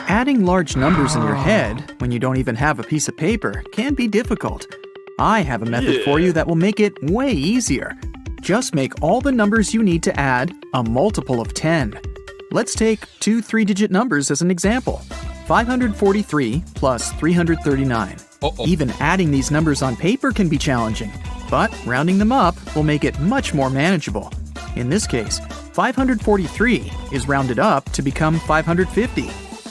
Adding large numbers in your head when you don't even have a piece of paper can be difficult. I have a method for you that will make it way easier. Just make all the numbers you need to add a multiple of 10. Let's take two 3-digit numbers as an example. 543 plus 339. Even adding these numbers on paper can be challenging, but rounding them up will make it much more manageable. In this case, 543 is rounded up to become 550,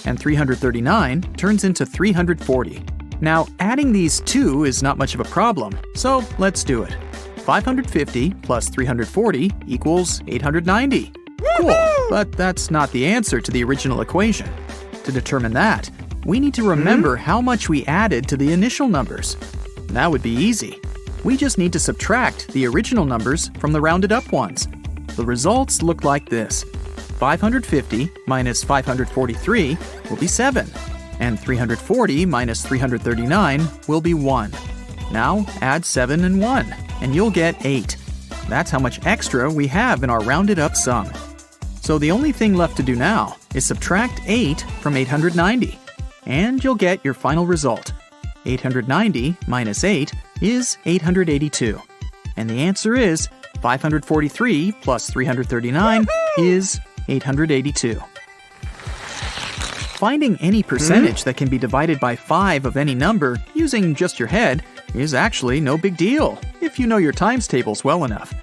and 339 turns into 340. Now, adding these two is not much of a problem, so let's do it. 550 plus 340 equals 890. Cool, but that's not the answer to the original equation. To determine that, we need to remember how much we added to the initial numbers. That would be easy. We just need to subtract the original numbers from the rounded up ones. The results look like this. 550 minus 543 will be 7, and 340 minus 339 will be 1. Now add 7 and 1, and you'll get 8. That's how much extra we have in our rounded up sum. So the only thing left to do now is subtract 8 from 890, and you'll get your final result. 890 minus 8 is 882. And the answer is 543 plus 339 is 882. Finding any percentage that can be divided by 5 of any number using just your head is actually no big deal if you know your times tables well enough.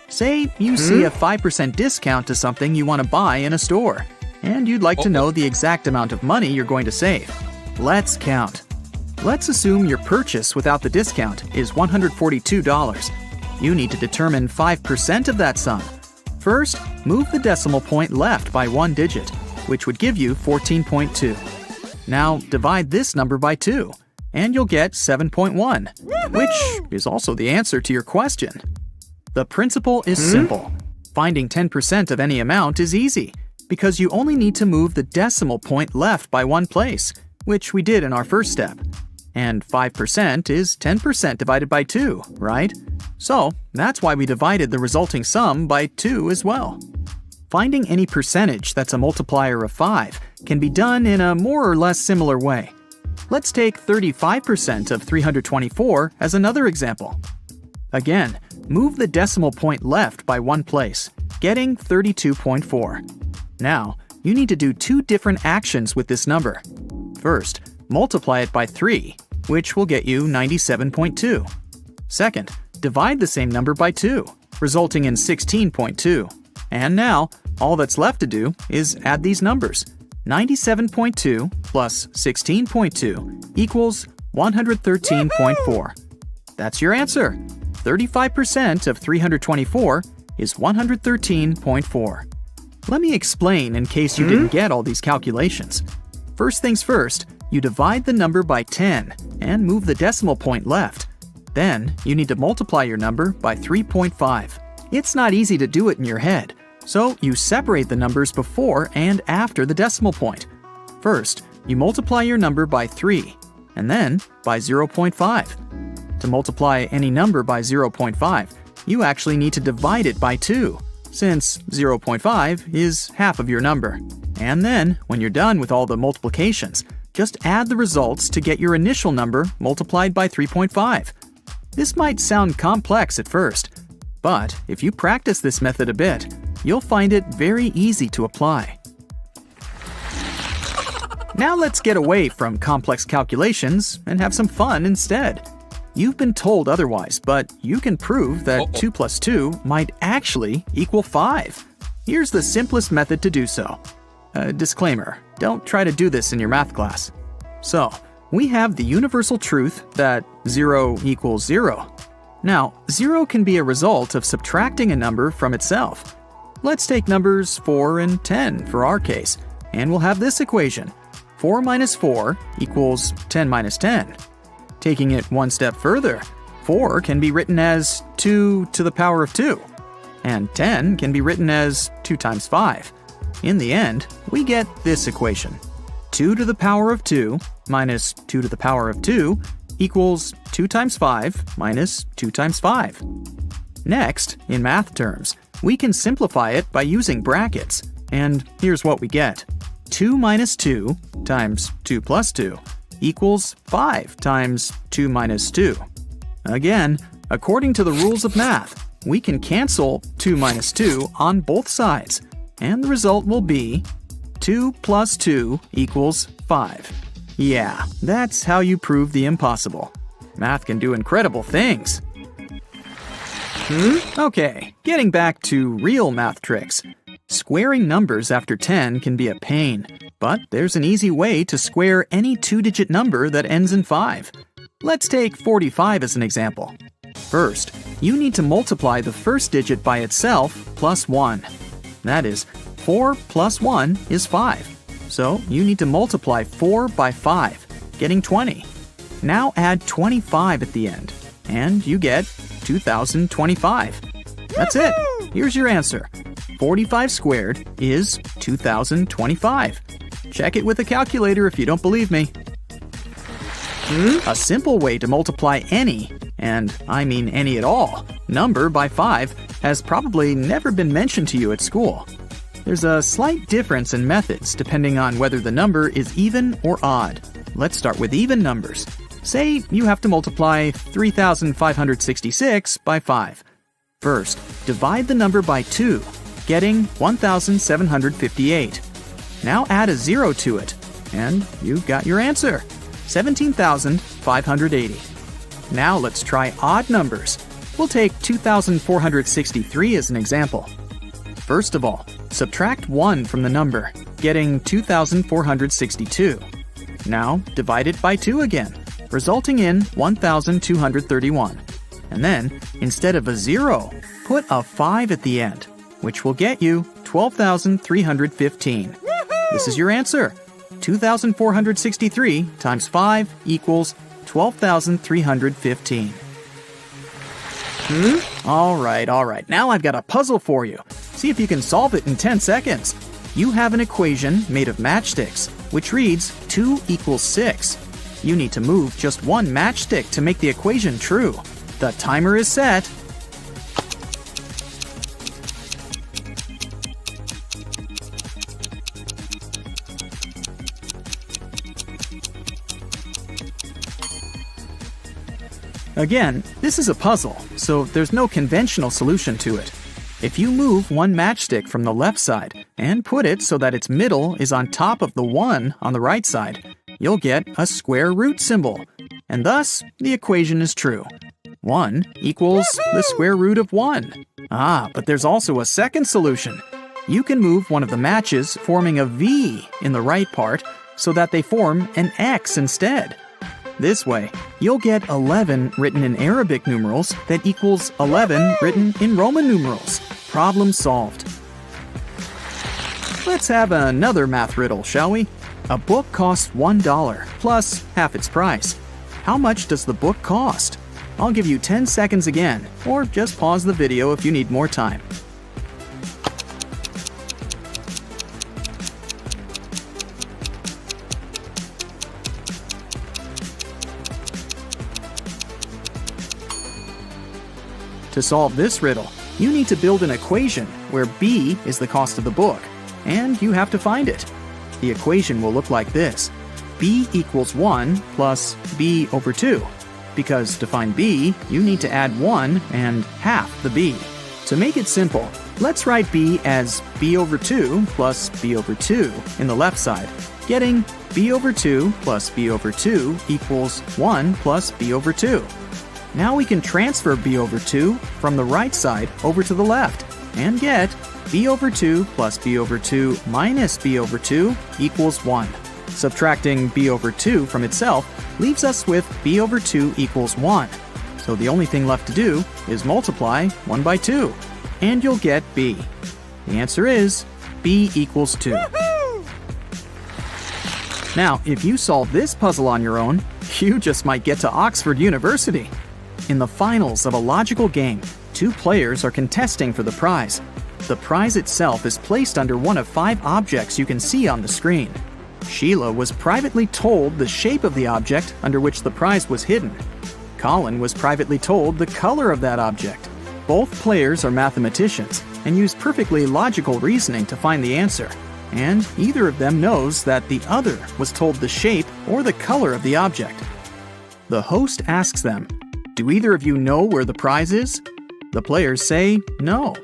Say you see a 5% discount to something you want to buy in a store, and you'd like to know the exact amount of money you're going to save. Let's count. Let's assume your purchase without the discount is $142. You need to determine 5% of that sum. First, move the decimal point left by 1 digit, which would give you 14.2. Now divide this number by 2, and you'll get 7.1, which is also the answer to your question. The principle is simple. Finding 10% of any amount is easy, because you only need to move the decimal point left by 1 place, which we did in our first step. And 5% is 10% divided by 2, right? So that's why we divided the resulting sum by 2 as well. Finding any percentage that's a multiplier of 5 can be done in a more or less similar way. Let's take 35% of 324 as another example. Again, move the decimal point left by 1 place, getting 32.4. Now, you need to do 2 different actions with this number. First, multiply it by 3, which will get you 97.2. Second, divide the same number by 2, resulting in 16.2. And now, all that's left to do is add these numbers. 97.2 plus 16.2 equals 113.4. That's your answer. 35% of 324 is 113.4. Let me explain in case you didn't get all these calculations. First things first, you divide the number by 10 and move the decimal point left. Then, you need to multiply your number by 3.5. It's not easy to do it in your head, so you separate the numbers before and after the decimal point. First, you multiply your number by 3, and then by 0.5. To multiply any number by 0.5, you actually need to divide it by 2, since 0.5 is half of your number. And then, when you're done with all the multiplications, just add the results to get your initial number multiplied by 3.5. This might sound complex at first, but if you practice this method a bit, you'll find it very easy to apply. Now let's get away from complex calculations and have some fun instead. You've been told otherwise, but you can prove that 2 plus 2 might actually equal 5. Here's the simplest method to do so. Disclaimer, don't try to do this in your math class. So, we have the universal truth that 0 equals 0. Now, 0 can be a result of subtracting a number from itself. Let's take numbers 4 and 10 for our case, and we'll have this equation. 4 minus 4 equals 10 minus 10. Taking it one step further, 4 can be written as 2 to the power of 2, and 10 can be written as 2 times 5. In the end, we get this equation. 2 to the power of 2 minus 2 to the power of 2 equals 2 times 5 minus 2 times 5. Next, in math terms, we can simplify it by using brackets, and here's what we get. 2 minus 2 times 2 plus 2 equals 5 times 2 minus 2. Again, according to the rules of math, we can cancel 2 minus 2 on both sides, and the result will be 2 plus 2 equals 5. Yeah, that's how you prove the impossible. Math can do incredible things. Okay, getting back to real math tricks. Squaring numbers after 10 can be a pain, but there's an easy way to square any two-digit number that ends in 5. Let's take 45 as an example. First, you need to multiply the first digit by itself plus 1. That is, 4 plus 1 is 5. So you need to multiply 4 by 5, getting 20. Now add 25 at the end, and you get 2025. That's it. Here's your answer. 45 squared is 2025. Check it with a calculator if you don't believe me. A simple way to multiply any, and I mean any at all, number by 5 has probably never been mentioned to you at school. There's a slight difference in methods depending on whether the number is even or odd. Let's start with even numbers. Say you have to multiply 3,566 by 5. First, divide the number by 2, getting 1,758. Now add a 0 to it, and you've got your answer, 17,580. Now let's try odd numbers. We'll take 2,463 as an example. First of all, subtract 1 from the number, getting 2,462. Now divide it by 2 again, resulting in 1,231. And then, instead of a 0, put a 5 at the end, which will get you 12,315. This is your answer. 2,463 times 5 equals 12,315. All right. Now I've got a puzzle for you. See if you can solve it in 10 seconds. You have an equation made of matchsticks, which reads 2 equals 6. You need to move just one matchstick to make the equation true. The timer is set. Again, this is a puzzle, so there's no conventional solution to it. If you move one matchstick from the left side and put it so that its middle is on top of the 1 on the right side, you'll get a square root symbol, and thus the equation is true. 1 equals the square root of 1. But there's also a second solution. You can move one of the matches forming a V in the right part so that they form an X instead. This way, you'll get 11 written in Arabic numerals that equals 11 written in Roman numerals. Problem solved. Let's have another math riddle, shall we? A book costs $1 plus half its price. How much does the book cost? I'll give you 10 seconds again, or just pause the video if you need more time. To solve this riddle, you need to build an equation where B is the cost of the book, and you have to find it. The equation will look like this. B equals 1 plus B over 2. Because to find B, you need to add 1 and half the B. To make it simple, let's write B as B over 2 plus B over 2 in the left side, getting B over 2 plus B over 2 equals 1 plus B over 2. Now we can transfer B over 2 from the right side over to the left and get B over 2 plus B over 2 minus B over 2 equals 1. Subtracting B over 2 from itself leaves us with B over 2 equals 1. So the only thing left to do is multiply 1 by 2, and you'll get B. The answer is B equals 2. Now, if you solve this puzzle on your own, you just might get to Oxford University. In the finals of a logical game, 2 players are contesting for the prize. The prize itself is placed under one of 5 objects you can see on the screen. Sheila was privately told the shape of the object under which the prize was hidden. Colin was privately told the color of that object. Both players are mathematicians and use perfectly logical reasoning to find the answer. and either of them knows that the other was told the shape or the color of the object. The host asks them, "Do either of you know where the prize is?" The players say no.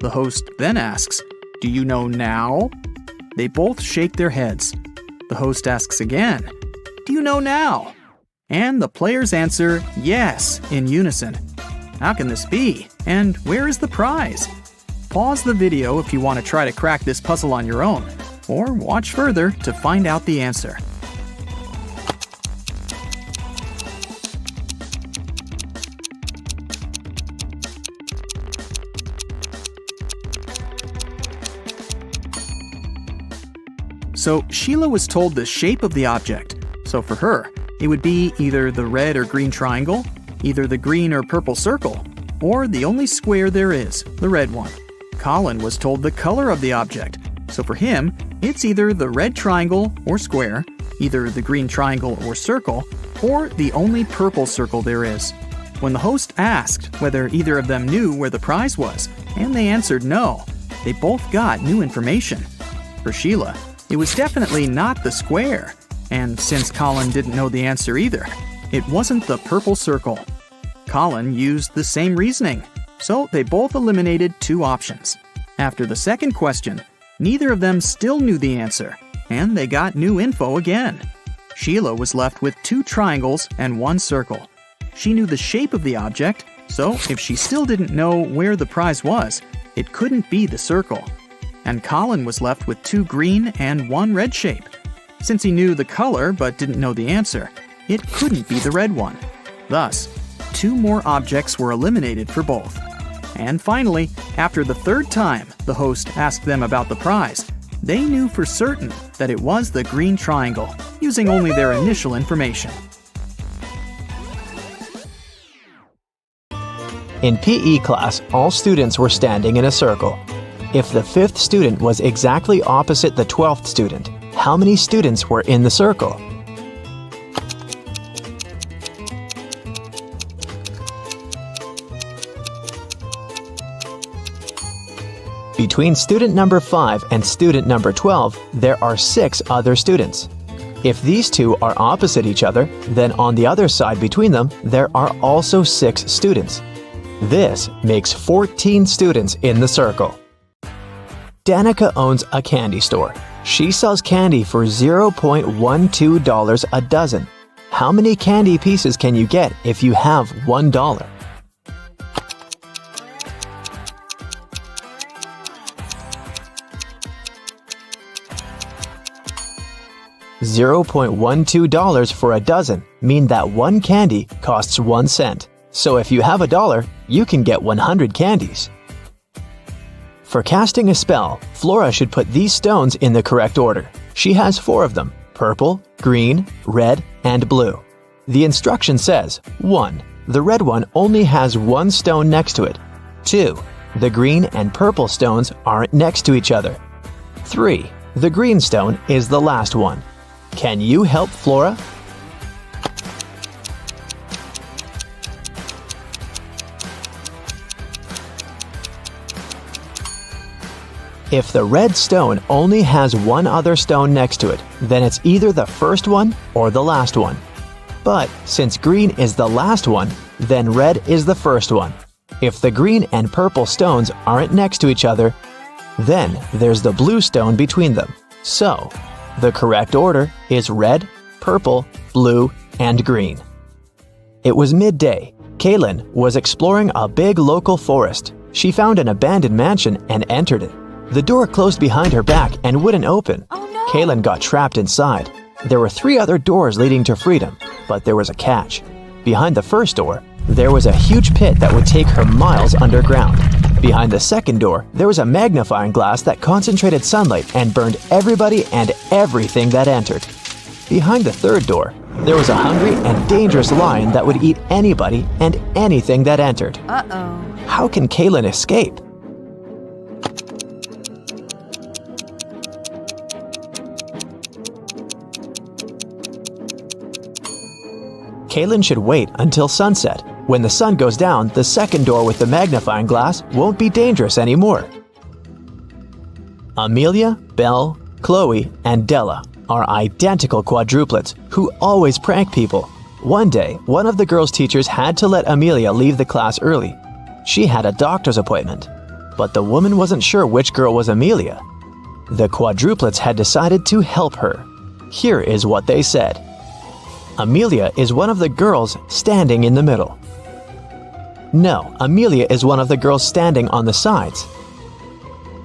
The host then asks, "Do you know now?" They both shake their heads. The host asks again, "Do you know now?" And the players answer yes in unison. How can this be? And where is the prize? Pause the video if you want to try to crack this puzzle on your own, or watch further to find out the answer. So Sheila was told the shape of the object. So for her, it would be either the red or green triangle, either the green or purple circle, or the only square there is, the red one. Colin was told the color of the object. So for him, it's either the red triangle or square, either the green triangle or circle, or the only purple circle there is. When the host asked whether either of them knew where the prize was, and they answered no, they both got new information. For Sheila, it was definitely not the square, and since Colin didn't know the answer either, it wasn't the purple circle. Colin used the same reasoning, so they both eliminated two options. After the second question, neither of them still knew the answer, and they got new info again. Sheila was left with two triangles and one circle. She knew the shape of the object, so if she still didn't know where the prize was, it couldn't be the circle. And Colin was left with two green and one red shape. Since he knew the color but didn't know the answer, it couldn't be the red one. Thus, two more objects were eliminated for both. And finally, after the third time the host asked them about the prize, they knew for certain that it was the green triangle, using only their initial information. In PE class, all students were standing in a circle. If the 5th student was exactly opposite the 12th student, how many students were in the circle? Between student number 5 and student number 12, there are 6 other students. If these two are opposite each other, then on the other side between them, there are also 6 students. This makes 14 students in the circle. Danica owns a candy store. She sells candy for $0.12 a dozen. How many candy pieces can you get if you have $1? $0.12 for a dozen mean that one candy costs 1 cent. So if you have $1, you can get 100 candies. For casting a spell, Flora should put these stones in the correct order. She has 4 of them: purple, green, red, and blue. The instruction says, 1. The red one only has 1 stone next to it. 2. The green and purple stones aren't next to each other. 3. The green stone is the last one. Can you help Flora? If the red stone only has 1 other stone next to it, then it's either the first one or the last one. But since green is the last one, then red is the first one. If the green and purple stones aren't next to each other, then there's the blue stone between them. So, the correct order is red, purple, blue, and green. It was midday. Kaylin was exploring a big local forest. She found an abandoned mansion and entered it. The door closed behind her back and wouldn't open. Oh no! Kaylin got trapped inside. There were 3 other doors leading to freedom, but there was a catch. Behind the first door, there was a huge pit that would take her miles underground. Behind the second door, there was a magnifying glass that concentrated sunlight and burned everybody and everything that entered. Behind the third door, there was a hungry and dangerous lion that would eat anybody and anything that entered. Uh-oh. How can Kaylin escape? Kaylin should wait until sunset. When the sun goes down, the second door with the magnifying glass won't be dangerous anymore. Amelia, Belle, Chloe, and Della are identical quadruplets who always prank people. One day, one of the girls' teachers had to let Amelia leave the class early. She had a doctor's appointment, but the woman wasn't sure which girl was Amelia. The quadruplets had decided to help her. Here is what they said. Amelia is one of the girls standing in the middle. No, Amelia is one of the girls standing on the sides.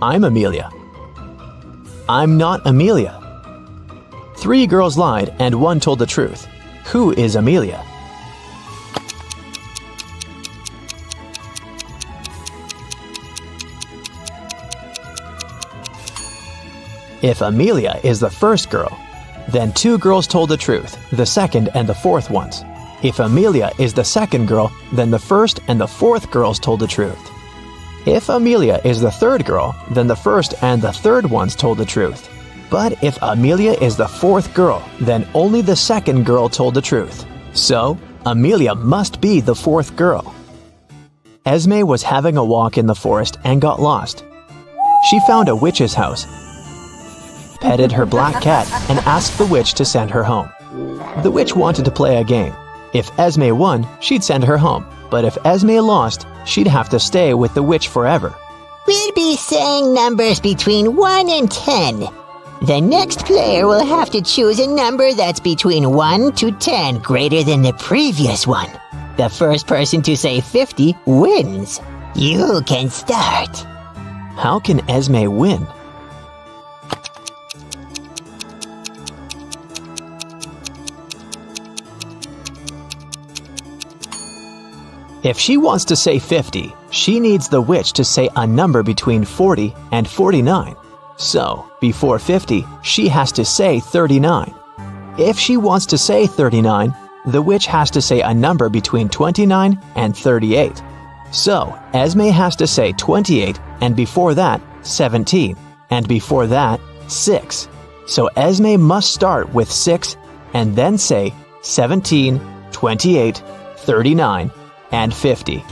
I'm Amelia. I'm not Amelia. 3 girls lied and 1 told the truth. Who is Amelia? If Amelia is the first girl, then 2 girls told the truth, the second and the fourth ones. If Amelia is the second girl, then the first and the fourth girls told the truth. If Amelia is the third girl, then the first and the third ones told the truth. But if Amelia is the fourth girl, then only the second girl told the truth. So, Amelia must be the fourth girl. Esme was having a walk in the forest and got lost. She found a witch's house, petted her black cat, and asked the witch to send her home. The witch wanted to play a game. If Esme won, she'd send her home. But if Esme lost, she'd have to stay with the witch forever. We'll be saying numbers between 1 and 10. The next player will have to choose a number that's between 1 to 10 greater than the previous one. The first person to say 50 wins. You can start. How can Esme win? If she wants to say 50, she needs the witch to say a number between 40 and 49. So, before 50, she has to say 39. If she wants to say 39, the witch has to say a number between 29 and 38. So, Esme has to say 28, and before that, 17, and before that, 6. So Esme must start with 6 and then say 17, 28, 39, and 50.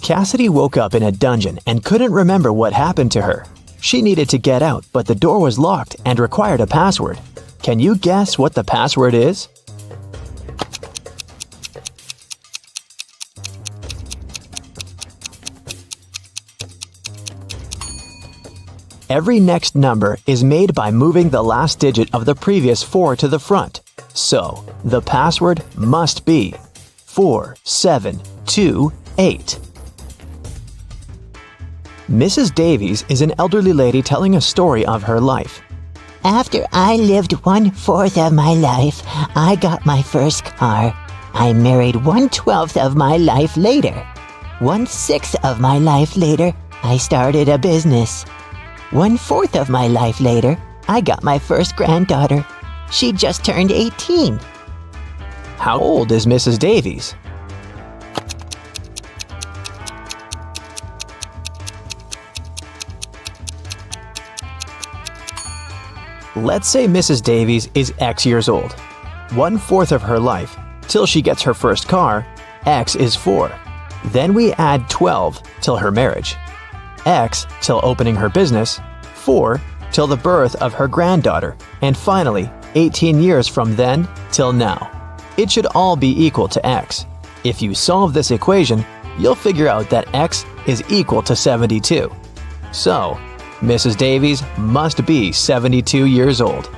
Cassidy woke up in a dungeon and couldn't remember what happened to her. She needed to get out, but the door was locked and required a password. Can you guess what the password is? Every next number is made by moving the last digit of the previous 4 to the front. So, the password must be 4728. Mrs. Davies is an elderly lady telling a story of her life. After I lived 1/4 of my life, I got my first car. I married 1/12 of my life later. 1/6 of my life later, I started a business. 1/4 of my life later, I got my first granddaughter. She just turned 18. How old is Mrs. Davies? Let's say Mrs. Davies is X years old. 1/4 of her life, till she gets her first car, X is 4. Then we add 12 till her marriage. X till opening her business, 4 till the birth of her granddaughter, and finally 18 years from then till now. It should all be equal to X. If you solve this equation, you'll figure out that X is equal to 72. So, Mrs. Davies must be 72 years old.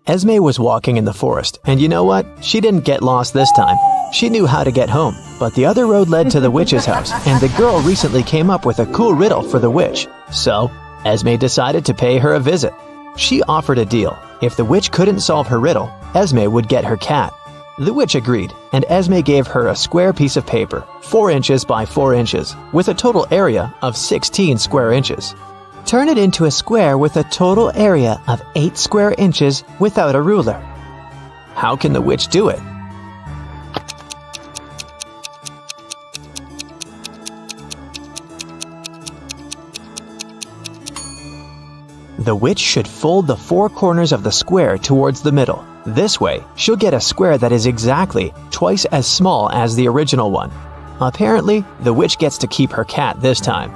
Esme was walking in the forest, and you know what? She didn't get lost this time. She knew how to get home, but the other road led to the witch's house, and the girl recently came up with a cool riddle for the witch. So, Esme decided to pay her a visit. She offered a deal. If the witch couldn't solve her riddle, Esme would get her cat. The witch agreed, and Esme gave her a square piece of paper, 4 inches by 4 inches, with a total area of 16 square inches. Turn it into a square with a total area of 8 square inches without a ruler. How can the witch do it? The witch should fold the 4 corners of the square towards the middle. This way, she'll get a square that is exactly twice as small as the original one. Apparently, the witch gets to keep her cat this time.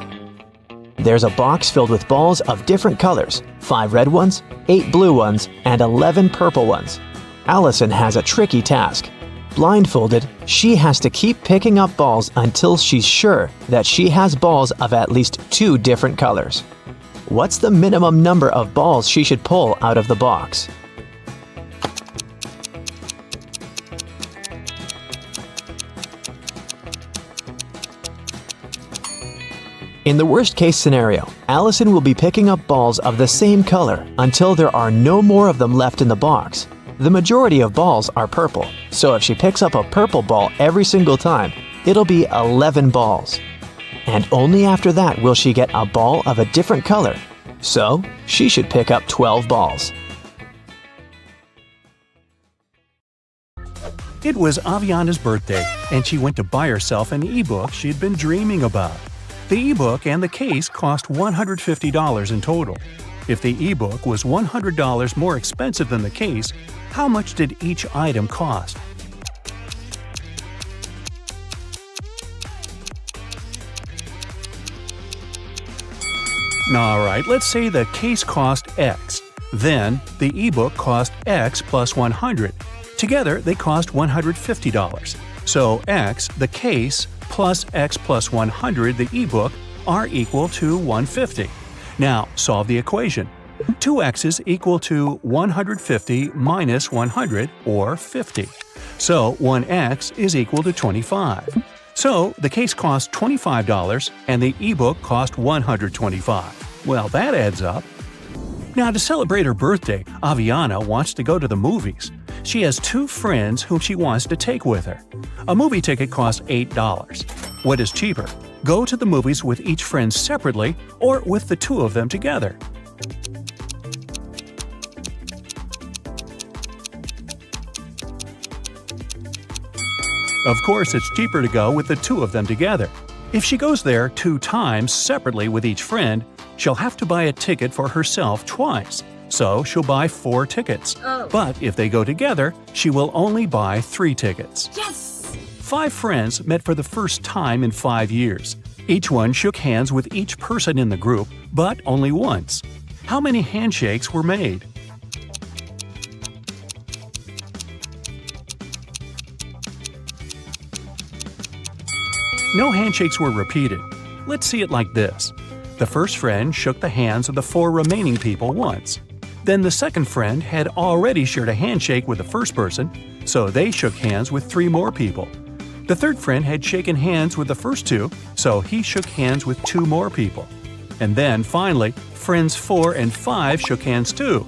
There's a box filled with balls of different colors, 5 red ones, 8 blue ones, and 11 purple ones. Allison has a tricky task. Blindfolded, she has to keep picking up balls until she's sure that she has balls of at least 2 different colors. What's the minimum number of balls she should pull out of the box? In the worst-case scenario, Allison will be picking up balls of the same color until there are no more of them left in the box. The majority of balls are purple, so if she picks up a purple ball every single time, it'll be 11 balls. And only after that will she get a ball of a different color, so she should pick up 12 balls. It was Aviana's birthday, and she went to buy herself an ebook she'd been dreaming about. The ebook and the case cost $150 in total. If the ebook was $100 more expensive than the case, how much did each item cost? Alright, let's say the case cost X. Then, the ebook cost X plus 100. Together, they cost $150. So X, the case, plus X plus 100, the ebook, are equal to 150. Now, solve the equation. 2x's equal to 150 minus 100, or 50. So 1x is equal to 25. So the case cost $25 and the ebook cost $125. Well, that adds up. Now, to celebrate her birthday, Aviana wants to go to the movies. She has 2 friends whom she wants to take with her. A movie ticket costs $8. What is cheaper? Go to the movies with each friend separately or with the 2 of them together? Of course, it's cheaper to go with the 2 of them together. If she goes there 2 times separately with each friend, she'll have to buy a ticket for herself twice. So she'll buy 4 tickets. But if they go together, she will only buy 3 tickets. Yes! 5 friends met for the first time in 5 years. Each one shook hands with each person in the group, but only once. How many handshakes were made? No handshakes were repeated. Let's see it like this. The first friend shook the hands of the 4 remaining people once. Then the second friend had already shared a handshake with the first person, so they shook hands with 3 more people. The third friend had shaken hands with the first 2, so he shook hands with 2 more people. And then, finally, friends 4 and 5 shook hands too.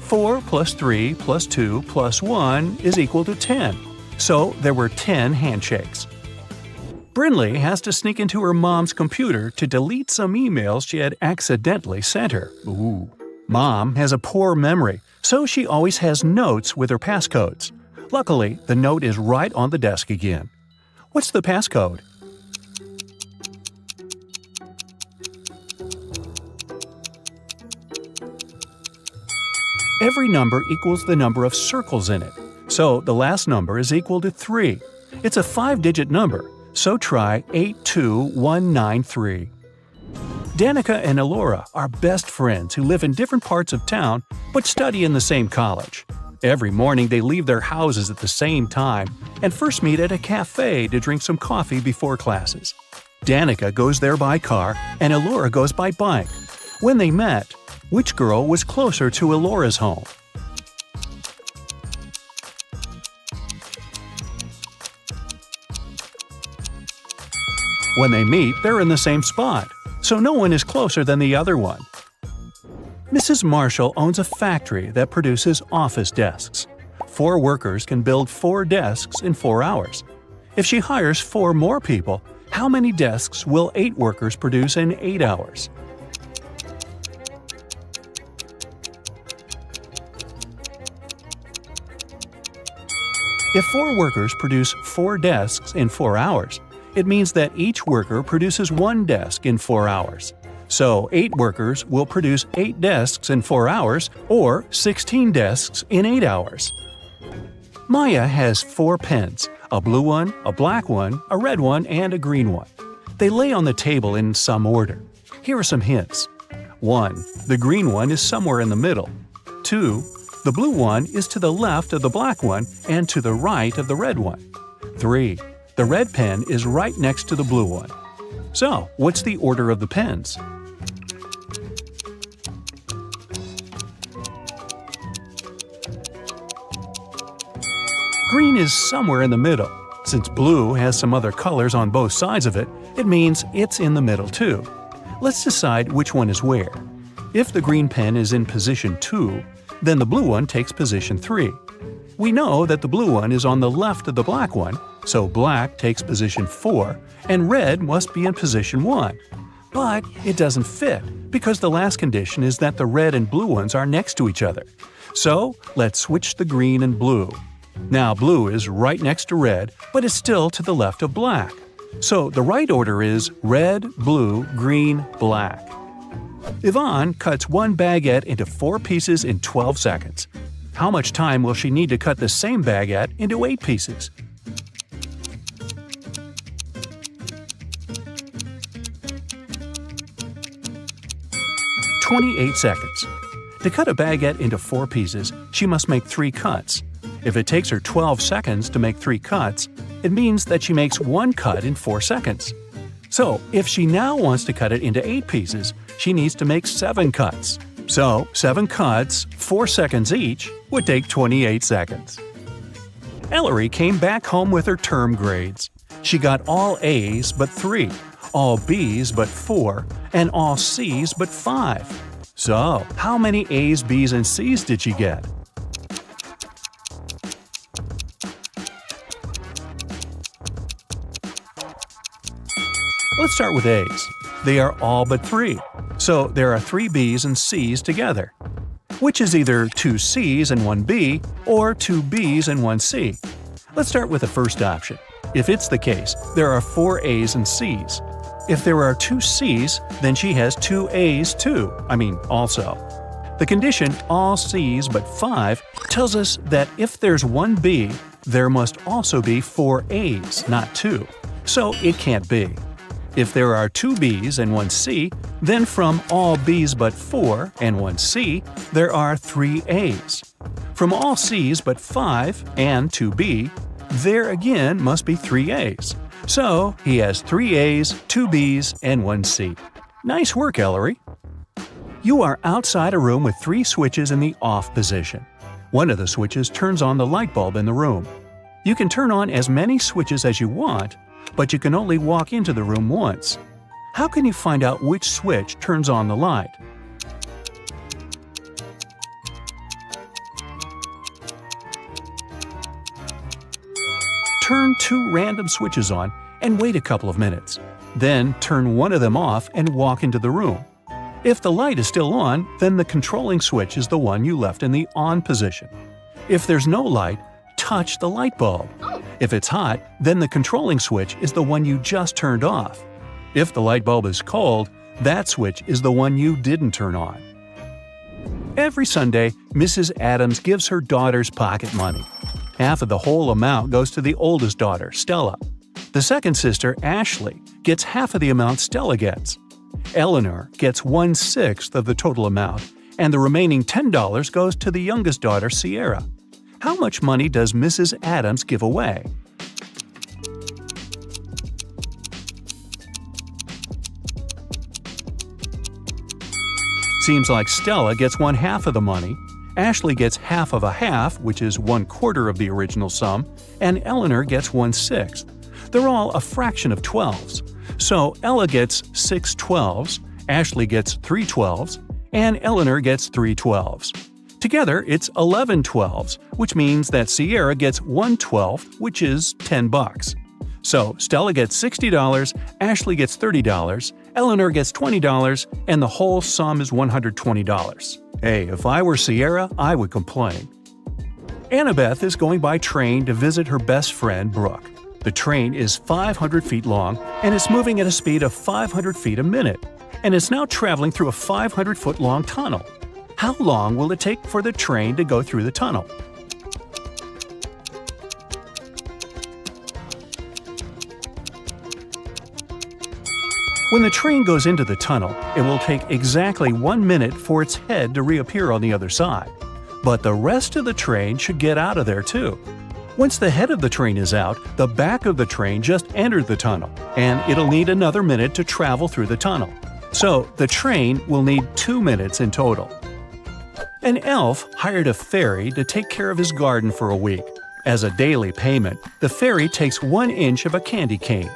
4 plus 3 plus 2 plus 1 is equal to 10. So there were 10 handshakes. Brinley has to sneak into her mom's computer to delete some emails she had accidentally sent her. Ooh. Mom has a poor memory, so she always has notes with her passcodes. Luckily, the note is right on the desk again. What's the passcode? Every number equals the number of circles in it, so the last number is equal to 3. It's a 5-digit number, so try 82193. Danica and Elora are best friends who live in different parts of town but study in the same college. Every morning they leave their houses at the same time and first meet at a cafe to drink some coffee before classes. Danica goes there by car and Elora goes by bike. When they met, which girl was closer to Elora's home? When they meet, they're in the same spot, so no one is closer than the other one. Mrs. Marshall owns a factory that produces office desks. 4 workers can build 4 desks in 4 hours. If she hires 4 more people, how many desks will 8 workers produce in 8 hours? If 4 workers produce 4 desks in 4 hours, it means that each worker produces 1 desk in 4 hours. So 8 workers will produce 8 desks in 4 hours, or 16 desks in 8 hours. Maya has 4 pens, a blue one, a black one, a red one, and a green one. They lay on the table in some order. Here are some hints. 1. The green one is somewhere in the middle. 2. The blue one is to the left of the black one and to the right of the red one. 3. The red pen is right next to the blue one. So, what's the order of the pens? Green is somewhere in the middle. Since blue has some other colors on both sides of it, it means it's in the middle too. Let's decide which one is where. If the green pen is in position 2, then the blue one takes position 3. We know that the blue one is on the left of the black one, so black takes position 4, and red must be in position 1. But it doesn't fit, because the last condition is that the red and blue ones are next to each other. So, let's switch the green and blue. Now blue is right next to red, but it's still to the left of black. So the right order is red, blue, green, black. Yvonne cuts one baguette into 4 pieces in 12 seconds. How much time will she need to cut the same baguette into 8 pieces? "28 seconds. To cut a baguette into 4 pieces, she must make 3 cuts. If it takes her 12 seconds to make 3 cuts, it means that she makes 1 cut in 4 seconds. So, if she now wants to cut it into 8 pieces, she needs to make 7 cuts. So, 7 cuts, 4 seconds each, would take 28 seconds. Ellery came back home with her term grades. She got all A's but 3, all B's but 4, and all C's but 5. So, how many A's, B's, and C's did she get? Let's start with A's. They are all but 3, so there are 3 B's and C's together, which is either 2 C's and 1 B or 2 B's and 1 C. Let's start with the first option. If it's the case, there are 4 A's and C's. If there are 2 C's, then she has 2 A's too, also. The condition all C's but 5 tells us that if there's 1 B, there must also be 4 A's, not 2. So it can't be. If there are 2 B's and 1 C, then from all B's but 4 and 1 C, there are 3 A's. From all C's but 5 and 2 B, there again must be 3 A's. So he has 3 A's, 2 B's, and 1 C. Nice work, Ellery! You are outside a room with 3 switches in the off position. One of the switches turns on the light bulb in the room. You can turn on as many switches as you want, but you can only walk into the room once. How can you find out which switch turns on the light? Turn 2 random switches on and wait a couple of minutes. Then turn one of them off and walk into the room. If the light is still on, then the controlling switch is the one you left in the on position. If there's no light, touch the light bulb. If it's hot, then the controlling switch is the one you just turned off. If the light bulb is cold, that switch is the one you didn't turn on. Every Sunday, Mrs. Adams gives her daughters pocket money. Half of the whole amount goes to the oldest daughter, Stella. The second sister, Ashley, gets half of the amount Stella gets. Eleanor gets 1/6 of the total amount, and the remaining $10 goes to the youngest daughter, Sierra. How much money does Mrs. Adams give away? Seems like Stella gets 1/2 of the money, Ashley gets half of a half, which is 1/4 of the original sum, and Eleanor gets 1/6. They're all a fraction of 12s. So Ella gets 6 12s, Ashley gets 3 12s, and Eleanor gets 3 12s. Together, it's 11 12s, which means that Sierra gets 1/12, which is $10. So Stella gets $60, Ashley gets $30, Eleanor gets $20, and the whole sum is $120. Hey, if I were Sierra, I would complain. Annabeth is going by train to visit her best friend, Brooke. The train is 500 feet long, and it's moving at a speed of 500 feet a minute, and it's now traveling through a 500-foot-long tunnel. How long will it take for the train to go through the tunnel? When the train goes into the tunnel, it will take exactly 1 minute for its head to reappear on the other side. But the rest of the train should get out of there too. Once the head of the train is out, the back of the train just entered the tunnel, and it'll need another minute to travel through the tunnel. So the train will need 2 minutes in total. An elf hired a fairy to take care of his garden for a week. As a daily payment, the fairy takes 1 inch of a candy cane.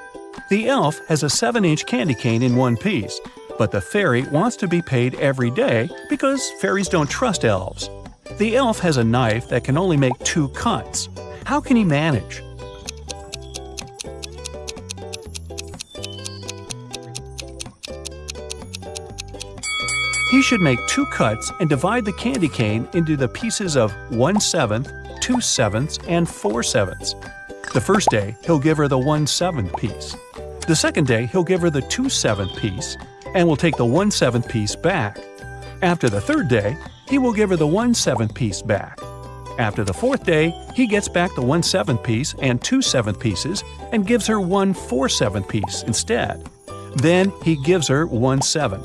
The elf has a 7-inch candy cane in one piece, but the fairy wants to be paid every day because fairies don't trust elves. The elf has a knife that can only make 2 cuts. How can he manage? He should make 2 cuts and divide the candy cane into the pieces of 1/7, 2/7, and 4/7. The first day, he'll give her the 1/7 piece. The second day, he'll give her the 2/7 piece and will take the 1/7 piece back. After the third day, he will give her the 1/7 piece back. After the fourth day, he gets back the 1/7 piece and 2/7 pieces and gives her 1/4/7 piece instead. Then he gives her 1/7.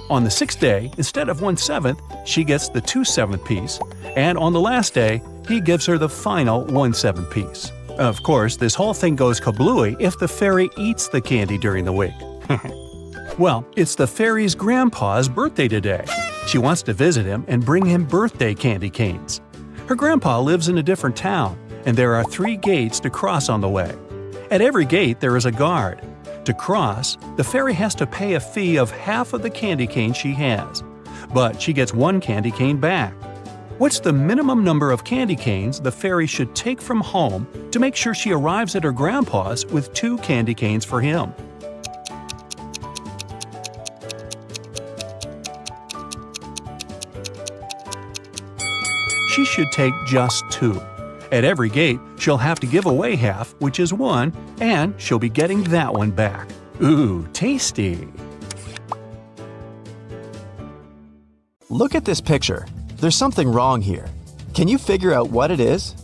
On the sixth day, instead of 1/7, she gets the 2/7 piece, and on the last day, he gives her the final 1/7 piece. Of course, this whole thing goes kablooey if the fairy eats the candy during the week. Well, it's the fairy's grandpa's birthday today. She wants to visit him and bring him birthday candy canes. Her grandpa lives in a different town, and there are 3 gates to cross on the way. At every gate, there is a guard. To cross, the fairy has to pay a fee of half of the candy cane she has, but she gets 1 candy cane back. What's the minimum number of candy canes the fairy should take from home to make sure she arrives at her grandpa's with 2 candy canes for him? She should take just 2. At every gate, she'll have to give away half, which is 1, and she'll be getting that one back. Ooh, tasty! Look at this picture. There's something wrong here. Can you figure out what it is?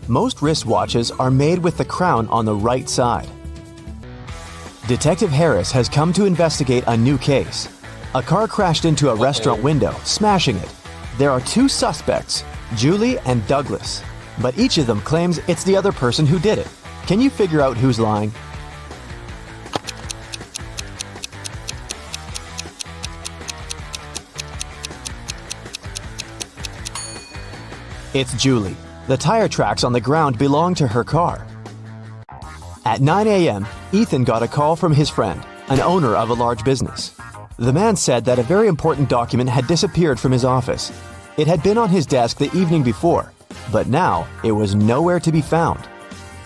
Most wristwatches are made with the crown on the right side. Detective Harris has come to investigate a new case. A car crashed into a restaurant window, smashing it. There are 2 suspects, Julie and Douglas, but each of them claims it's the other person who did it. Can you figure out who's lying? It's Julie. The tire tracks on the ground belong to her car. At 9 a.m., Ethan got a call from his friend, an owner of a large business. The man said that a very important document had disappeared from his office. It had been on his desk the evening before, but now it was nowhere to be found.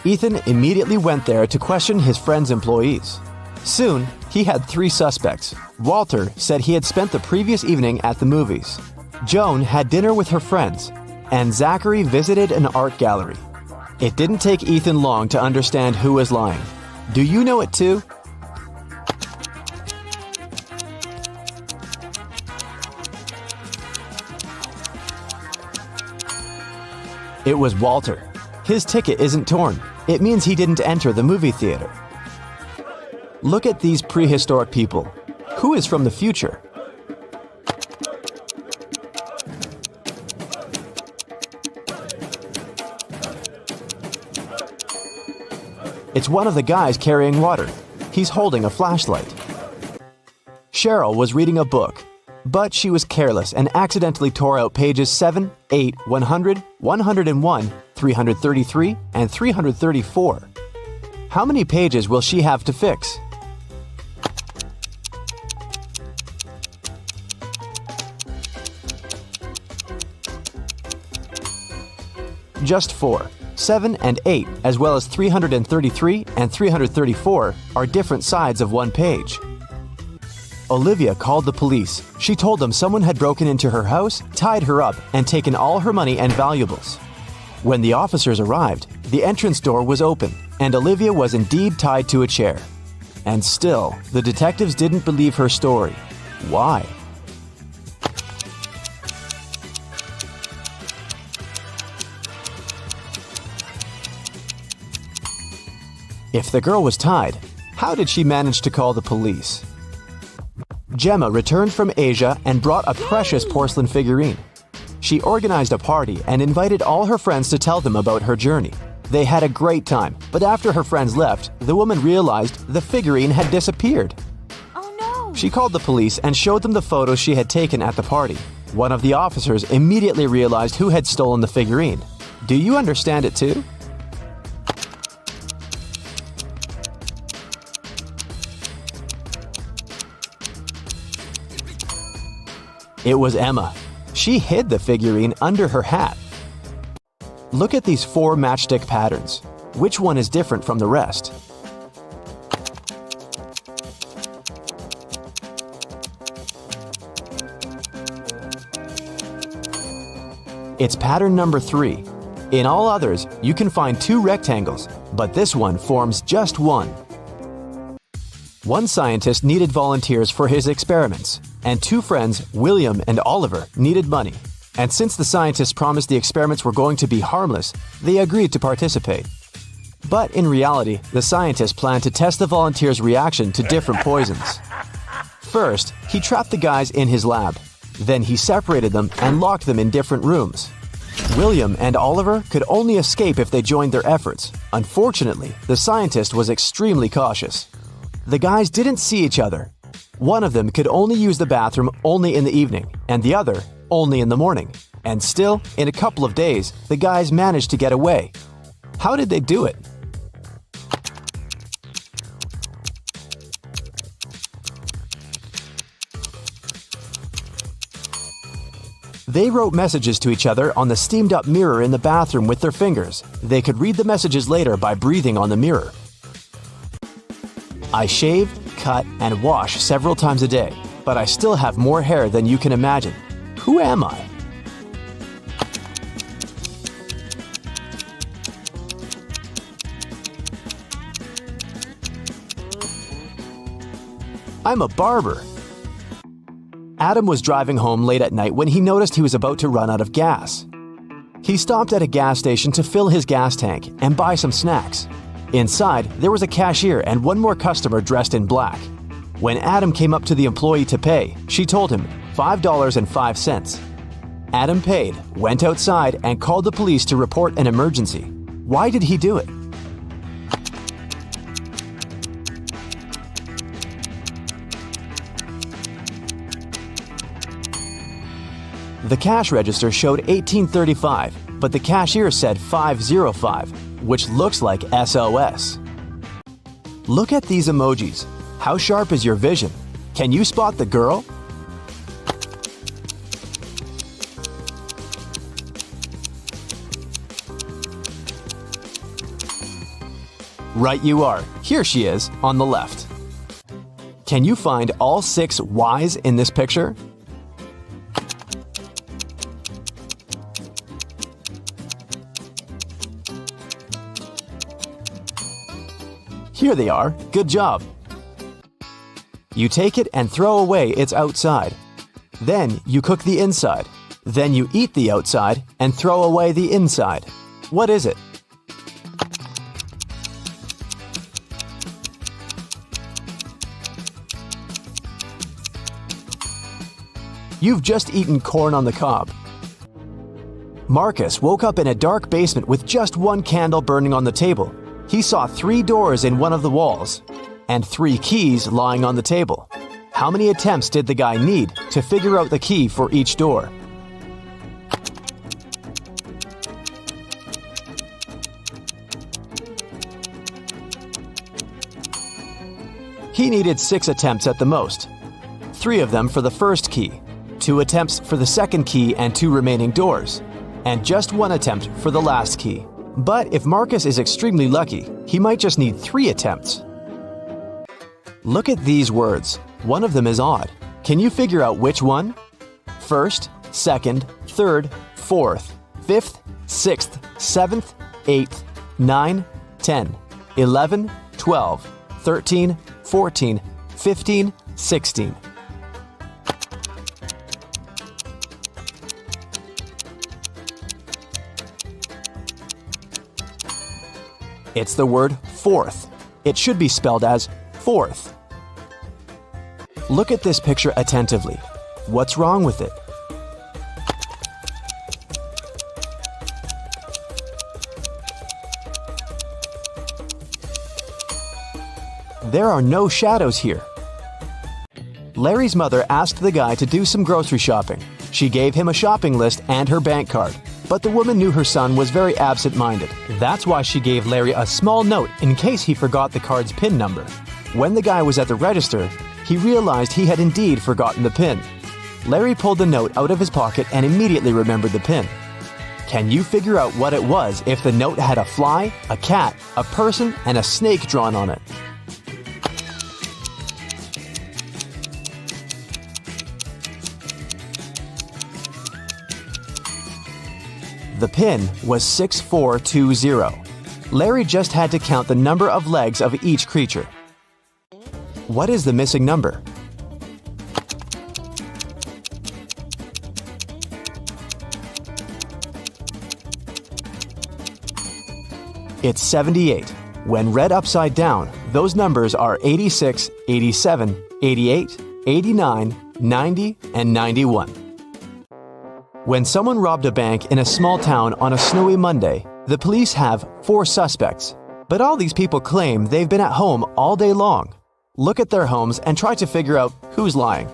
Ethan immediately went there to question his friend's employees. Soon, he had 3 suspects. Walter said he had spent the previous evening at the movies. Joan had dinner with her friends, and Zachary visited an art gallery. It didn't take Ethan long to understand who was lying. Do you know it too? It was Walter. His ticket isn't torn. It means he didn't enter the movie theater. Look at these prehistoric people. Who is from the future? It's one of the guys carrying water. He's holding a flashlight. Cheryl was reading a book, but she was careless and accidentally tore out pages 7, 8, 100, 101, 333, and 334. How many pages will she have to fix? Just 4. 7 and 8, as well as 333 and 334, are different sides of one page. Olivia called the police. She told them someone had broken into her house, tied her up, and taken all her money and valuables. When the officers arrived, the entrance door was open, and Olivia was indeed tied to a chair. And still, the detectives didn't believe her story. Why? If the girl was tied, how did she manage to call the police? Gemma returned from Asia and brought a precious porcelain figurine. She organized a party and invited all her friends to tell them about her journey. They had a great time, but after her friends left, the woman realized the figurine had disappeared. Oh no! She called the police and showed them the photos she had taken at the party. One of the officers immediately realized who had stolen the figurine. Do you understand it too? It was Emma. She hid the figurine under her hat. Look at these 4 matchstick patterns. Which one is different from the rest? It's pattern number 3. In all others, you can find 2 rectangles, but this one forms just one. One scientist needed volunteers for his experiments, and 2 friends, William and Oliver, needed money. And since the scientists promised the experiments were going to be harmless, they agreed to participate. But in reality, the scientist planned to test the volunteers' reaction to different poisons. First, he trapped the guys in his lab. Then he separated them and locked them in different rooms. William and Oliver could only escape if they joined their efforts. Unfortunately, the scientist was extremely cautious. The guys didn't see each other. One of them could only use the bathroom only in the evening, and the other only in the morning. And still, in a couple of days, the guys managed to get away. How did they do it? They wrote messages to each other on the steamed-up mirror in the bathroom with their fingers. They could read the messages later by breathing on the mirror. I shave, cut, and wash several times a day, but I still have more hair than you can imagine. Who am I? I'm a barber. Adam was driving home late at night when he noticed he was about to run out of gas. He stopped at a gas station to fill his gas tank and buy some snacks. Inside, there was a cashier and one more customer dressed in black. When Adam came up to the employee to pay, she told him $5.05. Adam paid, went outside, and called the police to report an emergency. Why did he do it? The cash register showed 1835, but the cashier said 505, which looks like SOS. Look at these emojis. How sharp is your vision? Can you spot the girl? Right you are. Here she is, on the left. Can you find all 6 Ys in this picture? Here they are. Good job. You take it and throw away its outside. Then you cook the inside. Then you eat the outside and throw away the inside. What is it? You've just eaten corn on the cob. Marcus woke up in a dark basement with just one candle burning on the table. He saw 3 doors in one of the walls and 3 keys lying on the table. How many attempts did the guy need to figure out the key for each door? He needed 6 attempts at the most. 3 of them for the first key, 2 attempts for the second key and 2 remaining doors, and just 1 attempt for the last key. But if Marcus is extremely lucky, he might just need 3 attempts. Look at these words. One of them is odd. Can you figure out which one? First, second, third, fourth, fifth, sixth, 7th, 8th, 9, 10, 11, 12, 13, 14, 15, 16. It's the word fourth. It should be spelled as fourth. Look at this picture attentively. What's wrong with it? There are no shadows here. Larry's mother asked the guy to do some grocery shopping. She gave him a shopping list and her bank card, but the woman knew her son was very absent-minded. That's why she gave Larry a small note in case he forgot the card's PIN number. When the guy was at the register, he realized he had indeed forgotten the PIN. Larry pulled the note out of his pocket and immediately remembered the PIN. Can you figure out what it was if the note had a fly, a cat, a person, and a snake drawn on it? The PIN was 6420. Larry just had to count the number of legs of each creature. What is the missing number? It's 78. When read upside down, those numbers are 86, 87, 88, 89, 90, and 91. When someone robbed a bank in a small town on a snowy Monday, the police have 4 suspects. But all these people claim they've been at home all day long. Look at their homes and try to figure out who's lying.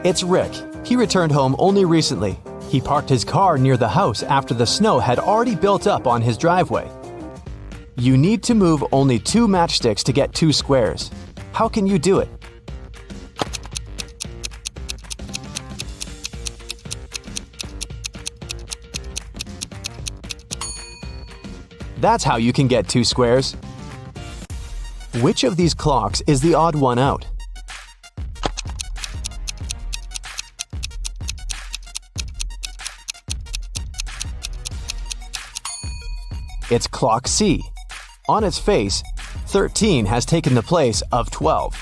It's Rick. He returned home only recently. He parked his car near the house after the snow had already built up on his driveway. You need to move only 2 matchsticks to get 2 squares. How can you do it? That's how you can get 2 squares. Which of these clocks is the odd one out? It's clock C. On its face, 13 has taken the place of 12.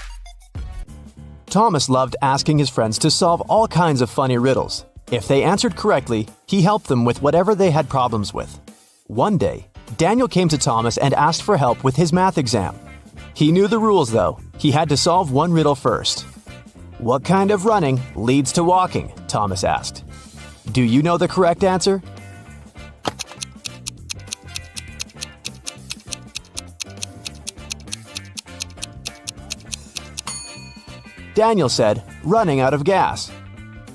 Thomas loved asking his friends to solve all kinds of funny riddles. If they answered correctly, he helped them with whatever they had problems with. One day, Daniel came to Thomas and asked for help with his math exam. He knew the rules though. He had to solve one riddle first. "What kind of running leads to walking?" Thomas asked. Do you know the correct answer? Daniel said, "Running out of gas."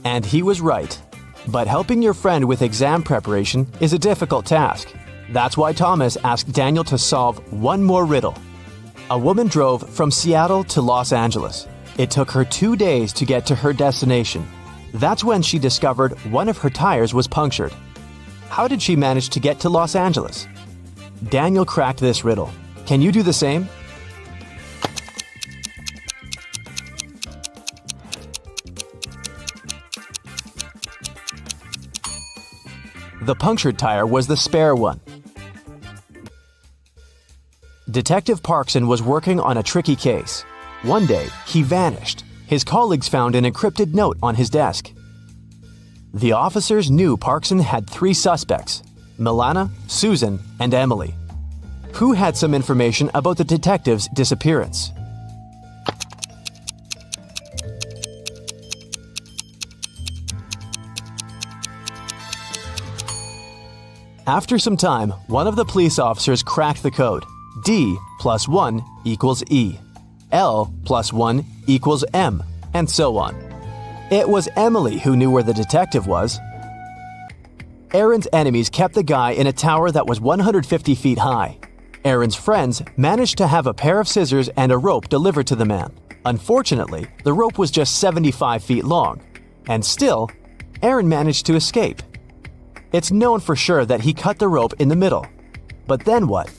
And he was right. But helping your friend with exam preparation is a difficult task. That's why Thomas asked Daniel to solve one more riddle. A woman drove from Seattle to Los Angeles. It took her 2 days to get to her destination. That's when she discovered one of her tires was punctured. How did she manage to get to Los Angeles? Daniel cracked this riddle. Can you do the same? The punctured tire was the spare one. Detective Parkson was working on a tricky case. One day, he vanished. His colleagues found an encrypted note on his desk. The officers knew Parkson had 3 suspects: Milana, Susan, and Emily. Who had some information about the detective's disappearance? After some time, one of the police officers cracked the code. D plus 1 equals E. L plus 1 equals M, and so on. It was Emily who knew where the detective was. Aaron's enemies kept the guy in a tower that was 150 feet high. Aaron's friends managed to have a pair of scissors and a rope delivered to the man. Unfortunately, the rope was just 75 feet long. And still, Aaron managed to escape. It's known for sure that he cut the rope in the middle. But then what?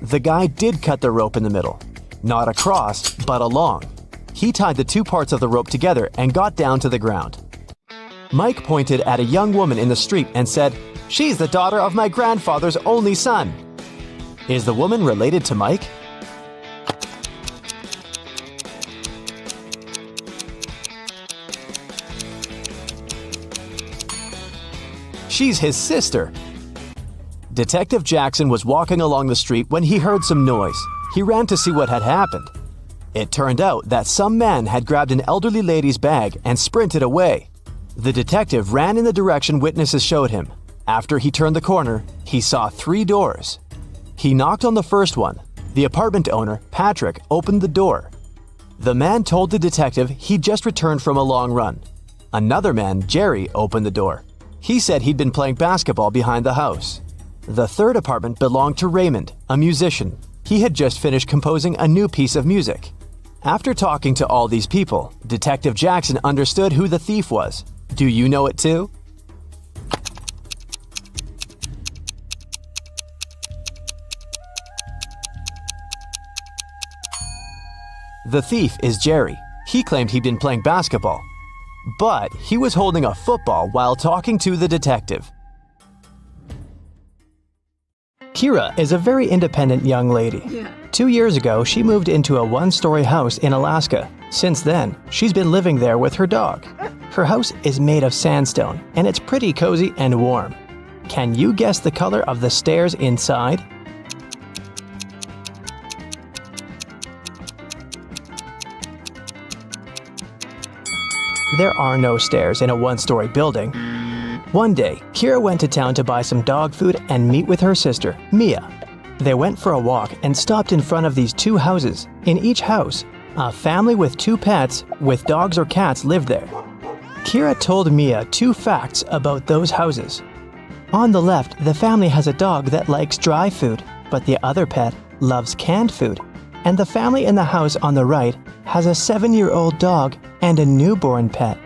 The guy did cut the rope in the middle. Not across, but along. He tied the 2 parts of the rope together and got down to the ground. Mike pointed at a young woman in the street and said, "She's the daughter of my grandfather's only son." Is the woman related to Mike? She's his sister. Detective Jackson was walking along the street when he heard some noise. He ran to see what had happened. It turned out that some man had grabbed an elderly lady's bag and sprinted away. The detective ran in the direction witnesses showed him. After he turned the corner, he saw 3 doors. He knocked on the first one. The apartment owner, Patrick, opened the door. The man told the detective he'd just returned from a long run. Another man, Jerry, opened the door. He said he'd been playing basketball behind the house. The third apartment belonged to Raymond, a musician. He had just finished composing a new piece of music. After talking to all these people, Detective Jackson understood who the thief was. Do you know it too? The thief is Jerry. He claimed he'd been playing basketball, but he was holding a football while talking to the detective. Kira is a very independent young lady. 2 years ago, she moved into a 1-story house in Alaska. Since then, she's been living there with her dog. Her house is made of sandstone, and it's pretty cozy and warm. Can you guess the color of the stairs inside? There are no stairs in a 1-story building. One day, Kira went to town to buy some dog food and meet with her sister, Mia. They went for a walk and stopped in front of these 2 houses. In each house, a family with 2 pets with dogs or cats lived there. Kira told Mia 2 facts about those houses. On the left, the family has a dog that likes dry food, but the other pet loves canned food. And the family in the house on the right has a 7-year-old dog and a newborn pet.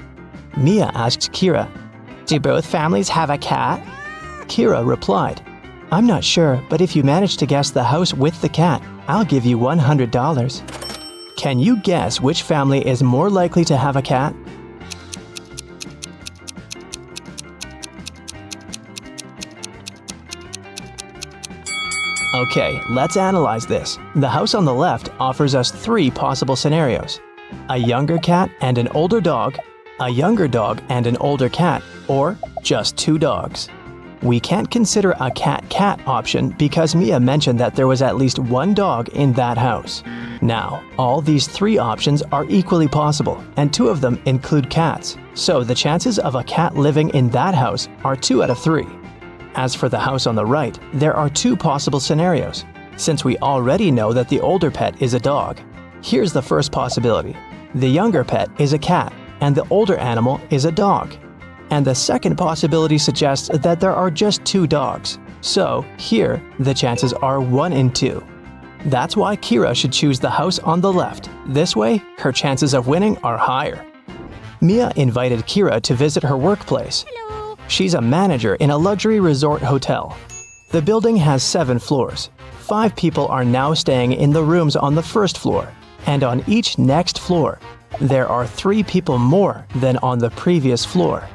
Mia asked Kira, "Do both families have a cat?" Kira replied, "I'm not sure, but if you manage to guess the house with the cat, I'll give you $100. Can you guess which family is more likely to have a cat? Okay, let's analyze this. The house on the left offers us 3 possible scenarios. A younger cat and an older dog, a younger dog and an older cat, or just 2 dogs. We can't consider a cat-cat option because Mia mentioned that there was at least 1 dog in that house. Now, all these 3 options are equally possible, and 2 of them include cats, so the chances of a cat living in that house are 2 out of 3. As for the house on the right, there are 2 possible scenarios. Since we already know that the older pet is a dog, here's the first possibility. The younger pet is a cat, and the older animal is a dog. And the second possibility suggests that there are just 2 dogs. So, here, the chances are 1 in 2. That's why Kira should choose the house on the left. This way, her chances of winning are higher. Mia invited Kira to visit her workplace. Hello. She's a manager in a luxury resort hotel. The building has 7 floors. 5 people are now staying in the rooms on the first floor. And on each next floor, there are 3 people more than on the previous floor.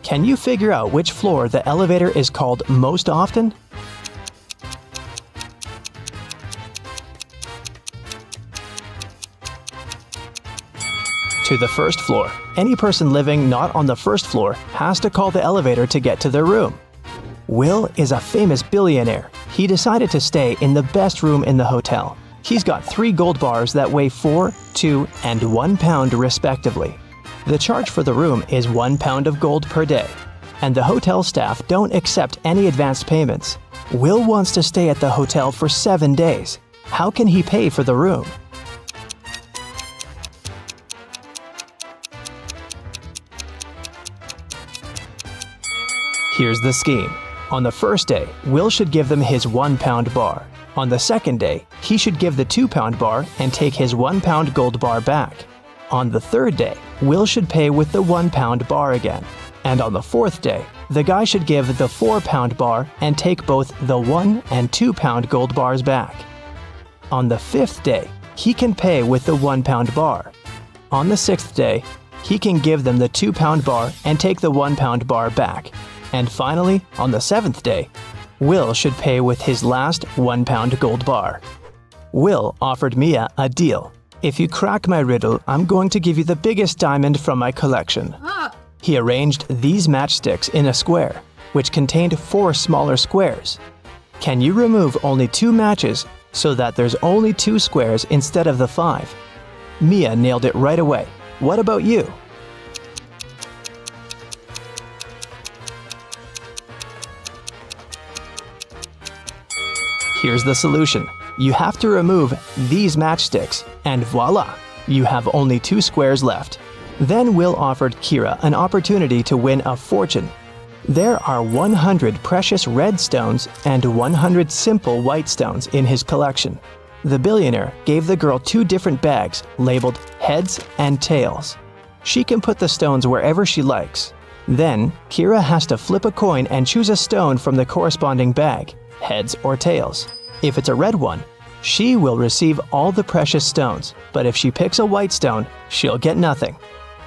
Can you figure out which floor the elevator is called most often? To the first floor. Any person living not on the first floor has to call the elevator to get to their room. Will is a famous billionaire. He decided to stay in the best room in the hotel. He's got 3 gold bars that weigh 4, 2, and 1 pound respectively. The charge for the room is 1 pound of gold per day, and the hotel staff don't accept any advance payments. Will wants to stay at the hotel for 7 days. How can he pay for the room? Here's the scheme. On the first day, Will should give them his 1 pound bar. On the second day, he should give the 2 pound bar and take his 1 pound gold bar back. On the third day, Will should pay with the 1 pound bar again. And on the fourth day, the guy should give the 4 pound bar and take both the 1 and 2 pound gold bars back. On the 5th day, he can pay with the 1 pound bar. On the 6th day, he can give them the 2 pound bar and take the 1 pound bar back. And finally, on the 7th day, Will should pay with his last £1 gold bar. Will offered Mia a deal. If you crack my riddle, I'm going to give you the biggest diamond from my collection. He arranged these matchsticks in a square, which contained 4 smaller squares. Can you remove only 2 matches so that there's only 2 squares instead of the 5? Mia nailed it right away. What about you? Here's the solution. You have to remove these matchsticks, and voila, you have only 2 squares left. Then Will offered Kira an opportunity to win a fortune. There are 100 precious red stones and 100 simple white stones in his collection. The billionaire gave the girl 2 different bags labeled heads and tails. She can put the stones wherever she likes. Then, Kira has to flip a coin and choose a stone from the corresponding bag, heads or tails. If it's a red one, she will receive all the precious stones, but if she picks a white stone, she'll get nothing.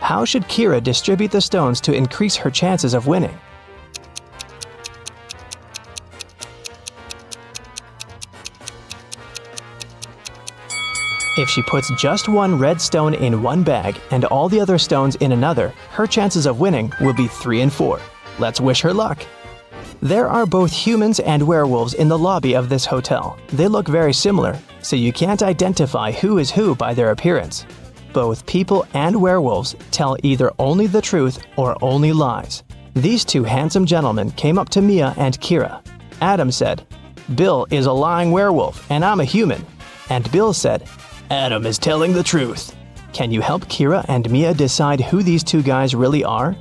How should Kira distribute the stones to increase her chances of winning? If she puts just 1 red stone in one bag and all the other stones in another, her chances of winning will be 3 and 4. Let's wish her luck. There are both humans and werewolves in the lobby of this hotel. They look very similar, so you can't identify who is who by their appearance. Both people and werewolves tell either only the truth or only lies. These 2 handsome gentlemen came up to Mia and Kira. Adam said, "Bill is a lying werewolf and I'm a human." And Bill said, "Adam is telling the truth." Can you help Kira and Mia decide who these 2 guys really are?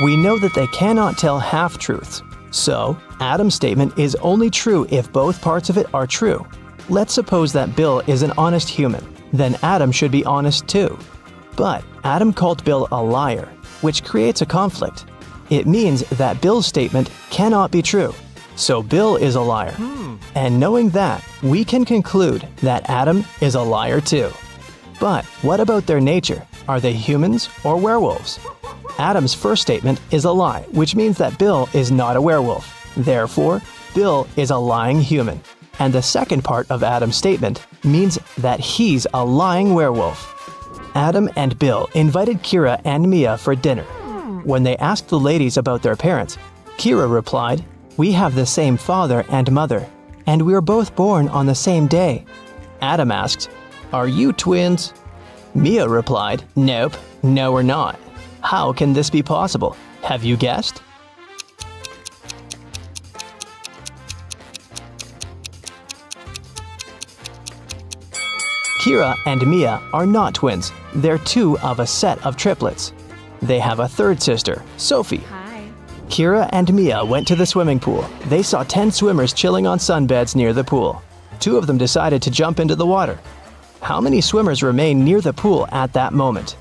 We know that they cannot tell half-truths. So, Adam's statement is only true if both parts of it are true. Let's suppose that Bill is an honest human. Then Adam should be honest too. But Adam called Bill a liar, which creates a conflict. It means that Bill's statement cannot be true. So Bill is a liar. And knowing that, we can conclude that Adam is a liar too. But what about their nature? Are they humans or werewolves? Adam's first statement is a lie, which means that Bill is not a werewolf. Therefore, Bill is a lying human. And the second part of Adam's statement means that he's a lying werewolf. Adam and Bill invited Kira and Mia for dinner. When they asked the ladies about their parents, Kira replied, "We have the same father and mother, and we were both born on the same day." Adam asked, "Are you twins?" Mia replied, "Nope, no we're not." How can this be possible? Have you guessed? Kira and Mia are not twins. They're 2 of a set of triplets. They have a third sister, Sophie. Hi. Kira and Mia went to the swimming pool. They saw 10 swimmers chilling on sunbeds near the pool. 2 of them decided to jump into the water. How many swimmers remained near the pool at that moment?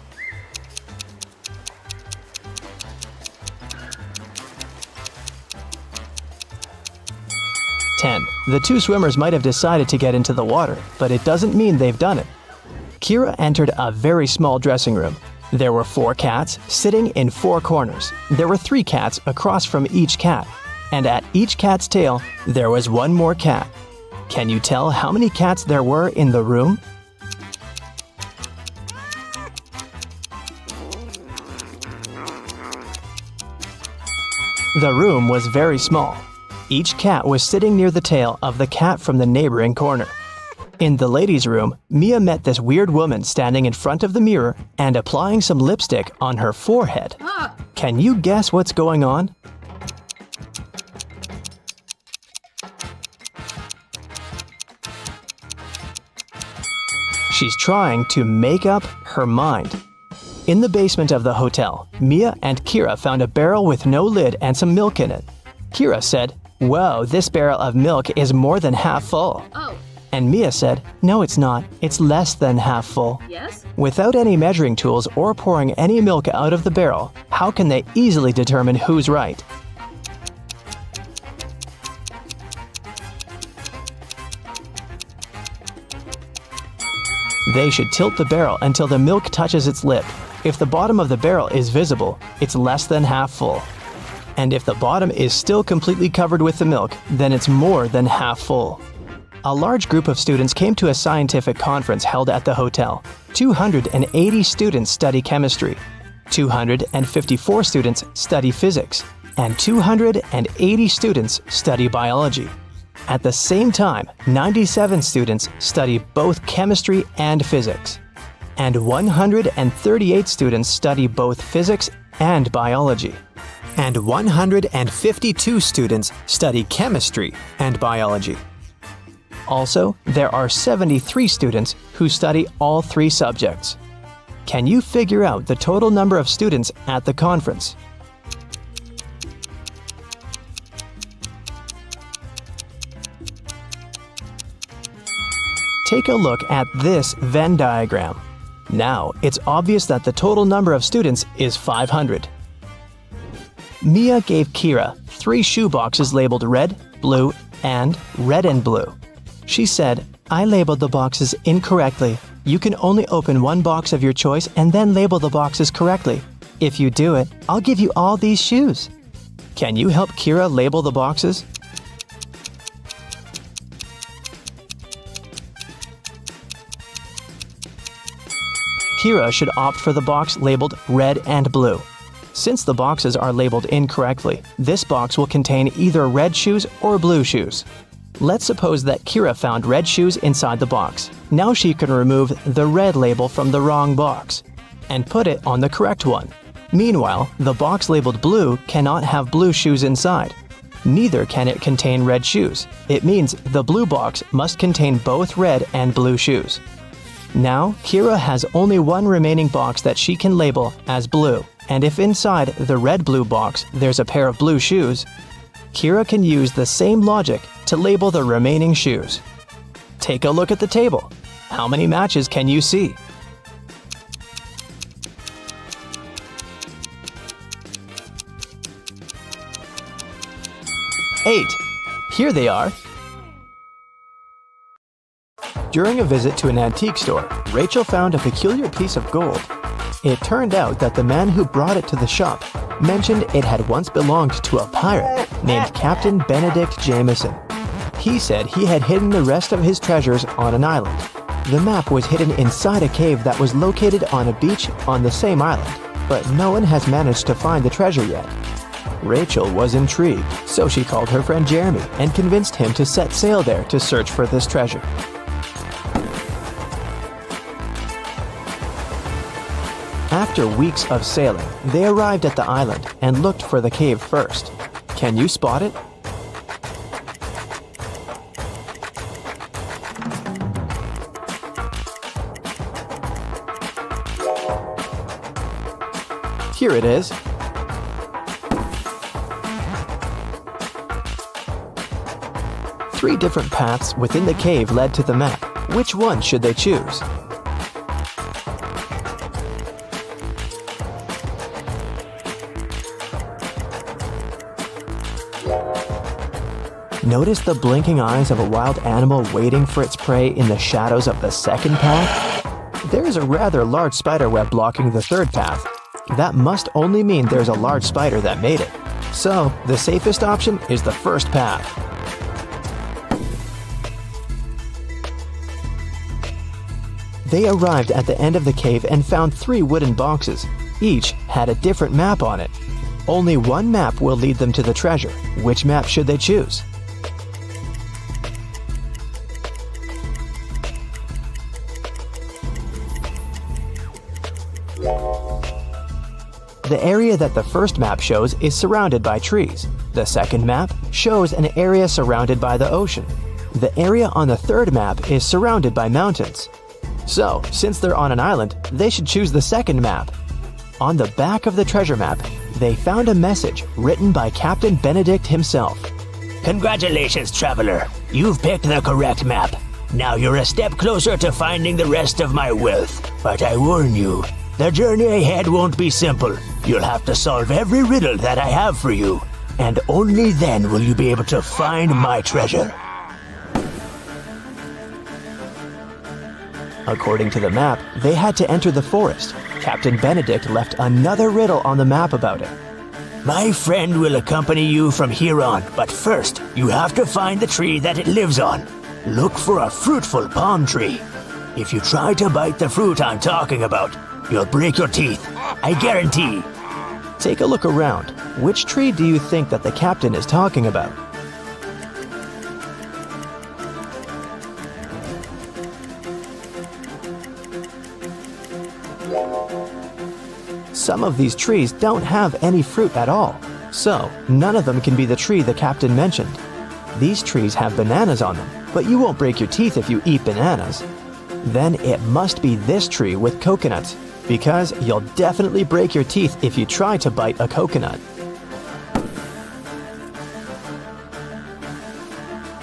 10. The 2 swimmers might have decided to get into the water, but it doesn't mean they've done it. Kira entered a very small dressing room. There were 4 cats sitting in 4 corners. There were 3 cats across from each cat, and at each cat's tail, there was 1 more cat. Can you tell how many cats there were in the room? The room was very small. Each cat was sitting near the tail of the cat from the neighboring corner. In the ladies' room, Mia met this weird woman standing in front of the mirror and applying some lipstick on her forehead. Can you guess what's going on? She's trying to make up her mind. In the basement of the hotel, Mia and Kira found a barrel with no lid and some milk in it. Kira said, "Whoa, this barrel of milk is more than half full." Oh, And Mia said, "No, it's not. It's less than half full." yes? Without any measuring tools or pouring any milk out of the barrel, how can they easily determine who's right? They should tilt the barrel until the milk touches its lip. If the bottom of the barrel is visible, it's less than half full. And if the bottom is still completely covered with the milk, then it's more than half full. A large group of students came to a scientific conference held at the hotel. 280 students study chemistry, 254 students study physics, and 280 students study biology. At the same time, 97 students study both chemistry and physics, and 138 students study both physics and biology, and 152 students study chemistry and biology. Also, there are 73 students who study all three subjects. Can you figure out the total number of students at the conference? Take a look at this Venn diagram. Now, it's obvious that the total number of students is 500. Mia gave Kira 3 shoe boxes labeled red, blue, and red and blue. She said, "I labeled the boxes incorrectly. You can only open one box of your choice and then label the boxes correctly. If you do it, I'll give you all these shoes." Can you help Kira label the boxes? Kira should opt for the box labeled red and blue. Since the boxes are labeled incorrectly, this box will contain either red shoes or blue shoes. Let's suppose that Kira found red shoes inside the box. Now she can remove the red label from the wrong box and put it on the correct one. Meanwhile, the box labeled blue cannot have blue shoes inside. Neither can it contain red shoes. It means the blue box must contain both red and blue shoes. Now, Kira has only one remaining box that she can label as blue, and if inside the red-blue box there's a pair of blue shoes, Kira can use the same logic to label the remaining shoes. Take a look at the table. How many matches can you see? 8. Here they are. During a visit to an antique store, Rachel found a peculiar piece of gold. It turned out that the man who brought it to the shop mentioned it had once belonged to a pirate named Captain Benedict Jameson. He said he had hidden the rest of his treasures on an island. The map was hidden inside a cave that was located on a beach on the same island, but no one has managed to find the treasure yet. Rachel was intrigued, so she called her friend Jeremy and convinced him to set sail there to search for this treasure. After weeks of sailing, they arrived at the island and looked for the cave first. Can you spot it? Here it is. Three different paths within the cave led to the map. Which one should they choose? Notice the blinking eyes of a wild animal waiting for its prey in the shadows of the second path? There is a rather large spider web blocking the third path. That must only mean there's a large spider that made it. So, the safest option is the first path. They arrived at the end of the cave and found 3 wooden boxes. Each had a different map on it. Only one map will lead them to the treasure. Which map should they choose? The area that the first map shows is surrounded by trees. The second map shows an area surrounded by the ocean. The area on the third map is surrounded by mountains. So, since they're on an island, they should choose the second map. On the back of the treasure map, they found a message written by Captain Benedict himself. Congratulations, traveler. You've picked the correct map. Now you're a step closer to finding the rest of my wealth. But I warn you, the journey ahead won't be simple. You'll have to solve every riddle that I have for you, and only then will you be able to find my treasure. According to the map, they had to enter the forest. Captain Benedict left another riddle on the map about it. My friend will accompany you from here on, but first, you have to find the tree that it lives on. Look for a fruitful palm tree. If you try to bite the fruit I'm talking about, you'll break your teeth. I guarantee. Take a look around. Which tree do you think that the captain is talking about? Some of these trees don't have any fruit at all, so none of them can be the tree the captain mentioned. These trees have bananas on them, but you won't break your teeth if you eat bananas. Then it must be this tree with coconuts, because you'll definitely break your teeth if you try to bite a coconut.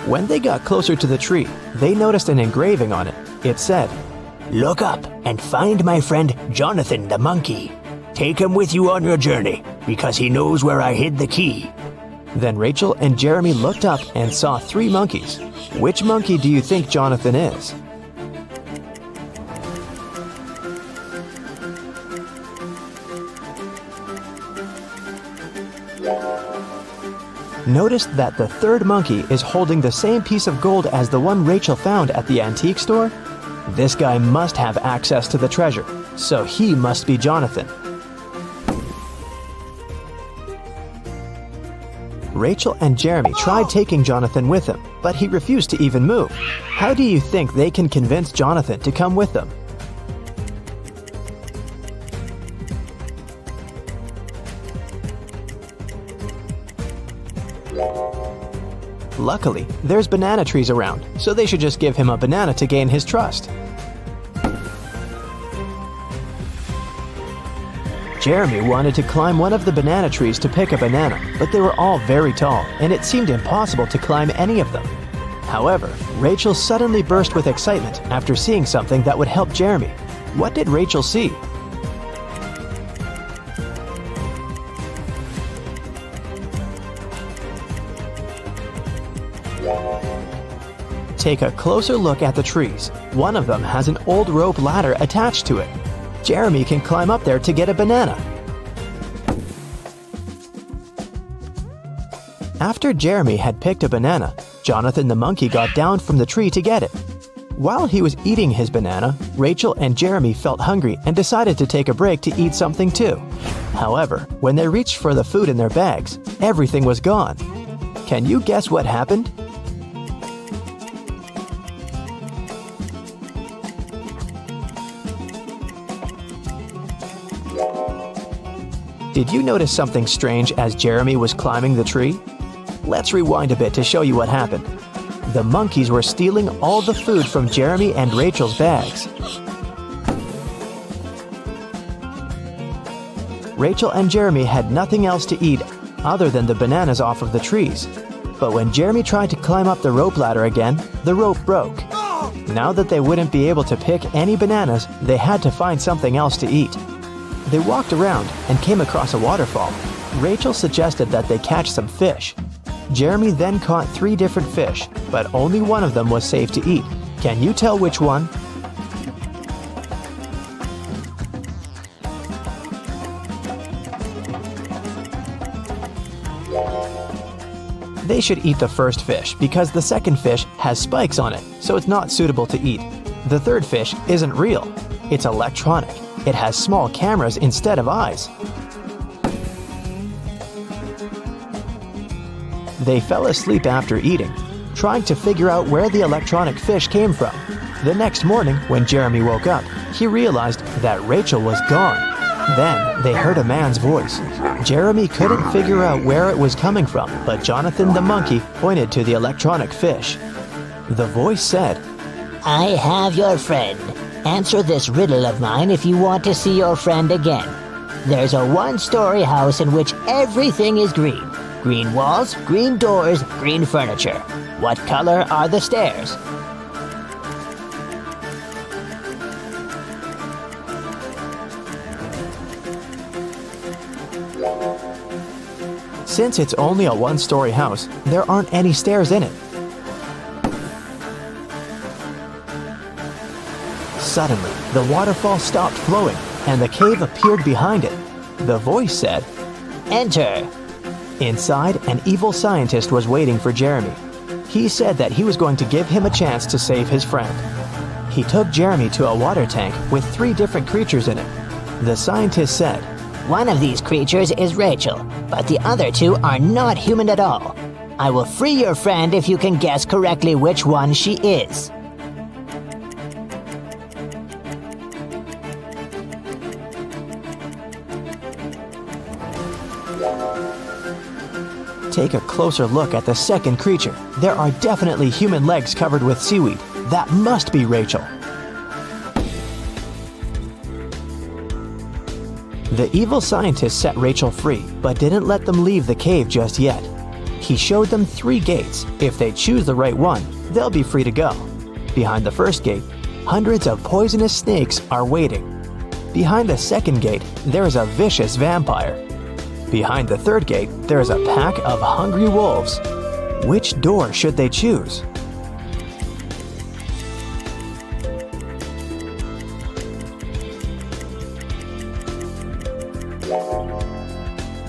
When they got closer to the tree, they noticed an engraving on it. It said, Look up and find my friend Jonathan the monkey. Take him with you on your journey, because he knows where I hid the key. Then Rachel and Jeremy looked up and saw 3 monkeys. Which monkey do you think Jonathan is? Notice that the 3rd monkey is holding the same piece of gold as the one Rachel found at the antique store. This guy must have access to the treasure, so he must be Jonathan. Rachel and Jeremy tried taking Jonathan with them, but he refused to even move. How do you think they can convince Jonathan to come with them? Luckily, there's banana trees around, so they should just give him a banana to gain his trust. Jeremy wanted to climb one of the banana trees to pick a banana, but they were all very tall, and it seemed impossible to climb any of them. However, Rachel suddenly burst with excitement after seeing something that would help Jeremy. What did Rachel see? Take a closer look at the trees. One of them has an old rope ladder attached to it. Jeremy can climb up there to get a banana. After Jeremy had picked a banana, Jonathan the monkey got down from the tree to get it. While he was eating his banana, Rachel and Jeremy felt hungry and decided to take a break to eat something too. However, when they reached for the food in their bags, everything was gone. Can you guess what happened? Did you notice something strange as Jeremy was climbing the tree? Let's rewind a bit to show you what happened. The monkeys were stealing all the food from Jeremy and Rachel's bags. Rachel and Jeremy had nothing else to eat other than the bananas off of the trees. But when Jeremy tried to climb up the rope ladder again, the rope broke. Now that they wouldn't be able to pick any bananas, they had to find something else to eat. They walked around and came across a waterfall. Rachel suggested that they catch some fish. Jeremy then caught 3 different fish, but only one of them was safe to eat. Can you tell which one? They should eat the first fish because the second fish has spikes on it, so it's not suitable to eat. The third fish isn't real. It's electronic. It has small cameras instead of eyes. They fell asleep after eating, trying to figure out where the electronic fish came from. The next morning, when Jeremy woke up, he realized that Rachel was gone. Then they heard a man's voice. Jeremy couldn't figure out where it was coming from, but Jonathan the monkey pointed to the electronic fish. The voice said, I have your friend. Answer this riddle of mine if you want to see your friend again. There's a 1-story house in which everything is green. Green walls, green doors, green furniture. What color are the stairs? Since it's only a 1-story house, there aren't any stairs in it. Suddenly, the waterfall stopped flowing, and the cave appeared behind it. The voice said, Enter. Inside, an evil scientist was waiting for Jeremy. He said that he was going to give him a chance to save his friend. He took Jeremy to a water tank with 3 different creatures in it. The scientist said, One of these creatures is Rachel, but the other 2 are not human at all. I will free your friend if you can guess correctly which one she is. Take a closer look at the second creature. There are definitely human legs covered with seaweed. That must be Rachel. The evil scientist set Rachel free, but didn't let them leave the cave just yet. He showed them 3 gates. If they choose the right one, they'll be free to go. Behind the first gate, hundreds of poisonous snakes are waiting. Behind the second gate, there is a vicious vampire. Behind the third gate, there is a pack of hungry wolves. Which door should they choose?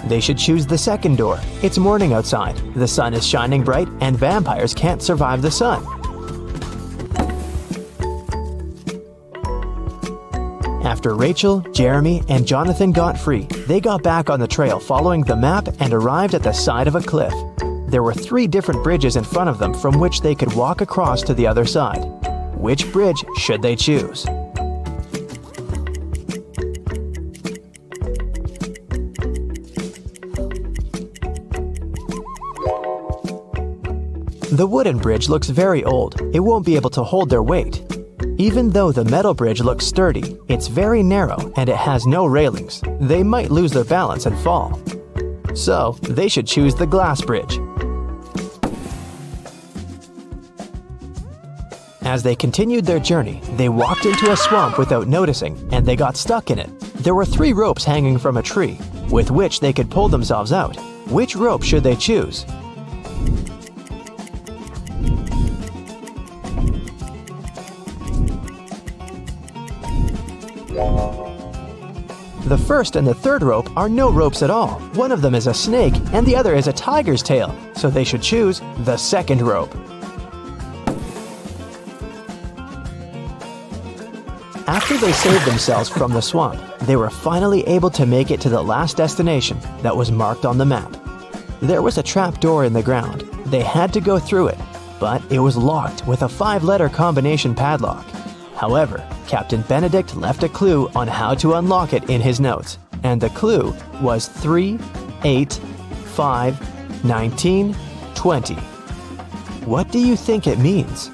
They should choose the second door. It's morning outside, the sun is shining bright, and vampires can't survive the sun. After Rachel, Jeremy, and Jonathan got free, they got back on the trail following the map and arrived at the side of a cliff. There were 3 different bridges in front of them from which they could walk across to the other side. Which bridge should they choose? The wooden bridge looks very old. It won't be able to hold their weight. Even though the metal bridge looks sturdy, it's very narrow and it has no railings. They might lose their balance and fall. So, they should choose the glass bridge. As they continued their journey, they walked into a swamp without noticing, and they got stuck in it. There were 3 ropes hanging from a tree, with which they could pull themselves out. Which rope should they choose? The first and the third rope are no ropes at all. One of them is a snake and the other is a tiger's tail, so they should choose the second rope. After they saved themselves from the swamp, they were finally able to make it to the last destination that was marked on the map. There was a trap door in the ground. They had to go through it, but it was locked with a 5-letter combination padlock. However, Captain Benedict left a clue on how to unlock it in his notes, and the clue was 3, 8, 5, 19, 20. What do you think it means?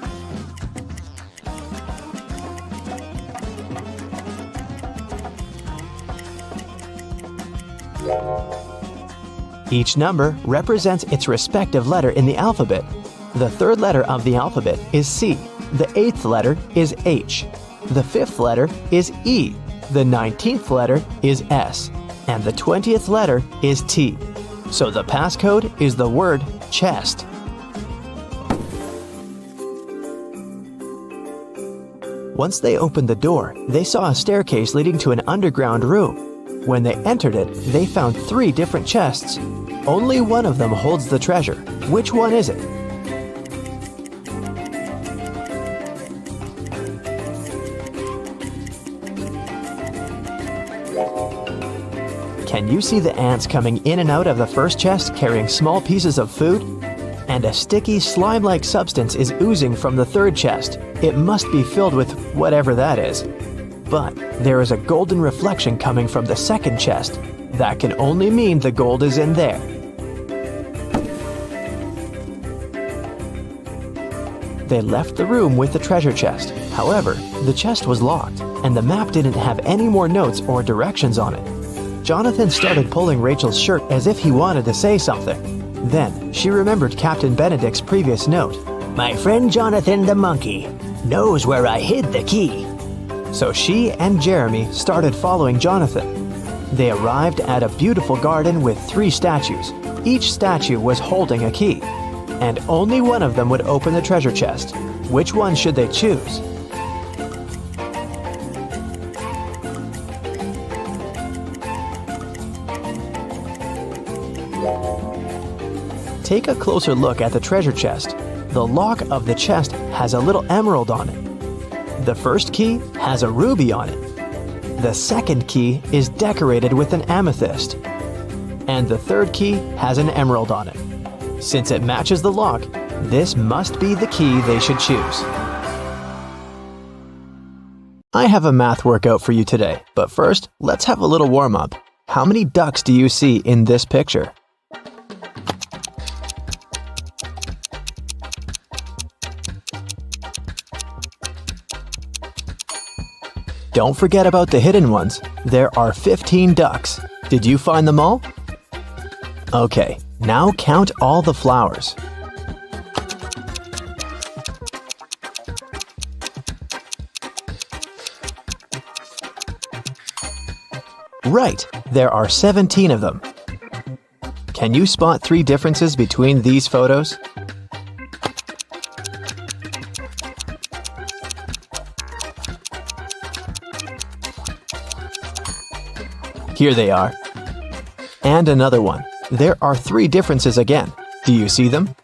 Each number represents its respective letter in the alphabet. The 3rd letter of the alphabet is C. The 8th letter is H. The 5th letter is E. The 19th letter is S. And the 20th letter is T. So the passcode is the word chest. Once they opened the door, they saw a staircase leading to an underground room. When they entered it, they found 3 different chests. Only one of them holds the treasure. Which one is it? Can you see the ants coming in and out of the first chest carrying small pieces of food? And a sticky slime-like substance is oozing from the 3rd chest. It must be filled with whatever that is. But there is a golden reflection coming from the 2nd chest. That can only mean the gold is in there. They left the room with the treasure chest. However, the chest was locked, and the map didn't have any more notes or directions on it. Jonathan started pulling Rachel's shirt as if he wanted to say something. Then, she remembered Captain Benedict's previous note. My friend Jonathan the monkey knows where I hid the key. So she and Jeremy started following Jonathan. They arrived at a beautiful garden with 3 statues. Each statue was holding a key, and only one of them would open the treasure chest. Which one should they choose? Take a closer look at the treasure chest. The lock of the chest has a little emerald on it. The first key has a ruby on it. The second key is decorated with an amethyst. And the third key has an emerald on it. Since it matches the lock, this must be the key they should choose. I have a math workout for you today, but first, let's have a little warm-up. How many ducks do you see in this picture? Don't forget about the hidden ones. There are 15 ducks. Did you find them all? Okay, now count all the flowers. Right, there are 17 of them. Can you spot 3 differences between these photos? Here they are. And another one. There are 3 differences again. Do you see them?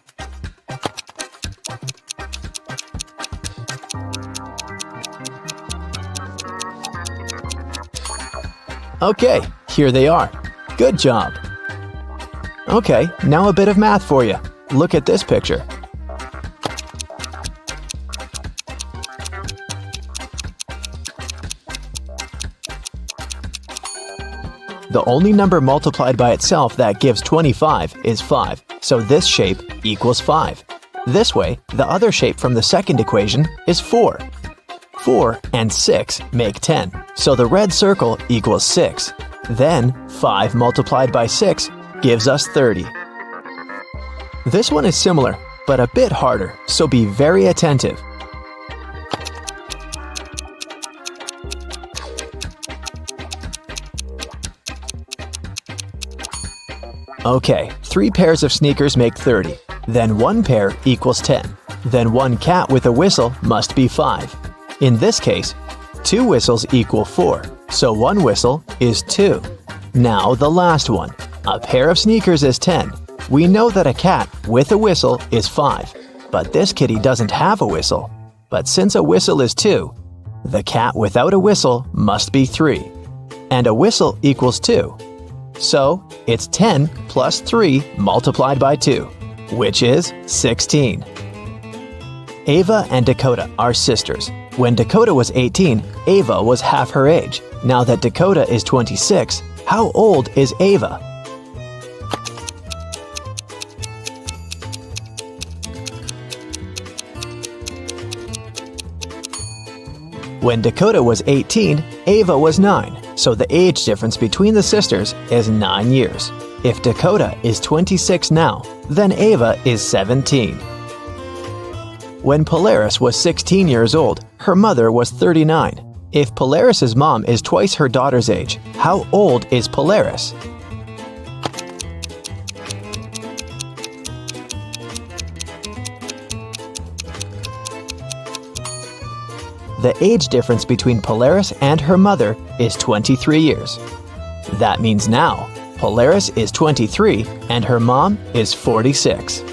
Okay, here they are. Good job. Okay, now a bit of math for you. Look at this picture. The only number multiplied by itself that gives 25 is 5, so this shape equals 5. This way, the other shape from the second equation is 4. 4 and 6 make 10, so the red circle equals 6. Then, 5 multiplied by 6 gives us 30. This one is similar, but a bit harder, so be very attentive. Okay, 3 pairs of sneakers make 30. Then 1 pair equals 10. Then 1 cat with a whistle must be 5. In this case, 2 whistles equal 4, so 1 whistle is 2. Now the last one. A pair of sneakers is 10. We know that a cat with a whistle is 5, but this kitty doesn't have a whistle. But since a whistle is 2, the cat without a whistle must be 3. And a whistle equals 2. So, it's 10 plus 3 multiplied by 2, which is 16. Ava and Dakota are sisters. When Dakota was 18, Ava was half her age. Now that Dakota is 26, how old is Ava? When Dakota was 18, Ava was 9, so the age difference between the sisters is 9 years. If Dakota is 26 now, then Ava is 17. When Polaris was 16 years old, her mother was 39. If Polaris's mom is twice her daughter's age, how old is Polaris? The age difference between Polaris and her mother is 23 years. That means now, Polaris is 23 and her mom is 46.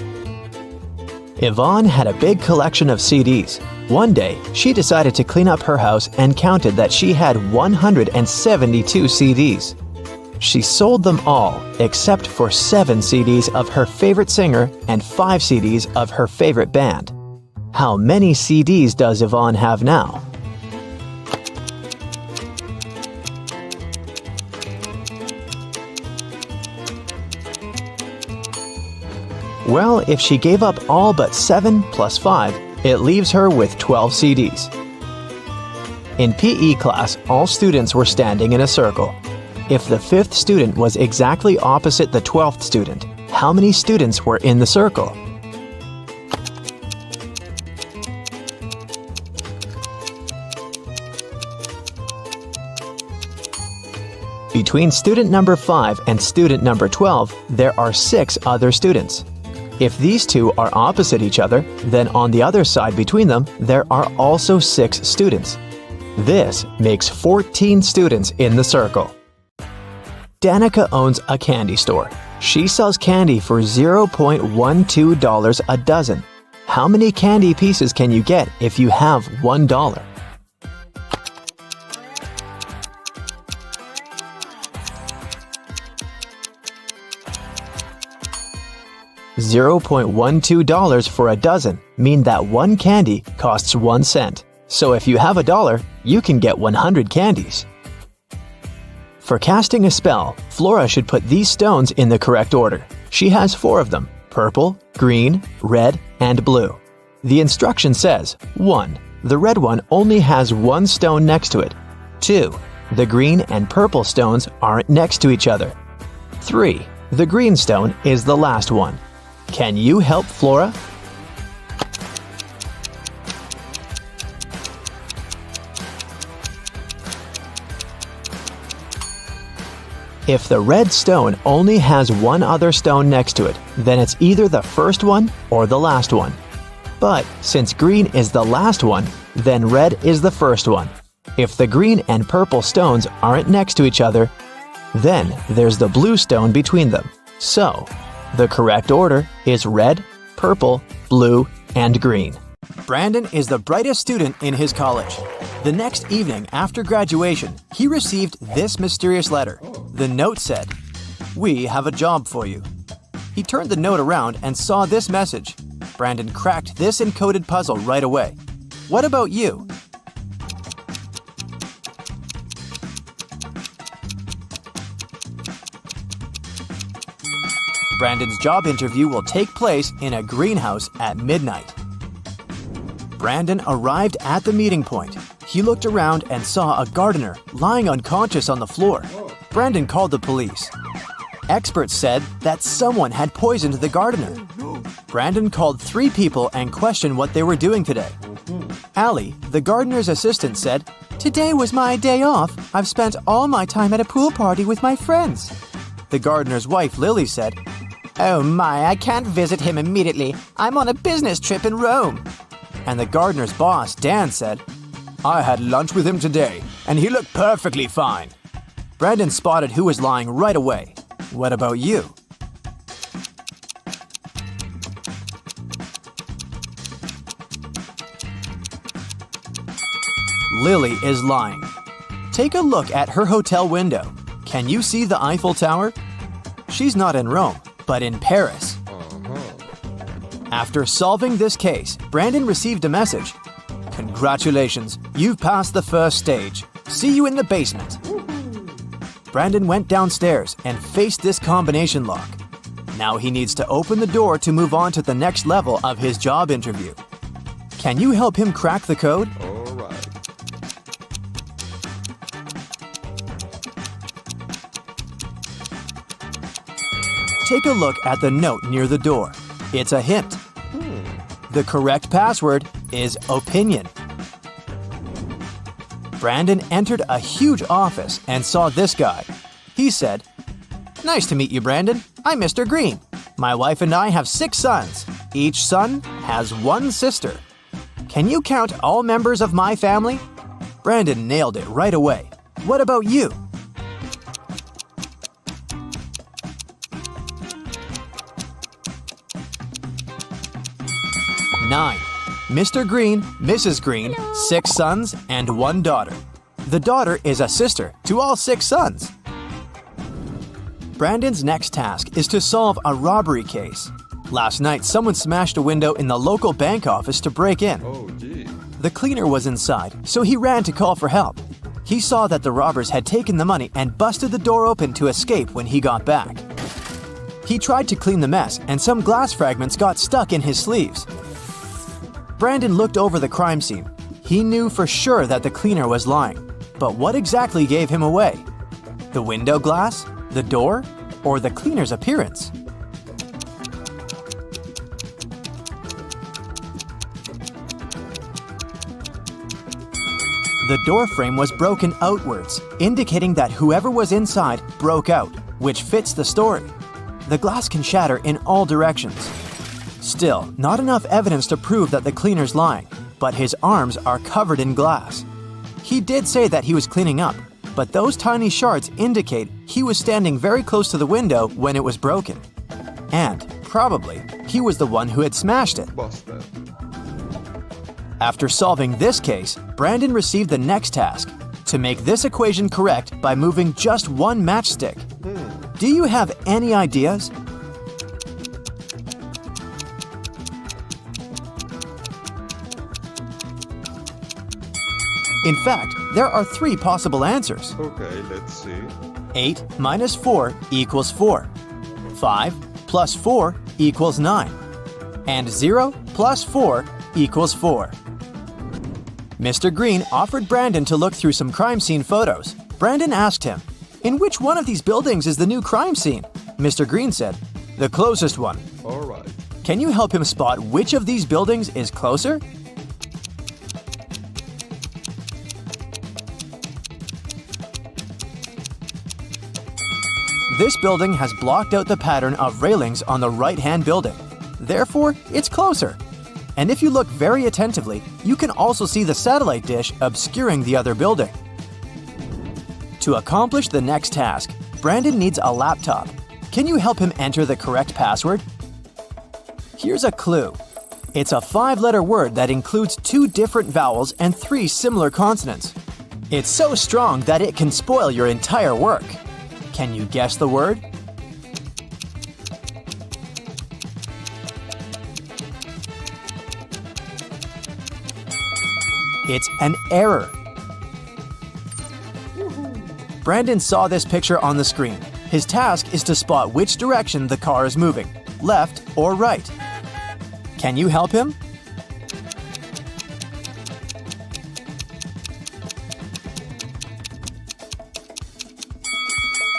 Yvonne had a big collection of CDs. One day, she decided to clean up her house and counted that she had 172 CDs. She sold them all except for 7 CDs of her favorite singer and 5 CDs of her favorite band. How many CDs does Yvonne have now? Well, if she gave up all but 7 plus 5, it leaves her with 12 CDs. In PE class, all students were standing in a circle. If the 5th student was exactly opposite the 12th student, how many students were in the circle? Between student number 5 and student number 12, there are 6 other students. If these two are opposite each other, then on the other side between them, there are also 6 students. This makes 14 students in the circle. Danica owns a candy store. She sells candy for $0.12 a dozen. How many candy pieces can you get if you have $1? $0.12 for a dozen mean that one candy costs 1 cent. So if you have $1, you can get 100 candies. For casting a spell, Flora should put these stones in the correct order. She has 4 of them: purple, green, red, and blue. The instruction says: 1. The red one only has 1 stone next to it. 2. The green and purple stones aren't next to each other. 3. The green stone is the last one. Can you help Flora? If the red stone only has 1 other stone next to it, then it's either the first one or the last one. But since green is the last one, then red is the first one. If the green and purple stones aren't next to each other, then there's the blue stone between them. So, the correct order is red, purple, blue, and green. Brandon is the brightest student in his college. The next evening after graduation, he received this mysterious letter. The note said, "We have a job for you." He turned the note around and saw this message. Brandon cracked this encoded puzzle right away. What about you? Brandon's job interview will take place in a greenhouse at midnight. Brandon arrived at the meeting point. He looked around and saw a gardener lying unconscious on the floor. Brandon called the police. Experts said that someone had poisoned the gardener. Brandon called 3 people and questioned what they were doing today. Allie, the gardener's assistant, said, "Today was my day off. I've spent all my time at a pool party with my friends." The gardener's wife, Lily, said, "Oh my, I can't visit him immediately. I'm on a business trip in Rome." And the gardener's boss, Dan, said, "I had lunch with him today, and he looked perfectly fine." Brandon spotted who was lying right away. What about you? Lily is lying. Take a look at her hotel window. Can you see the Eiffel Tower? She's not in Rome, but in Paris. After solving this case, Brandon received a message. "Congratulations, you've passed the first stage. See you in the basement." Brandon went downstairs and faced this combination lock. Now he needs to open the door to move on to the next level of his job interview. Can you help him crack the code? Take a look at the note near the door. It's a hint. The correct password is opinion. Brandon entered a huge office and saw this guy. He said, "Nice to meet you, Brandon. I'm Mr. Green. My wife and I have 6 sons. Each son has 1 sister. Can you count all members of my family?" Brandon nailed it right away. What about you? Nine. Mr. Green, Mrs. Green, 6 sons, and 1 daughter. The daughter is a sister to all 6 sons. Brandon's next task is to solve a robbery case. Last night, someone smashed a window in the local bank office to break in. The cleaner was inside, so he ran to call for help. He saw that the robbers had taken the money and busted the door open to escape when he got back. He tried to clean the mess, and some glass fragments got stuck in his sleeves. Brandon looked over the crime scene. He knew for sure that the cleaner was lying. But what exactly gave him away? The window glass, the door, or the cleaner's appearance? The door frame was broken outwards, indicating that whoever was inside broke out, which fits the story. The glass can shatter in all directions. Still, not enough evidence to prove that the cleaner's lying, but his arms are covered in glass. He did say that he was cleaning up, but those tiny shards indicate he was standing very close to the window when it was broken. And, probably, he was the one who had smashed it. Busted. After solving this case, Brandon received the next task, to make this equation correct by moving just one matchstick. Do you have any ideas? In fact, there are 3 possible answers. Okay, let's see. 8 minus 4 equals 4. 5 plus 4 equals 9. And 0 plus 4 equals 4. Mr. Green offered Brandon to look through some crime scene photos. Brandon asked him, "In which one of these buildings is the new crime scene?" Mr. Green said, "The closest one." All right. Can you help him spot which of these buildings is closer? This building has blocked out the pattern of railings on the right-hand building. Therefore, it's closer. And if you look very attentively, you can also see the satellite dish obscuring the other building. To accomplish the next task, Brandon needs a laptop. Can you help him enter the correct password? Here's a clue. It's a 5-letter word that includes 2 different vowels and 3 similar consonants. It's so strong that it can spoil your entire work. Can you guess the word? It's an error. Brandon saw this picture on the screen. His task is to spot which direction the car is moving, left or right. Can you help him?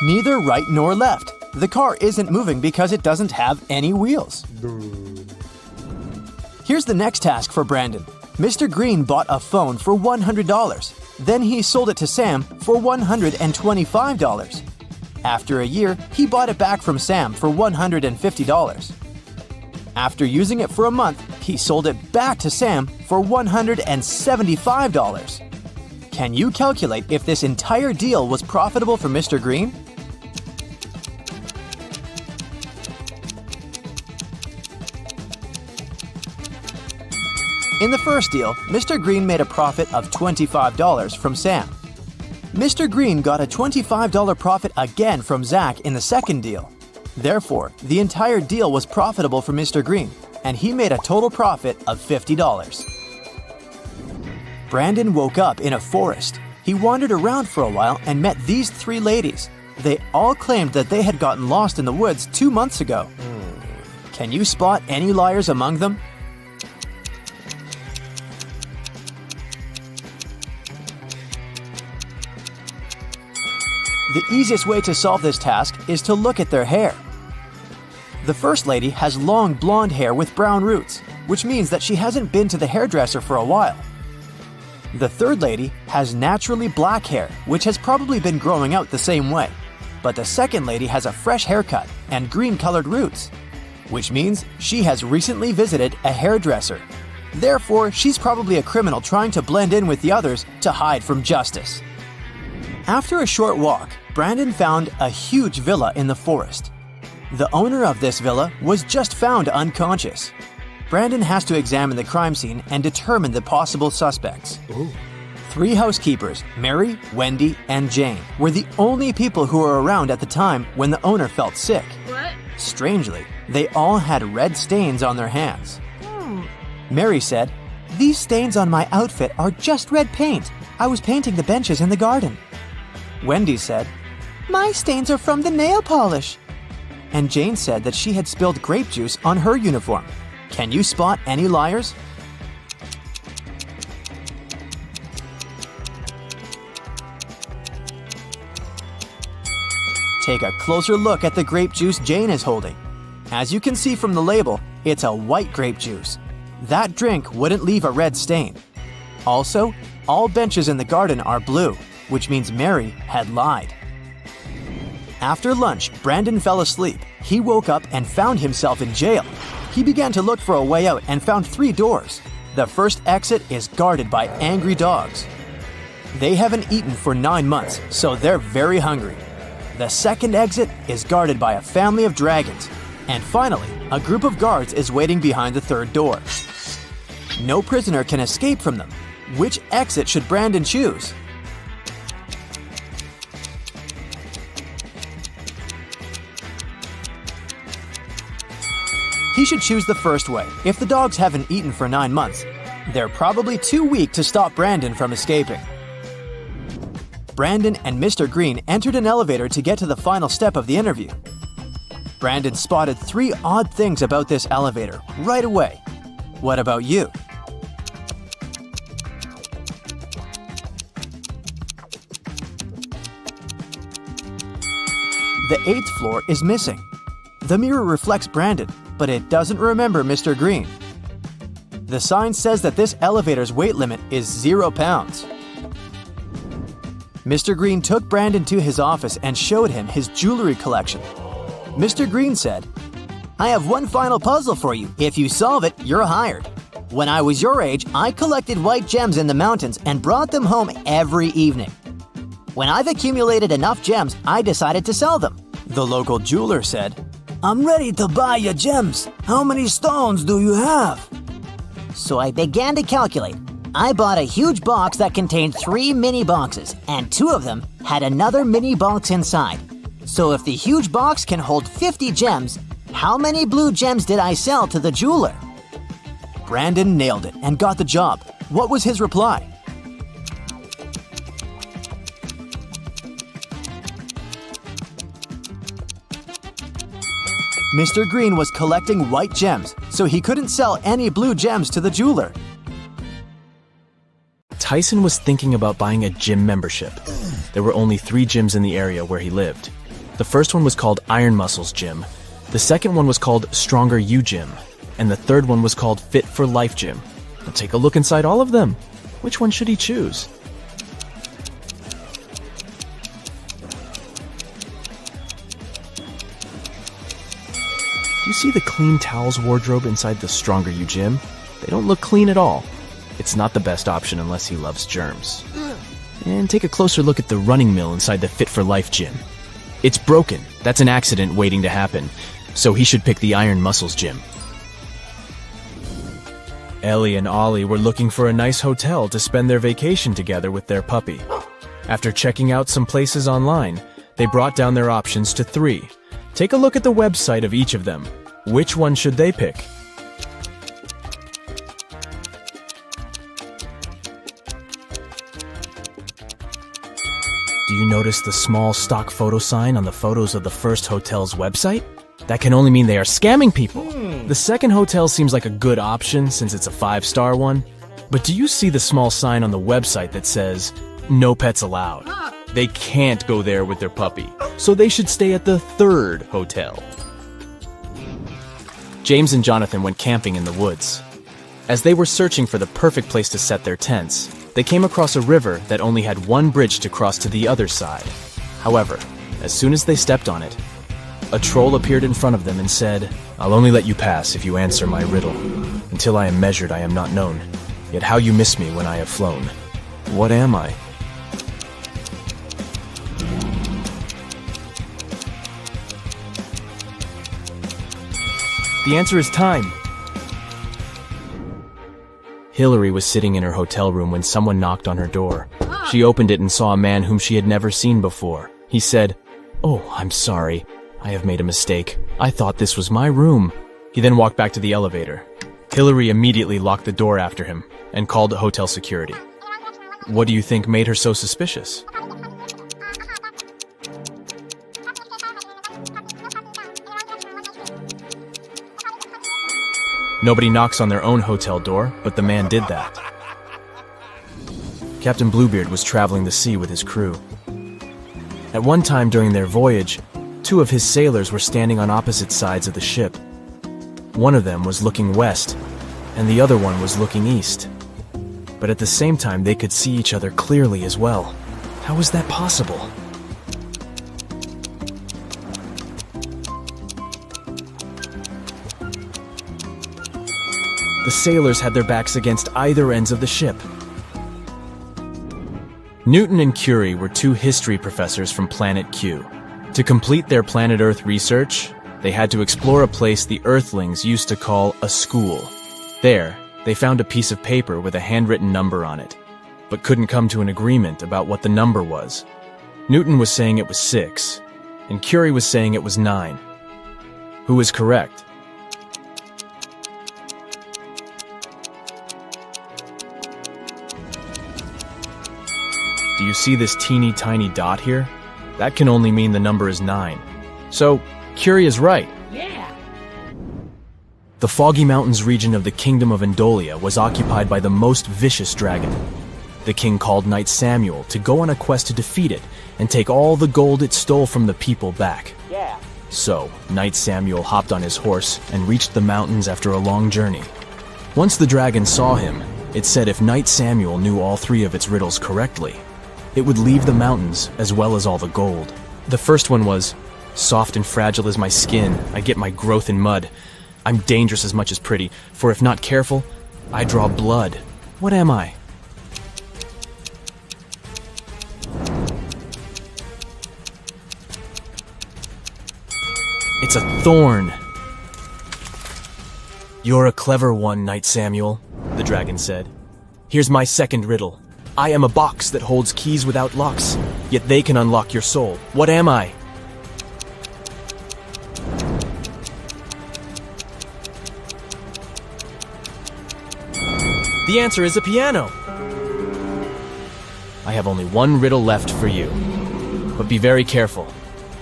Neither right nor left. The car isn't moving because it doesn't have any wheels. Here's the next task for Brandon. Mr. Green bought a phone for $100. Then he sold it to Sam for $125. After a year, he bought it back from Sam for $150. After using it for a month, he sold it back to Sam for $175. Can you calculate if this entire deal was profitable for Mr. Green? In the first deal, Mr. Green made a profit of $25 from Sam. Mr. Green got a $25 profit again from Zach in the second deal. Therefore, the entire deal was profitable for Mr. Green, and he made a total profit of $50. Brandon woke up in a forest. He wandered around for a while and met these 3 ladies. They all claimed that they had gotten lost in the woods 2 months ago. Can you spot any liars among them? The easiest way to solve this task is to look at their hair. The first lady has long blonde hair with brown roots, which means that she hasn't been to the hairdresser for a while. The third lady has naturally black hair, which has probably been growing out the same way. But the second lady has a fresh haircut and green-colored roots, which means she has recently visited a hairdresser. Therefore, she's probably a criminal trying to blend in with the others to hide from justice. After a short walk, Brandon found a huge villa in the forest. The owner of this villa was just found unconscious. Brandon has to examine the crime scene and determine the possible suspects. 3 housekeepers, Mary, Wendy, and Jane, were the only people who were around at the time when the owner felt sick. What? Strangely, they all had red stains on their hands. Mary said, "These stains on my outfit are just red paint. I was painting the benches in the garden." Wendy said, "My stains are from the nail polish." And Jane said that she had spilled grape juice on her uniform. Can you spot any liars? Take a closer look at the grape juice Jane is holding. As you can see from the label, it's a white grape juice. That drink wouldn't leave a red stain. Also, all benches in the garden are blue, which means Mary had lied. After lunch, Brandon fell asleep. He woke up and found himself in jail. He began to look for a way out and found 3 doors. The first exit is guarded by angry dogs. They haven't eaten for 9 months, so they're very hungry. The second exit is guarded by a family of dragons. And finally, a group of guards is waiting behind the third door. No prisoner can escape from them. Which exit should Brandon choose? He should choose the first way. If the dogs haven't eaten for 9 months, they're probably too weak to stop Brandon from escaping. Brandon and Mr. Green entered an elevator to get to the final step of the interview. Brandon spotted 3 odd things about this elevator right away. What about you? The 8th floor is missing. The mirror reflects Brandon, but it doesn't remember Mr. Green. The sign says that this elevator's weight limit is 0 pounds. Mr. Green took Brandon to his office and showed him his jewelry collection. Mr. Green said, "I have one final puzzle for you. If you solve it, you're hired. When I was your age, I collected white gems in the mountains and brought them home every evening. When I've accumulated enough gems, I decided to sell them." The local jeweler said, "I'm ready to buy your gems. How many stones do you have?" So I began to calculate. I bought a huge box that contained 3 mini boxes, and 2 of them had another mini box inside. So if the huge box can hold 50 gems, how many blue gems did I sell to the jeweler? Brandon nailed it and got the job. What was his reply? Mr. Green was collecting white gems, so he couldn't sell any blue gems to the jeweler. Tyson was thinking about buying a gym membership. There were only 3 gyms in the area where he lived. The first one was called Iron Muscles Gym, the second one was called Stronger You Gym, and the third one was called Fit for Life Gym. Now take a look inside all of them. Which one should he choose? Do you see the clean towels wardrobe inside the Stronger You Gym? They don't look clean at all. It's not the best option unless he loves germs. And take a closer look at the running mill inside the Fit for Life Gym. It's broken. That's an accident waiting to happen. So he should pick the Iron Muscles Gym. Ellie and Ollie were looking for a nice hotel to spend their vacation together with their puppy. After checking out some places online, they brought down their options to 3. Take a look at the website of each of them. Which one should they pick? Do you notice the small stock photo sign on the photos of the first hotel's website? That can only mean they are scamming people. The second hotel seems like a good option since it's a 5-star one. But do you see the small sign on the website that says, "No pets allowed"? They can't go there with their puppy, so they should stay at the 3rd hotel. James and Jonathan went camping in the woods. As they were searching for the perfect place to set their tents, they came across a river that only had one bridge to cross to the other side. However, as soon as they stepped on it, a troll appeared in front of them and said, "I'll only let you pass if you answer my riddle. Until I am measured, I am not known. Yet how you miss me when I have flown. What am I?" The answer is time. Hillary was sitting in her hotel room when someone knocked on her door. She opened it and saw a man whom she had never seen before. He said, "Oh, I'm sorry. I have made a mistake. I thought this was my room." He then walked back to the elevator. Hillary immediately locked the door after him and called hotel security. What do you think made her so suspicious? Nobody knocks on their own hotel door, but the man did that. Captain Bluebeard was traveling the sea with his crew. At one time during their voyage, 2 of his sailors were standing on opposite sides of the ship. One of them was looking west, and the other one was looking east. But at the same time, they could see each other clearly as well. How was that possible? The sailors had their backs against either ends of the ship. Newton and Curie were two history professors from Planet Q. To complete their planet Earth research, they had to explore a place the Earthlings used to call a school. There, they found a piece of paper with a handwritten number on it, but couldn't come to an agreement about what the number was. Newton was saying it was 6, and Curie was saying it was 9. Who is correct? Do you see this teeny tiny dot here? That can only mean the number is 9. So, Curie is right. Yeah. The Foggy Mountains region of the Kingdom of Endolia was occupied by the most vicious dragon. The king called Knight Samuel to go on a quest to defeat it and take all the gold it stole from the people back. Yeah. So, Knight Samuel hopped on his horse and reached the mountains after a long journey. Once the dragon saw him, it said if Knight Samuel knew all 3 of its riddles correctly, it would leave the mountains as well as all the gold. The first one was, soft and fragile as my skin, I get my growth in mud. I'm dangerous as much as pretty, for if not careful, I draw blood. What am I? It's a thorn. You're a clever one, Knight Samuel, the dragon said. Here's my second riddle. I am a box that holds keys without locks, yet they can unlock your soul. What am I? The answer is a piano. I have only one riddle left for you, but be very careful.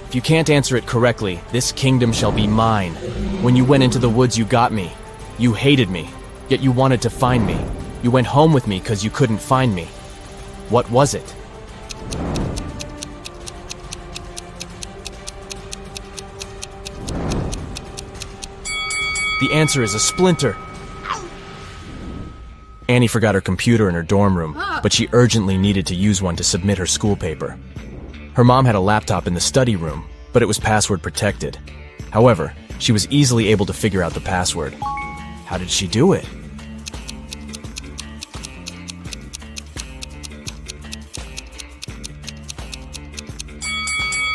If you can't answer it correctly, this kingdom shall be mine. When you went into the woods, you got me. You hated me, yet you wanted to find me. You went home with me because you couldn't find me. What was it? The answer is a splinter. Annie forgot her computer in her dorm room, but she urgently needed to use one to submit her school paper. Her mom had a laptop in the study room, but it was password protected. However, she was easily able to figure out the password. How did she do it?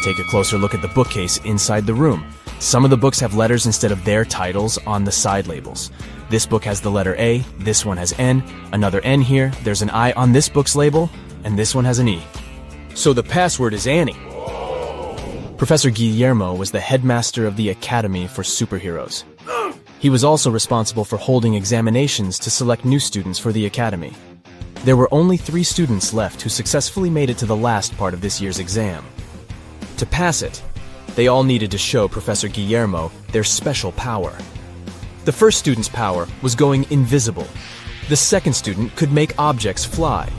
Take a closer look at the bookcase inside the room. Some of the books have letters instead of their titles on the side labels. This book has the letter A, this one has N, another N here, there's an I on this book's label, and this one has an E. So the password is Annie. Professor Guillermo was the headmaster of the Academy for Superheroes. He was also responsible for holding examinations to select new students for the Academy. There were only 3 students left who successfully made it to the last part of this year's exam. To pass it, they all needed to show Professor Guillermo their special power. The first student's power was going invisible. The second student could make objects fly.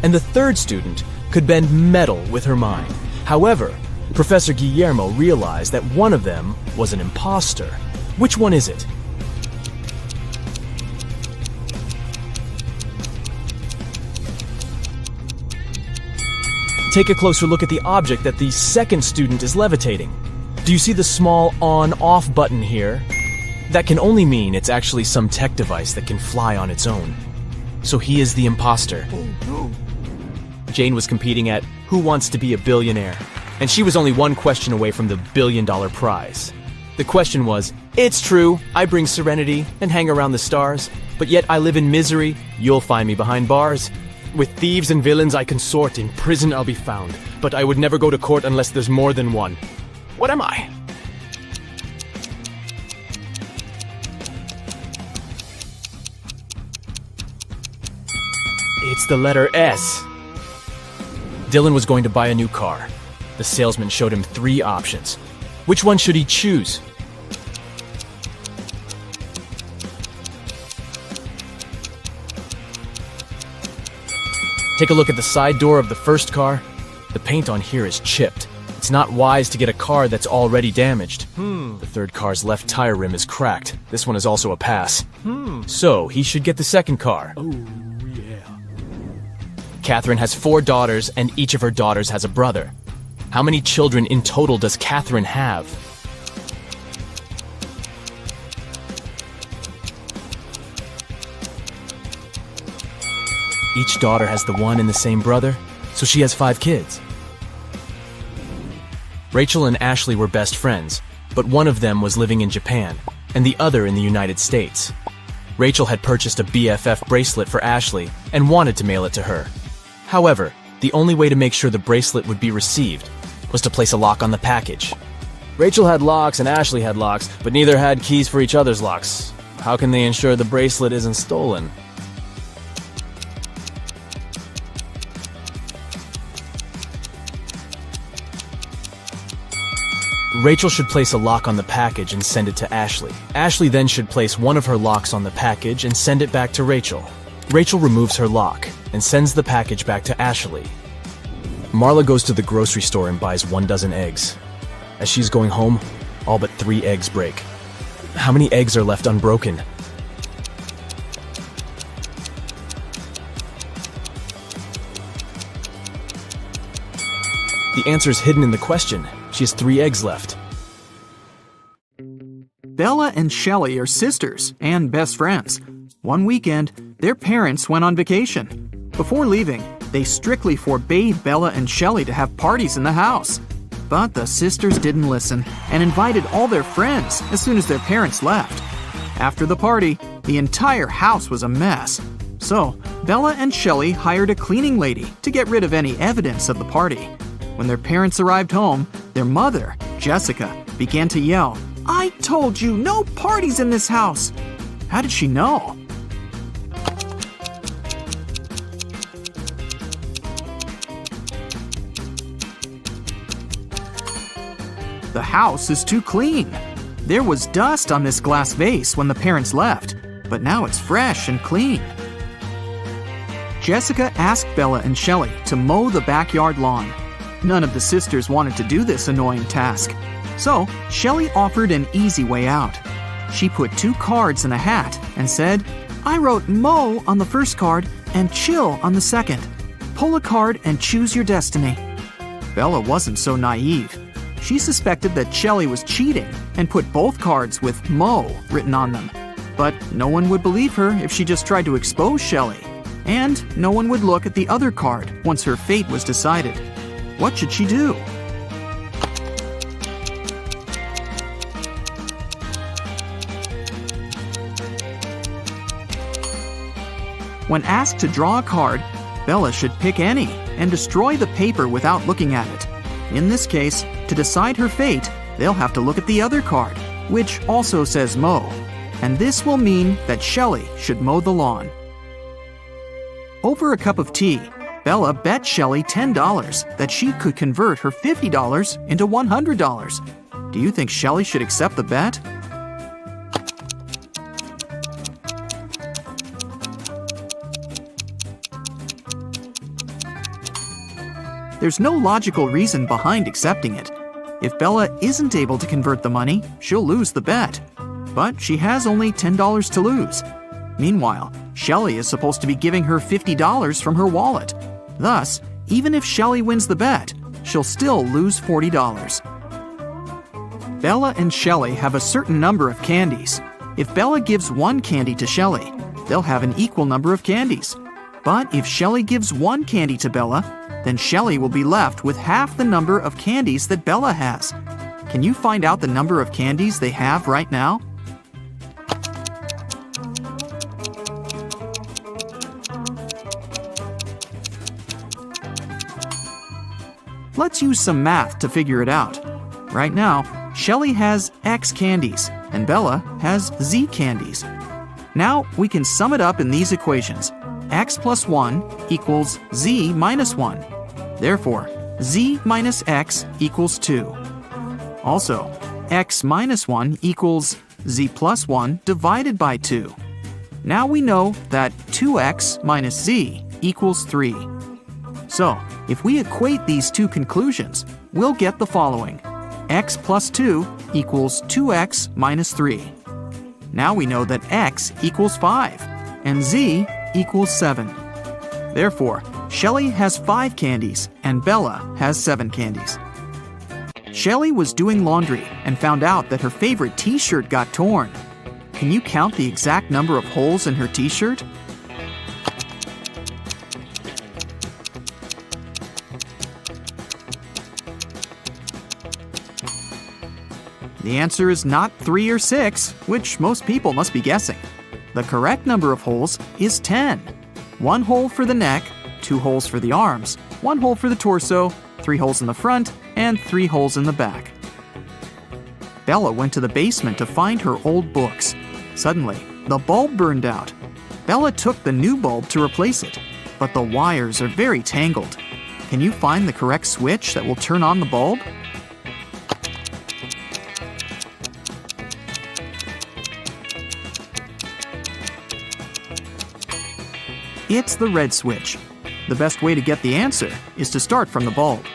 And the third student could bend metal with her mind. However, Professor Guillermo realized that one of them was an imposter. Which one is it? Take a closer look at the object that the second student is levitating. Do you see the small on-off button here? That can only mean it's actually some tech device that can fly on its own. So he is the imposter. Jane was competing at Who Wants to Be a Billionaire? And she was only one question away from the $1 billion prize. The question was, it's true, I bring serenity and hang around the stars, but yet I live in misery, you'll find me behind bars. With thieves and villains I consort, in prison I'll be found, but I would never go to court unless there's more than one. What am I? It's the letter S. Dylan was going to buy a new car. The salesman showed him 3 options. Which one should he choose? Take a look at the side door of the first car. The paint on here is chipped. It's not wise to get a car that's already damaged. The third car's left tire rim is cracked. This one is also a pass. So he should get the second car. Oh, yeah. Catherine has 4 daughters, and each of her daughters has a brother. How many children in total does Catherine have? Each daughter has the one and the same brother, so she has 5 kids. Rachel and Ashley were best friends, but one of them was living in Japan, and the other in the United States. Rachel had purchased a BFF bracelet for Ashley and wanted to mail it to her. However, the only way to make sure the bracelet would be received was to place a lock on the package. Rachel had locks and Ashley had locks, but neither had keys for each other's locks. How can they ensure the bracelet isn't stolen? Rachel should place a lock on the package and send it to Ashley. Ashley then should place one of her locks on the package and send it back to Rachel. Rachel removes her lock and sends the package back to Ashley. Marla goes to the grocery store and buys 1 dozen eggs. As she's going home, all but 3 eggs break. How many eggs are left unbroken? The answer is hidden in the question. She has 3 eggs left. Bella and Shelley are sisters and best friends. One weekend, their parents went on vacation. Before leaving, they strictly forbade Bella and Shelley to have parties in the house. But the sisters didn't listen and invited all their friends as soon as their parents left. After the party, the entire house was a mess. So, Bella and Shelley hired a cleaning lady to get rid of any evidence of the party. When their parents arrived home, their mother, Jessica, began to yell, "I told you, no parties in this house!" How did she know? The house is too clean. There was dust on this glass vase when the parents left, but now it's fresh and clean. Jessica asked Bella and Shelley to mow the backyard lawn. None of the sisters wanted to do this annoying task. So, Shelley offered an easy way out. She put 2 cards in a hat and said, "I wrote mow on the first card and chill on the second. Pull a card and choose your destiny." Bella wasn't so naive. She suspected that Shelley was cheating and put both cards with mow written on them. But no one would believe her if she just tried to expose Shelley. And no one would look at the other card once her fate was decided. What should she do? When asked to draw a card, Bella should pick any and destroy the paper without looking at it. In this case, to decide her fate, they'll have to look at the other card, which also says mow. And this will mean that Shelley should mow the lawn. Over a cup of tea, Bella bet Shelley $10 that she could convert her $50 into $100. Do you think Shelley should accept the bet? There's no logical reason behind accepting it. If Bella isn't able to convert the money, she'll lose the bet. But she has only $10 to lose. Meanwhile, Shelley is supposed to be giving her $50 from her wallet. Thus, even if Shelley wins the bet, she'll still lose $40. Bella and Shelley have a certain number of candies. If Bella gives 1 candy to Shelley, they'll have an equal number of candies. But if Shelley gives 1 candy to Bella, then Shelley will be left with half the number of candies that Bella has. Can you find out the number of candies they have right now? Let's use some math to figure it out. Right now, Shelley has X candies and Bella has Z candies. Now we can sum it up in these equations. X plus 1 equals Z minus 1. Therefore, Z minus X equals 2. Also, X minus 1 equals Z plus 1 divided by 2. Now we know that 2X minus Z equals 3. So, if we equate these two conclusions, we'll get the following. X plus 2 equals 2X minus 3. Now we know that X equals 5 and Z equals 7. Therefore, Shelley has 5 candies and Bella has 7 candies. Shelley was doing laundry and found out that her favorite t-shirt got torn. Can you count the exact number of holes in her t-shirt? The answer is not 3 or 6, which most people must be guessing. The correct number of holes is 10. 1 hole for the neck, 2 holes for the arms, 1 hole for the torso, 3 holes in the front, and 3 holes in the back. Bella went to the basement to find her old books. Suddenly, the bulb burned out. Bella took the new bulb to replace it, but the wires are very tangled. Can you find the correct switch that will turn on the bulb? It's the red switch. The best way to get the answer is to start from the bulb.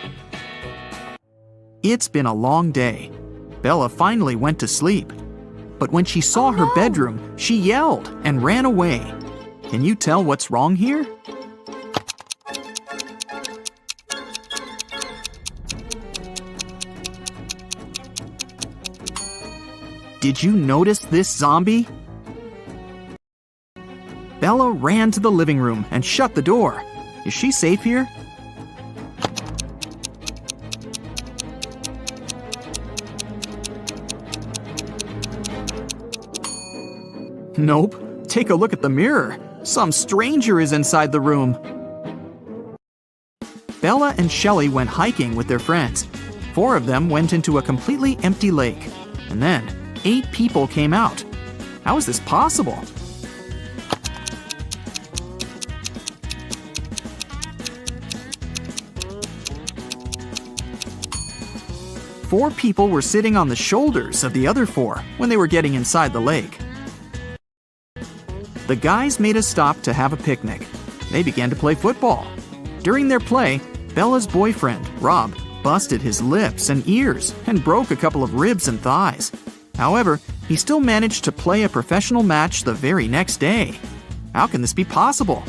It's been a long day. Bella finally went to sleep. But when she saw her bedroom, she yelled and ran away. Can you tell what's wrong here? Did you notice this zombie? Bella ran to the living room and shut the door. Is she safe here? Nope. Take a look at the mirror. Some stranger is inside the room. Bella and Shelley went hiking with their friends. 4 of them went into a completely empty lake. And then 8 people came out. How is this possible? Four people were sitting on the shoulders of the other 4 when they were getting inside the lake. The guys made a stop to have a picnic. They began to play football. During their play, Bella's boyfriend, Rob, busted his lips and ears and broke a couple of ribs and thighs. However, he still managed to play a professional match the very next day. How can this be possible?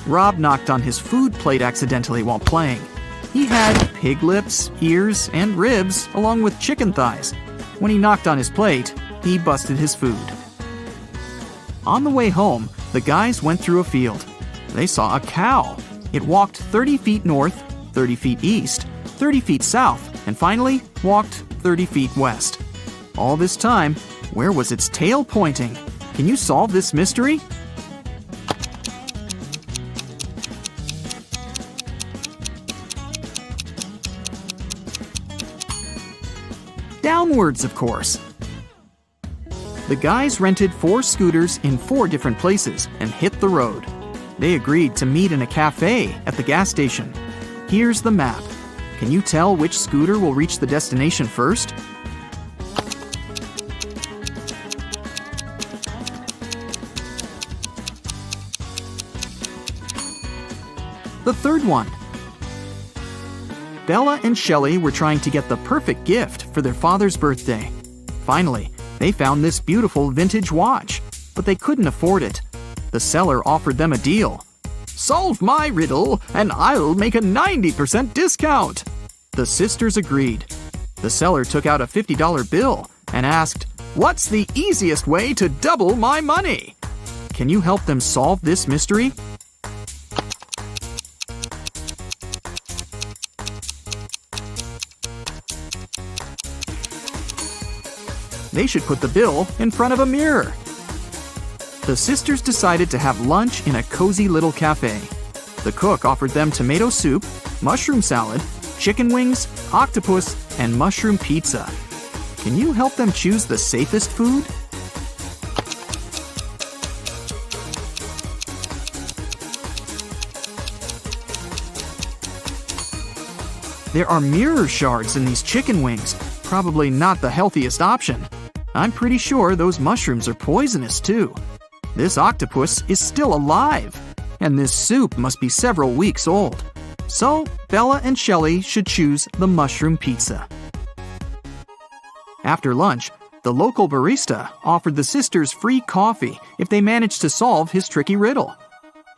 Rob knocked on his food plate accidentally while playing. He had pig lips, ears, and ribs, along with chicken thighs. When he knocked on his plate, he busted his food. On the way home, the guys went through a field. They saw a cow. It walked 30 feet north, 30 feet east, 30 feet south, and finally walked 30 feet west. All this time, where was its tail pointing? Can you solve this mystery? Downwards, of course. The guys rented 4 scooters in 4 different places and hit the road. They agreed to meet in a cafe at the gas station. Here's the map. Can you tell which scooter will reach the destination first? The third one. Bella and Shelley were trying to get the perfect gift for their father's birthday. Finally, they found this beautiful vintage watch, but they couldn't afford it. The seller offered them a deal. "Solve my riddle, and I'll make a 90% discount." The sisters agreed. The seller took out a $50 bill and asked, "What's the easiest way to double my money?" Can you help them solve this mystery? They should put the bill in front of a mirror. The sisters decided to have lunch in a cozy little cafe. The cook offered them tomato soup, mushroom salad, chicken wings, octopus, and mushroom pizza. Can you help them choose the safest food? There are mirror shards in these chicken wings. Probably not the healthiest option. I'm pretty sure those mushrooms are poisonous too. This octopus is still alive, and this soup must be several weeks old. So, Bella and Shelley should choose the mushroom pizza. After lunch, the local barista offered the sisters free coffee if they managed to solve his tricky riddle.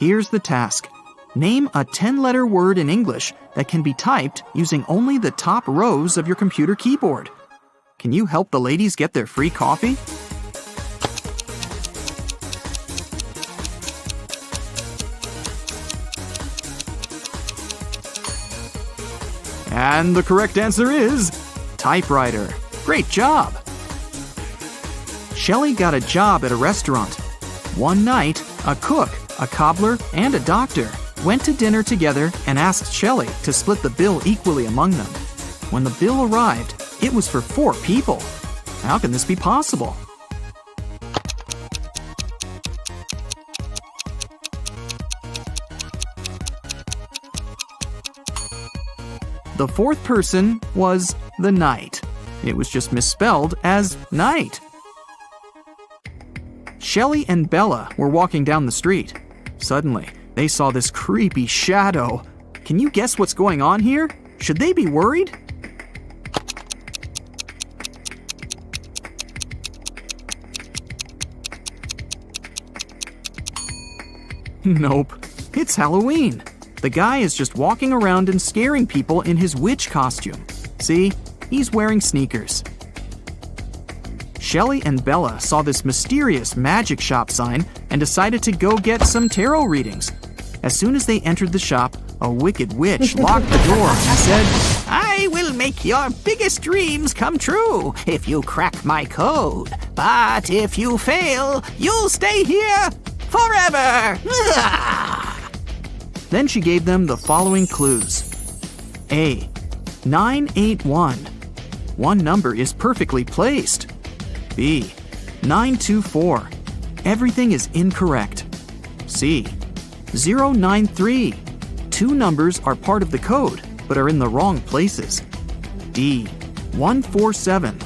Here's the task. Name a 10-letter word in English that can be typed using only the top rows of your computer keyboard. Can you help the ladies get their free coffee? And the correct answer is typewriter. Great job! Shelley got a job at a restaurant. One night, a cook, a cobbler, and a doctor went to dinner together and asked Shelley to split the bill equally among them. When the bill arrived, it was for 4 people. How can this be possible? The 4th person was the knight. It was just misspelled as night. Shelley and Bella were walking down the street. Suddenly, they saw this creepy shadow. Can you guess what's going on here? Should they be worried? Nope. It's Halloween. The guy is just walking around and scaring people in his witch costume. See? He's wearing sneakers. Shelley and Bella saw this mysterious magic shop sign and decided to go get some tarot readings. As soon as they entered the shop, a wicked witch locked the door and said, I will make your biggest dreams come true if you crack my code. But if you fail, you'll stay here forever. Then she gave them the following clues. A. 981. One number is perfectly placed. B. 924. Everything is incorrect. C. 093. 2 numbers are part of the code, but are in the wrong places. D. 147.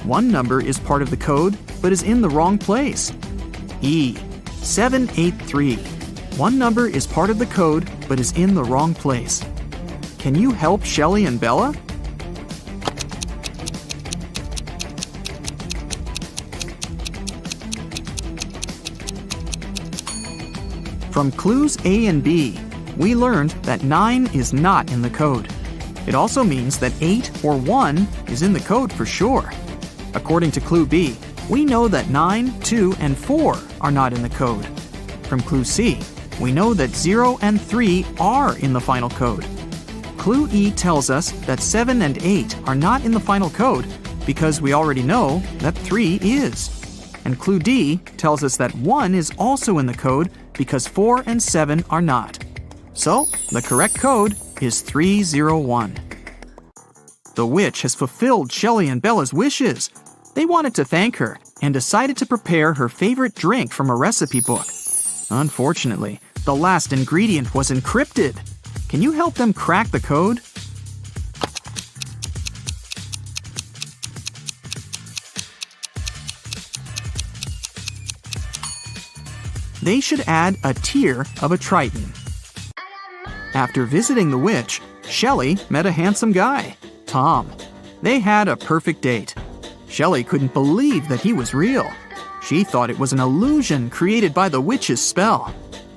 One number is part of the code, but is in the wrong place. E. 783. One number is part of the code, but is in the wrong place. Can you help Shelley and Bella? From clues A and B, we learned that 9 is not in the code. It also means that 8 or 1 is in the code for sure. According to clue B, we know that 9, 2, and 4 are not in the code. From clue C, we know that 0 and 3 are in the final code. Clue E tells us that 7 and 8 are not in the final code because we already know that 3 is. And clue D tells us that 1 is also in the code because 4 and 7 are not. So, the correct code is 301. The witch has fulfilled Shelley and Bella's wishes. They wanted to thank her and decided to prepare her favorite drink from a recipe book. Unfortunately, the last ingredient was encrypted. Can you help them crack the code? They should add a tear of a triton. After visiting the witch, Shelley met a handsome guy, Tom. They had a perfect date. Shelley couldn't believe that he was real. She thought it was an illusion created by the witch's spell.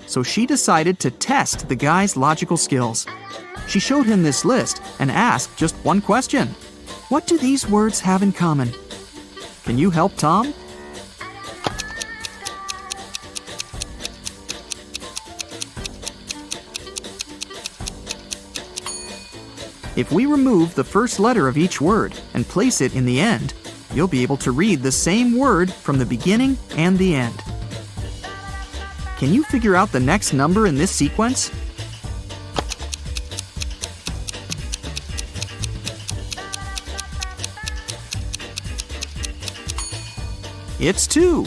So she decided to test the guy's logical skills. She showed him this list and asked just one question. What do these words have in common? Can you help Tom? If we remove the first letter of each word and place it in the end, you'll be able to read the same word from the beginning and the end. Can you figure out the next number in this sequence? It's 2.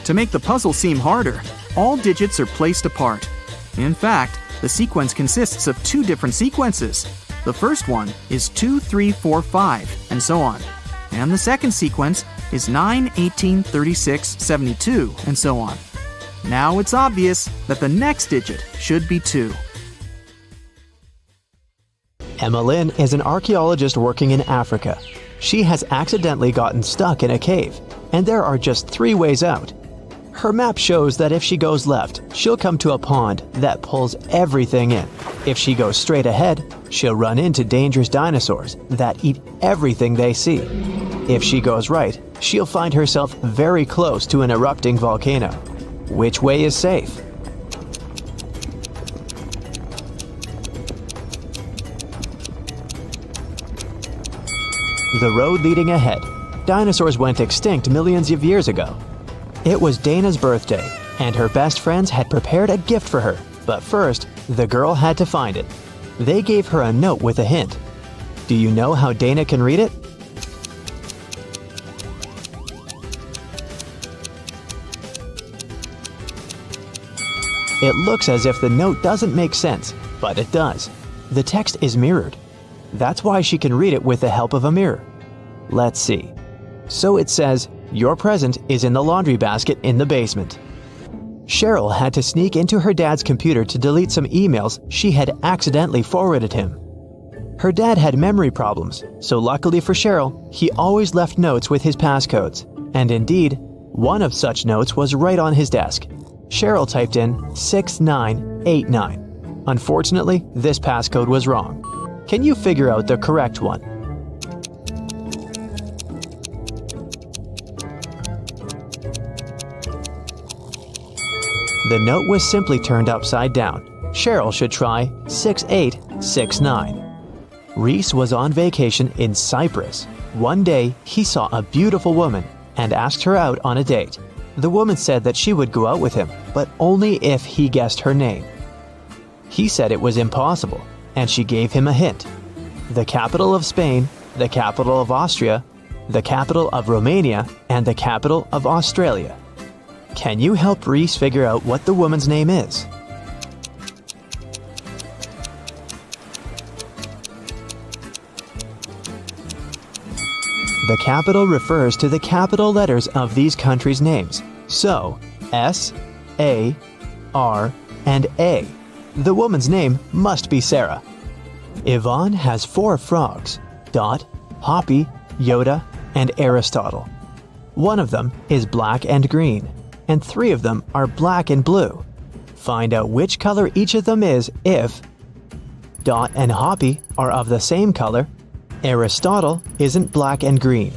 To make the puzzle seem harder, all digits are placed apart. In fact, the sequence consists of 2 different sequences. The first one is 2, 3, 4, 5, and so on. And the second sequence is 9, 18, 36, 72, and so on. Now it's obvious that the next digit should be 2. Emma Lynn is an archaeologist working in Africa. She has accidentally gotten stuck in a cave, and there are just 3 ways out. Her map shows that if she goes left, she'll come to a pond that pulls everything in. If she goes straight ahead, she'll run into dangerous dinosaurs that eat everything they see. If she goes right, she'll find herself very close to an erupting volcano. Which way is safe? The road leading ahead. Dinosaurs went extinct millions of years ago. It was Dana's birthday, and her best friends had prepared a gift for her. But first, the girl had to find it. They gave her a note with a hint. Do you know how Dana can read it? It looks as if the note doesn't make sense, but it does. The text is mirrored. That's why she can read it with the help of a mirror. Let's see. So it says, "Your present is in the laundry basket in the basement." Cheryl had to sneak into her dad's computer to delete some emails she had accidentally forwarded him. Her dad had memory problems, so luckily for Cheryl, he always left notes with his passcodes. And indeed, one of such notes was right on his desk. Cheryl typed in 6989. Unfortunately, this passcode was wrong. Can you figure out the correct one? The note was simply turned upside down. Cheryl should try 6869. Reese was on vacation in Cyprus. One day, he saw a beautiful woman and asked her out on a date. The woman said that she would go out with him, but only if he guessed her name. He said it was impossible, and she gave him a hint. The capital of Spain, the capital of Austria, the capital of Romania, and the capital of Australia. Can you help Reese figure out what the woman's name is? The capital refers to the capital letters of these countries' names. So, S, A, R, and A. The woman's name must be Sarah. Yvonne has 4 frogs: Dot, Hoppy, Yoda, and Aristotle. One of them is black and green, and 3 of them are black and blue. Find out which color each of them is if Dot and Hoppy are of the same color, Aristotle isn't black and green.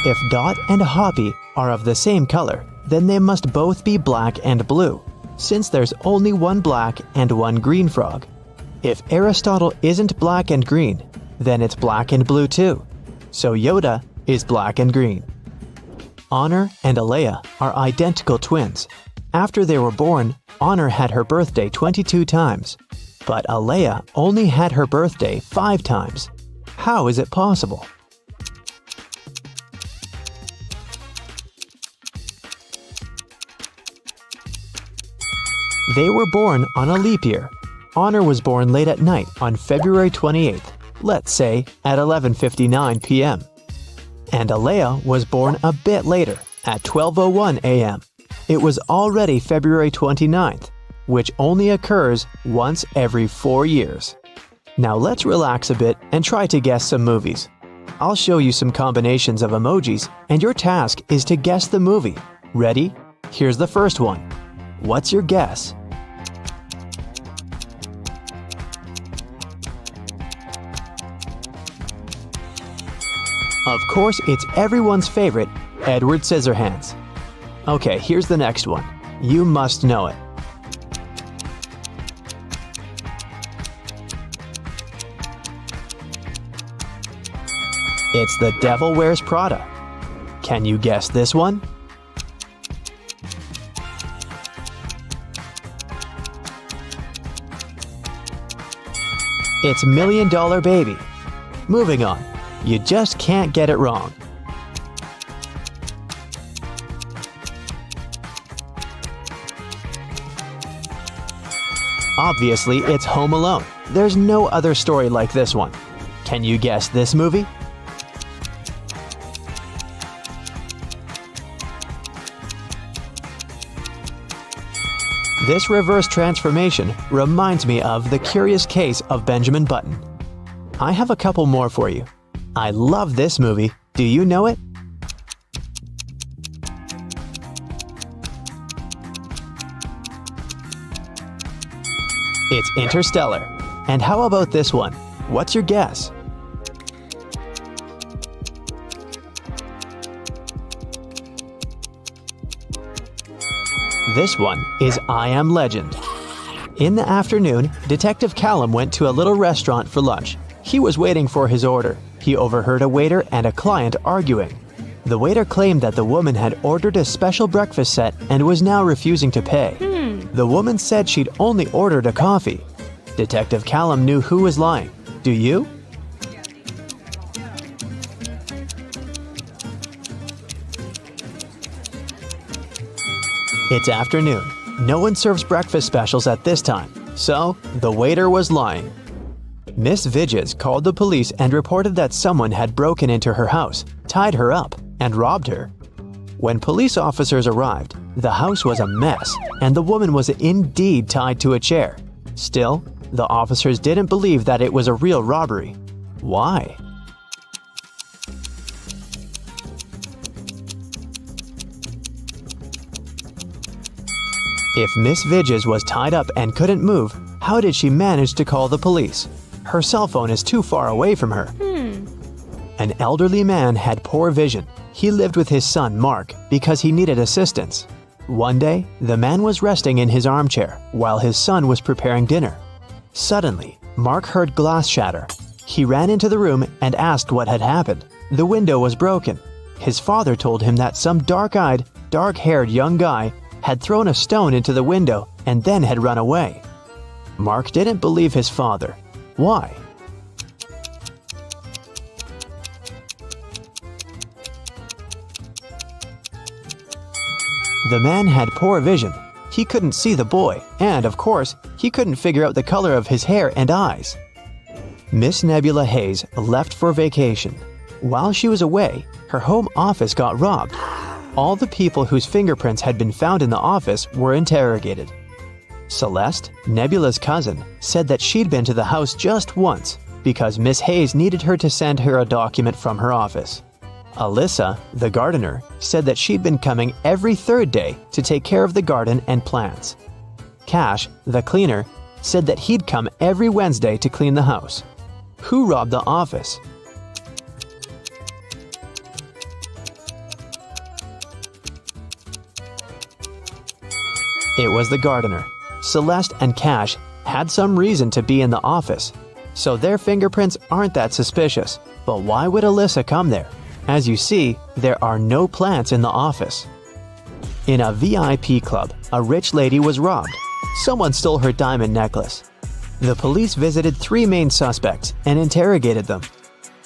If Dot and Hoppy are of the same color, then they must both be black and blue, since there's only one black and one green frog. If Aristotle isn't black and green, then it's black and blue too. So Yoda is black and green. Honor and Alea are identical twins. After they were born, Honor had her birthday 22 times, but Alea only had her birthday 5 times. How is it possible? They were born on a leap year. Honor was born late at night on February 28th, let's say at 11:59 p.m. And Alea was born a bit later, at 12:01 a.m. It was already February 29th, which only occurs once every 4 years. Now let's relax a bit and try to guess some movies. I'll show you some combinations of emojis, and your task is to guess the movie. Ready? Here's the first one. What's your guess? Of course, it's everyone's favorite, Edward Scissorhands. Okay, here's the next one. You must know it. It's The Devil Wears Prada. Can you guess this one? It's $1 Million Baby. Moving on. You just can't get it wrong. Obviously, it's Home Alone. There's no other story like this one. Can you guess this movie? This reverse transformation reminds me of The Curious Case of Benjamin Button. I have a couple more for you. I love this movie. Do you know it? It's Interstellar. And how about this one? What's your guess? This one is I Am Legend. In the afternoon, Detective Callum went to a little restaurant for lunch. He was waiting for his order. He overheard a waiter and a client arguing. The waiter claimed that the woman had ordered a special breakfast set and was now refusing to pay. The woman said she'd only ordered a coffee. Detective Callum knew who was lying. Do you? It's afternoon. No one serves breakfast specials at this time, so the waiter was lying. Miss Vidges called the police and reported that someone had broken into her house, tied her up, and robbed her. When police officers arrived, the house was a mess, and the woman was indeed tied to a chair. Still, the officers didn't believe that it was a real robbery. Why? If Miss Vidges was tied up and couldn't move, how did she manage to call the police? Her cell phone is too far away from her. An elderly man had poor vision. He lived with his son, Mark, because he needed assistance. One day, the man was resting in his armchair while his son was preparing dinner. Suddenly, Mark heard glass shatter. He ran into the room and asked what had happened. The window was broken. His father told him that some dark-eyed, dark-haired young guy had thrown a stone into the window and then had run away. Mark didn't believe his father. Why? The man had poor vision. He couldn't see the boy, and of course, he couldn't figure out the color of his hair and eyes. Miss Nebula Hayes left for vacation. While she was away, her home office got robbed. All the people whose fingerprints had been found in the office were interrogated. Celeste, Nebula's cousin, said that she'd been to the house just once because Miss Hayes needed her to send her a document from her office. Alyssa, the gardener, said that she'd been coming every third day to take care of the garden and plants. Cash, the cleaner, said that he'd come every Wednesday to clean the house. Who robbed the office? It was the gardener. Celeste and Cash had some reason to be in the office, so their fingerprints aren't that suspicious. But why would Alyssa come there? As you see, there are no plants in the office. In a VIP club, a rich lady was robbed. Someone stole her diamond necklace. The police visited 3 main suspects and interrogated them.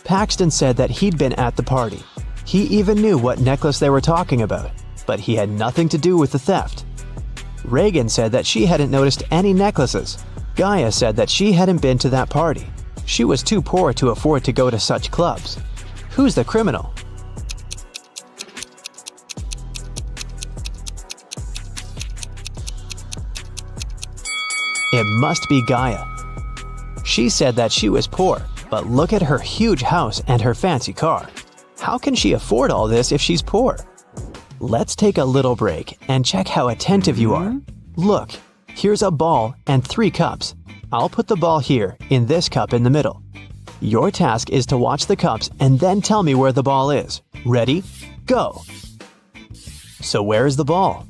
Paxton said that he'd been at the party. He even knew what necklace they were talking about, but he had nothing to do with the theft. Reagan said that she hadn't noticed any necklaces. Gaia said that she hadn't been to that party. She was too poor to afford to go to such clubs. Who's the criminal? It must be Gaia. She said that she was poor, but look at her huge house and her fancy car. How can she afford all this if she's poor? Let's take a little break and check how attentive you are. Look, here's a ball and 3 cups. I'll put the ball here, in this cup in the middle. Your task is to watch the cups and then tell me where the ball is. Ready? Go! So where is the ball?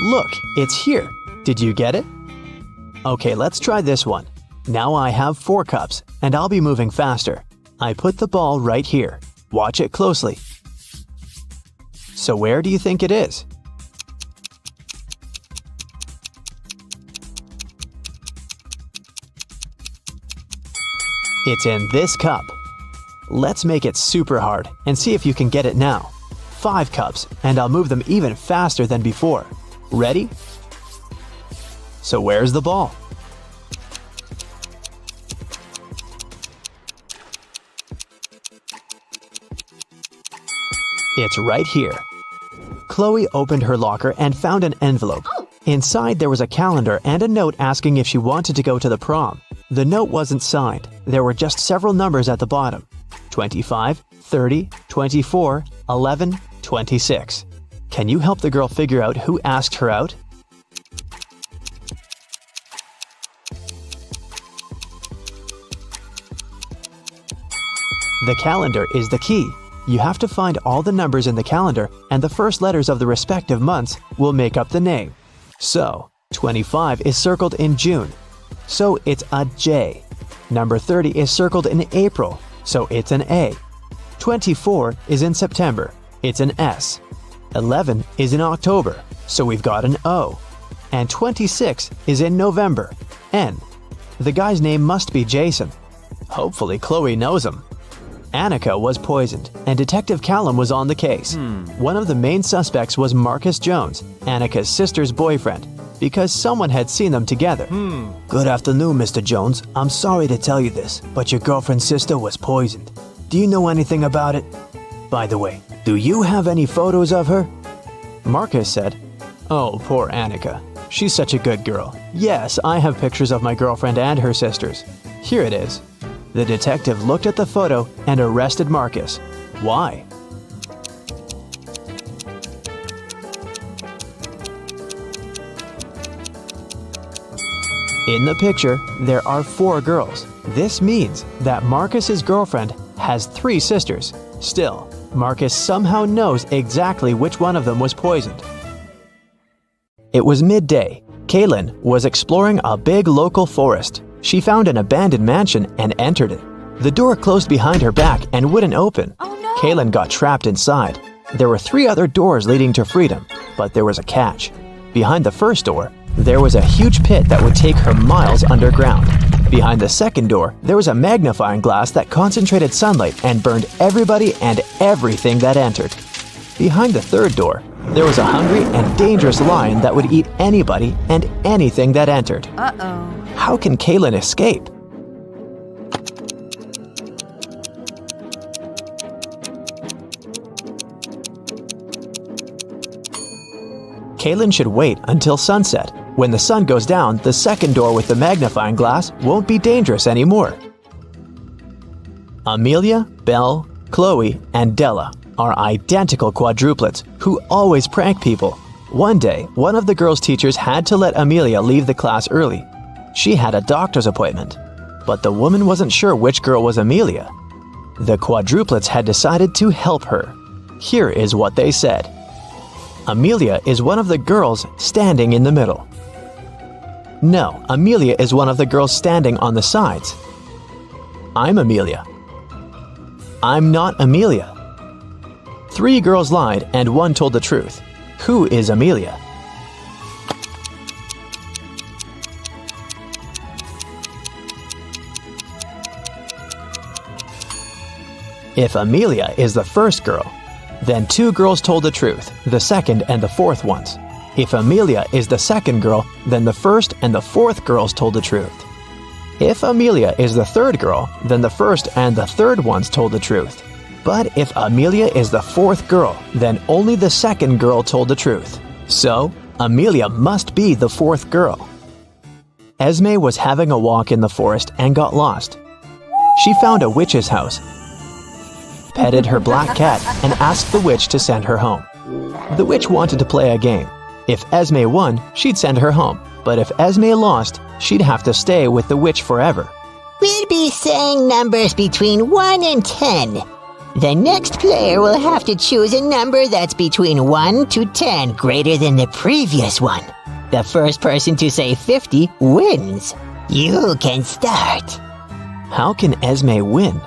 Look, it's here. Did you get it? Okay, let's try this one. Now I have 4 cups, and I'll be moving faster. I put the ball right here. Watch it closely. So where do you think it is? It's in this cup. Let's make it super hard and see if you can get it now. 5 cups, and I'll move them even faster than before. Ready? So where's the ball? It's right here. Chloe opened her locker and found an envelope. Inside there was a calendar and a note asking if she wanted to go to the prom. The note wasn't signed. There were just several numbers at the bottom. 25, 30, 24, 11, 26. Can you help the girl figure out who asked her out? The calendar is the key. You have to find all the numbers in the calendar, and the first letters of the respective months will make up the name. So, 25 is circled in June, so it's a J. Number 30 is circled in April, so it's an A. 24 is in September, it's an S. 11 is in October, so we've got an O. And 26 is in November, N. The guy's name must be Jason. Hopefully Chloe knows him. Annika was poisoned, and Detective Callum was on the case. One of the main suspects was Marcus Jones, Annika's sister's boyfriend, because someone had seen them together. Good afternoon, Mr. Jones. I'm sorry to tell you this, but your girlfriend's sister was poisoned. Do you know anything about it? By the way, do you have any photos of her? Marcus said, "Oh, poor Annika. She's such a good girl. Yes, I have pictures of my girlfriend and her sisters. Here it is." The detective looked at the photo and arrested Marcus. Why? In the picture, there are 4 girls. This means that Marcus's girlfriend has 3 sisters. Still, Marcus somehow knows exactly which one of them was poisoned. It was midday. Kaylin was exploring a big local forest. She found an abandoned mansion and entered it. The door closed behind her back and wouldn't open. Oh no! Kaylin got trapped inside. There were 3 other doors leading to freedom, but there was a catch. Behind the first door, there was a huge pit that would take her miles underground. Behind the second door, there was a magnifying glass that concentrated sunlight and burned everybody and everything that entered. Behind the third door, there was a hungry and dangerous lion that would eat anybody and anything that entered. Uh-oh. How can Kaylin escape? Kaylin should wait until sunset. When the sun goes down, the second door with the magnifying glass won't be dangerous anymore. Amelia, Belle, Chloe, and Della are identical quadruplets who always prank people. One day, one of the girls' teachers had to let Amelia leave the class early. She had a doctor's appointment, but the woman wasn't sure which girl was Amelia. The quadruplets had decided to help her. Here is what they said. Amelia is one of the girls standing in the middle. No, Amelia is one of the girls standing on the sides. I'm Amelia. I'm not Amelia. 3 girls lied and 1 told the truth. Who is Amelia? If Amelia is the first girl, then 2 girls told the truth, the second and the fourth ones. If Amelia is the second girl, then the first and the fourth girls told the truth. If Amelia is the third girl, then the first and the third ones told the truth. But if Amelia is the fourth girl, then only the second girl told the truth. So, Amelia must be the fourth girl. Esme was having a walk in the forest and got lost. She found a witch's house, petted her black cat, and asked the witch to send her home. The witch wanted to play a game. If Esme won, she'd send her home. But if Esme lost, she'd have to stay with the witch forever. We'll be saying numbers between 1 and 10. The next player will have to choose a number that's between 1 to 10 greater than the previous one. The first person to say 50 wins. You can start. How can Esme win?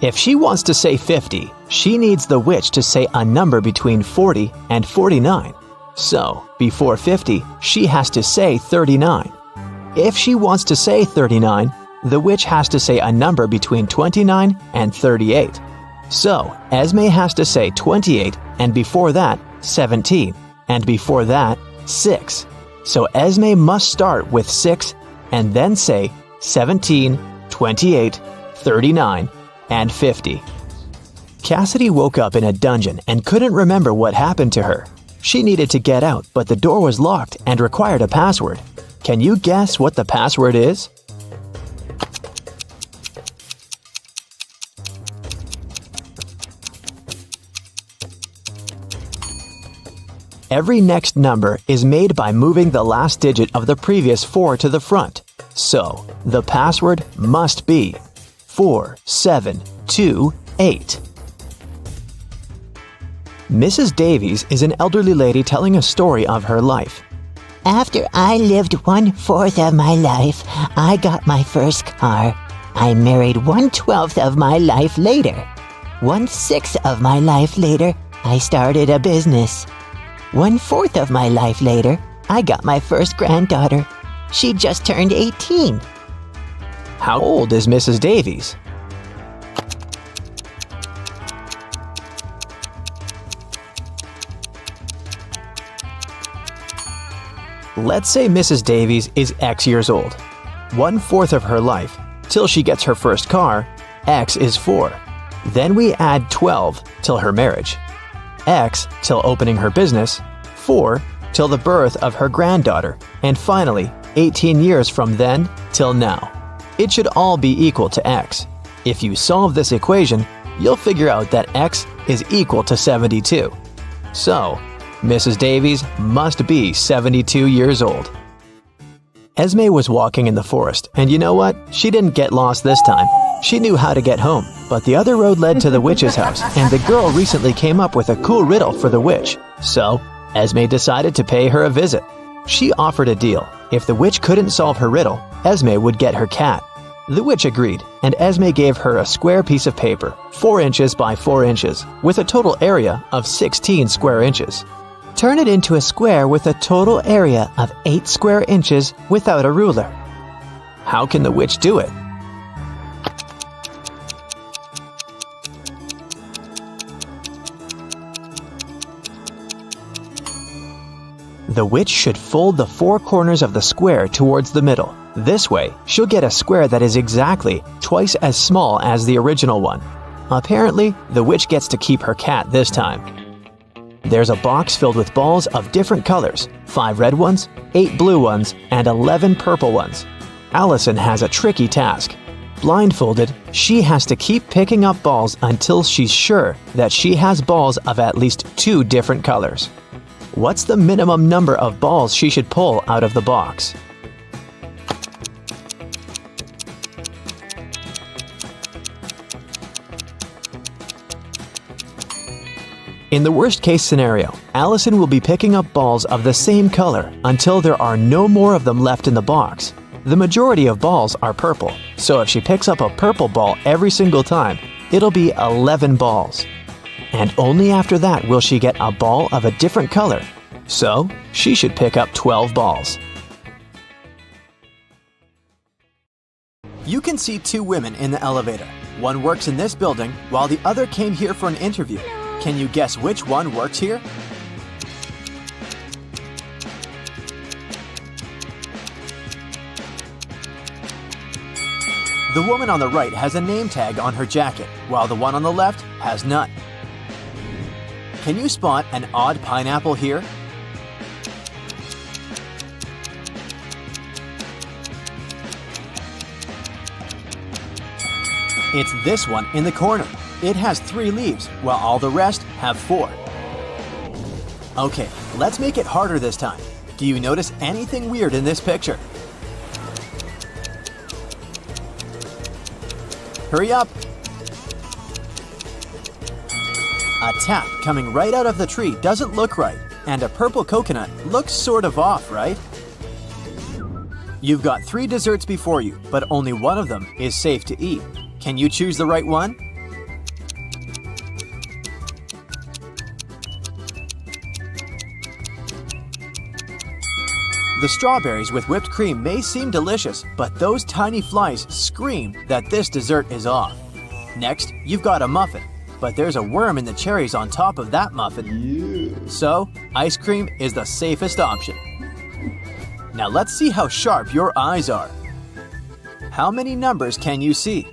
If she wants to say 50, she needs the witch to say a number between 40 and 49. So, before 50, she has to say 39. If she wants to say 39, the witch has to say a number between 29 and 38. So, Esme has to say 28, and before that, 17, and before that, 6. So Esme must start with 6 and then say 17, 28, 39, and 50. Cassidy woke up in a dungeon and couldn't remember what happened to her. She needed to get out, but the door was locked and required a password. Can you guess what the password is? Every next number is made by moving the last digit of the previous 4 to the front. So, the password must be 4728. Mrs. Davies is an elderly lady telling a story of her life. After I lived 1/4 of my life, I got my first car. I married 1/12 of my life later. 1/6 of my life later, I started a business. 1/4 of my life later, I got my first granddaughter. She just turned 18. How old is Mrs. Davies? Let's say Mrs. Davies is X years old. 1/4 of her life, till she gets her first car, X is 4. Then we add 12 till her marriage. X till opening her business, 4 till the birth of her granddaughter, and finally 18 years from then till now. It should all be equal to X. If you solve this equation, you'll figure out that X is equal to 72. So, Mrs. Davies must be 72 years old. Esme was walking in the forest, and you know what? She didn't get lost this time. She knew how to get home, but the other road led to the witch's house, and the girl recently came up with a cool riddle for the witch. So, Esme decided to pay her a visit. She offered a deal. If the witch couldn't solve her riddle, Esme would get her cat. The witch agreed, and Esme gave her a square piece of paper, 4 inches by 4 inches, with a total area of 16 square inches. Turn it into a square with a total area of 8 square inches without a ruler. How can the witch do it? The witch should fold the 4 corners of the square towards the middle. This way, she'll get a square that is exactly twice as small as the original one. Apparently, the witch gets to keep her cat this time. There's a box filled with balls of different colors, 5 red ones, 8 blue ones, and 11 purple ones. Allison has a tricky task. Blindfolded, she has to keep picking up balls until she's sure that she has balls of at least 2 different colors. What's the minimum number of balls she should pull out of the box? In the worst-case scenario, Allison will be picking up balls of the same color until there are no more of them left in the box. The majority of balls are purple, so if she picks up a purple ball every single time, it'll be 11 balls. And only after that will she get a ball of a different color. So, she should pick up 12 balls. You can see 2 women in the elevator. One works in this building, while the other came here for an interview. Can you guess which one works here? The woman on the right has a name tag on her jacket, while the one on the left has none. Can you spot an odd pineapple here? It's this one in the corner. It has 3 leaves, while all the rest have 4. Okay, let's make it harder this time. Do you notice anything weird in this picture? Hurry up! A tap coming right out of the tree doesn't look right, and a purple coconut looks sort of off, right? You've got 3 desserts before you, but only one of them is safe to eat. Can you choose the right one? The strawberries with whipped cream may seem delicious, but those tiny flies scream that this dessert is off. Next, you've got a muffin, but there's a worm in the cherries on top of that muffin. So, ice cream is the safest option. Now let's see how sharp your eyes are. How many numbers can you see?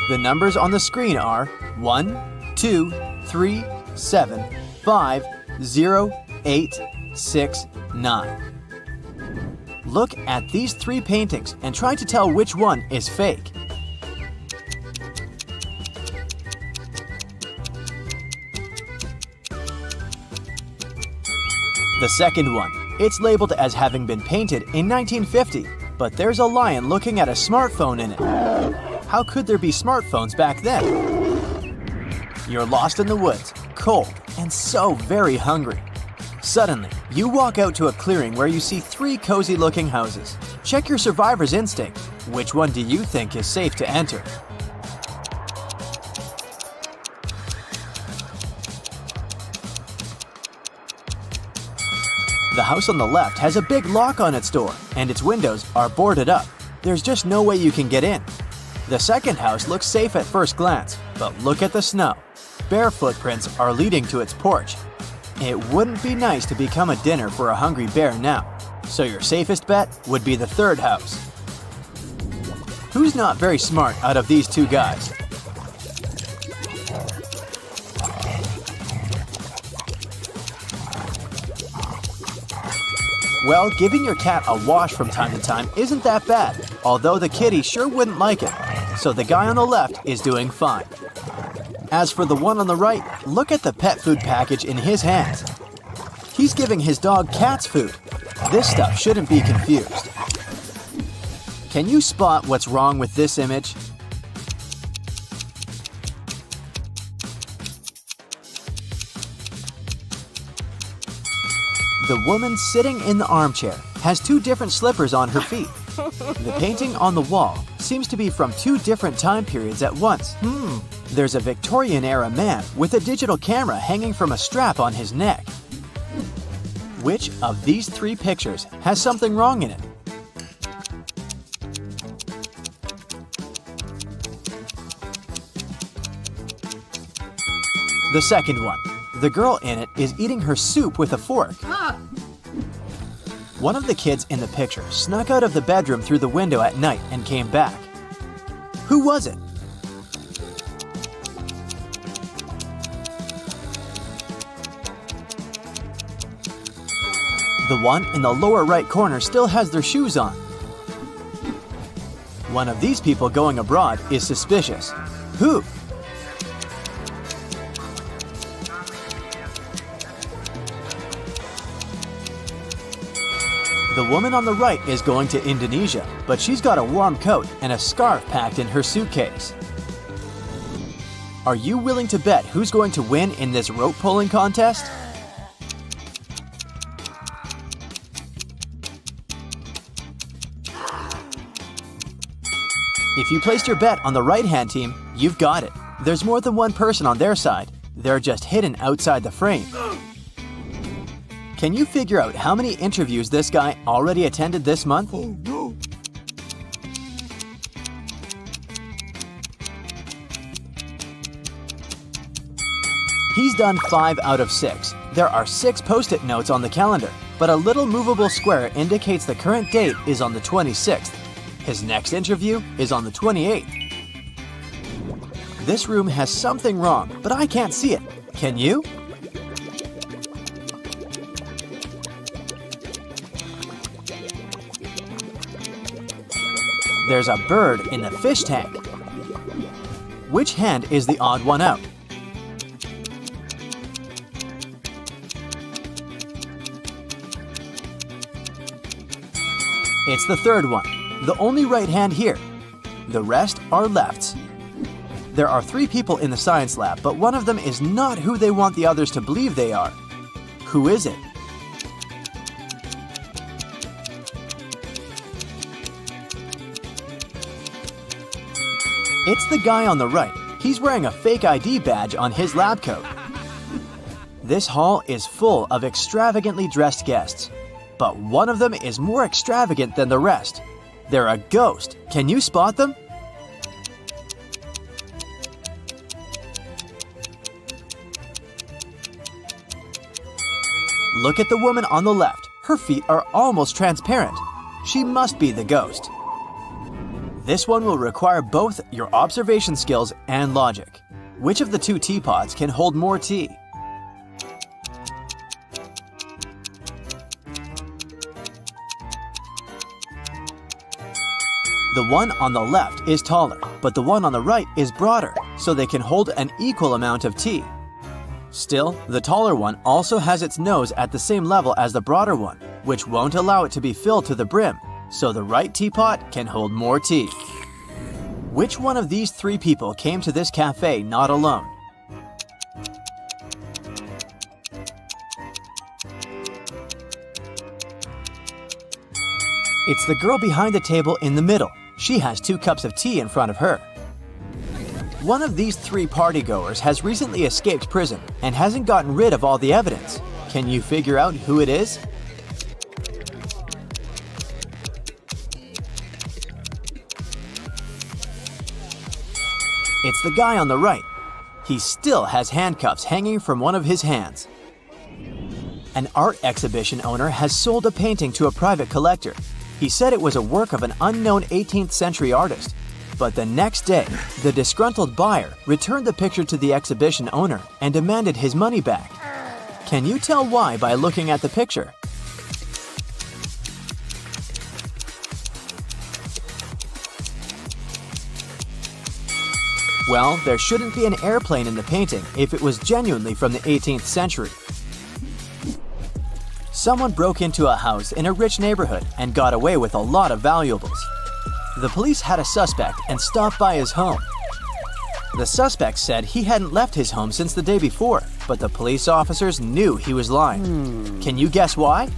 The numbers on the screen are 1, 2, 3, 7, 5, 0, 8, 6, 9. Look at these 3 paintings and try to tell which one is fake. The second one. It's labeled as having been painted in 1950, but there's a lion looking at a smartphone in it. How could there be smartphones back then? You're lost in the woods, cold, and so very hungry. Suddenly, you walk out to a clearing where you see 3 cozy-looking houses. Check your survivor's instinct. Which one do you think is safe to enter? The house on the left has a big lock on its door, and its windows are boarded up. There's just no way you can get in. The second house looks safe at first glance, but look at the snow. Bare footprints are leading to its porch. It wouldn't be nice to become a dinner for a hungry bear now, so your safest bet would be the third house. Who's not very smart out of these 2 guys? Well, giving your cat a wash from time to time isn't that bad, although the kitty sure wouldn't like it, so the guy on the left is doing fine. As for the one on the right, look at the pet food package in his hands. He's giving his dog cat's food. This stuff shouldn't be confused. Can you spot what's wrong with this image? The woman sitting in the armchair has 2 different slippers on her feet. The painting on the wall seems to be from 2 different time periods at once. There's a Victorian-era man with a digital camera hanging from a strap on his neck. Which of these 3 pictures has something wrong in it? The second one. The girl in it is eating her soup with a fork. One of the kids in the picture snuck out of the bedroom through the window at night and came back. Who was it? The one in the lower right corner still has their shoes on. One of these people going abroad is suspicious. Who? The woman on the right is going to Indonesia, but she's got a warm coat and a scarf packed in her suitcase. Are you willing to bet who's going to win in this rope pulling contest? If you placed your bet on the right-hand team, you've got it. There's more than one person on their side. They're just hidden outside the frame. Can you figure out how many interviews this guy already attended this month? Oh, no. He's done 5 out of 6. There are 6 post-it notes on the calendar, but a little movable square indicates the current date is on the 26th. His next interview is on the 28th. This room has something wrong, but I can't see it. Can you? There's a bird in the fish tank. Which hand is the odd one out? It's the third one, the only right hand here. The rest are lefts. There are 3 people in the science lab, but one of them is not who they want the others to believe they are. Who is it? It's the guy on the right. He's wearing a fake ID badge on his lab coat. This hall is full of extravagantly dressed guests, but one of them is more extravagant than the rest. They're a ghost. Can you spot them? Look at the woman on the left. Her feet are almost transparent. She must be the ghost. This one will require both your observation skills and logic. Which of the 2 teapots can hold more tea? The one on the left is taller, but the one on the right is broader, so they can hold an equal amount of tea. Still, the taller one also has its nose at the same level as the broader one, which won't allow it to be filled to the brim, so the right teapot can hold more tea. Which one of these three people came to this cafe not alone? It's the girl behind the table in the middle. She has 2 cups of tea in front of her. One of these 3 partygoers has recently escaped prison and hasn't gotten rid of all the evidence. Can you figure out who it is? It's the guy on the right. He still has handcuffs hanging from one of his hands. An art exhibition owner has sold a painting to a private collector. He said it was a work of an unknown 18th century artist. But the next day, the disgruntled buyer returned the picture to the exhibition owner and demanded his money back. Can you tell why by looking at the picture? Well, there shouldn't be an airplane in the painting if it was genuinely from the 18th century. Someone broke into a house in a rich neighborhood and got away with a lot of valuables. The police had a suspect and stopped by his home. The suspect said he hadn't left his home since the day before, but the police officers knew he was lying. Can you guess why?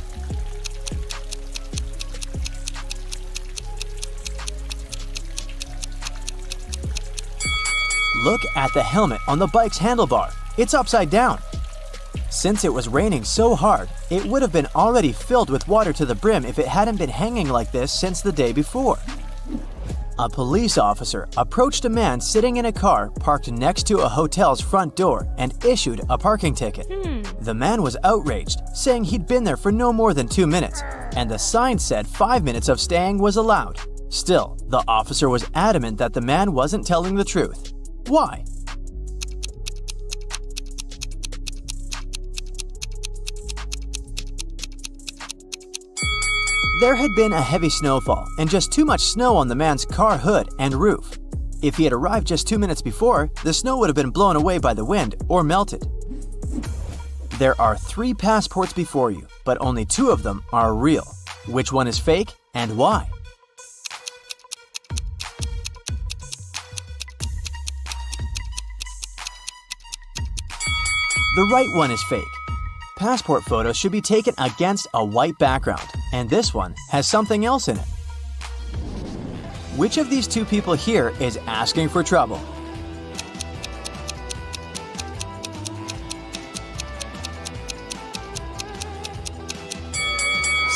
Look at the helmet on the bike's handlebar. It's upside down. Since it was raining so hard, it would have been already filled with water to the brim if it hadn't been hanging like this since the day before. A police officer approached a man sitting in a car parked next to a hotel's front door and issued a parking ticket. The man was outraged, saying he'd been there for no more than 2 minutes, and the sign said 5 minutes of staying was allowed. Still, the officer was adamant that the man wasn't telling the truth. Why? There had been a heavy snowfall and just too much snow on the man's car hood and roof. If he had arrived just 2 minutes before, the snow would have been blown away by the wind or melted. There are 3 passports before you, but only 2 of them are real. Which one is fake and why? The right one is fake. Passport photos should be taken against a white background, and this one has something else in it. Which of these 2 people here is asking for trouble?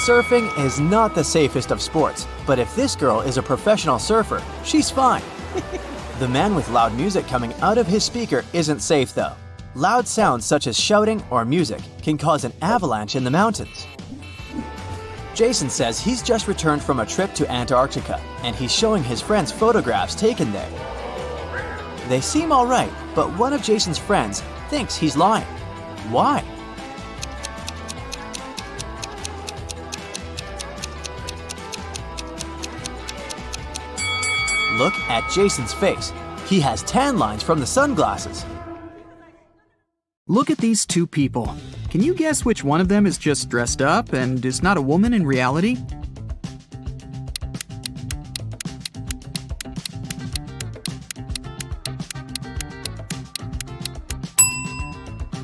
Surfing is not the safest of sports, but if this girl is a professional surfer, she's fine. The man with loud music coming out of his speaker isn't safe though. Loud sounds such as shouting or music can cause an avalanche in the mountains. Jason says he's just returned from a trip to Antarctica and he's showing his friends photographs taken there. They seem alright, but one of Jason's friends thinks he's lying. Why? Look at Jason's face. He has tan lines from the sunglasses. Look at these 2 people. Can you guess which one of them is just dressed up and is not a woman in reality?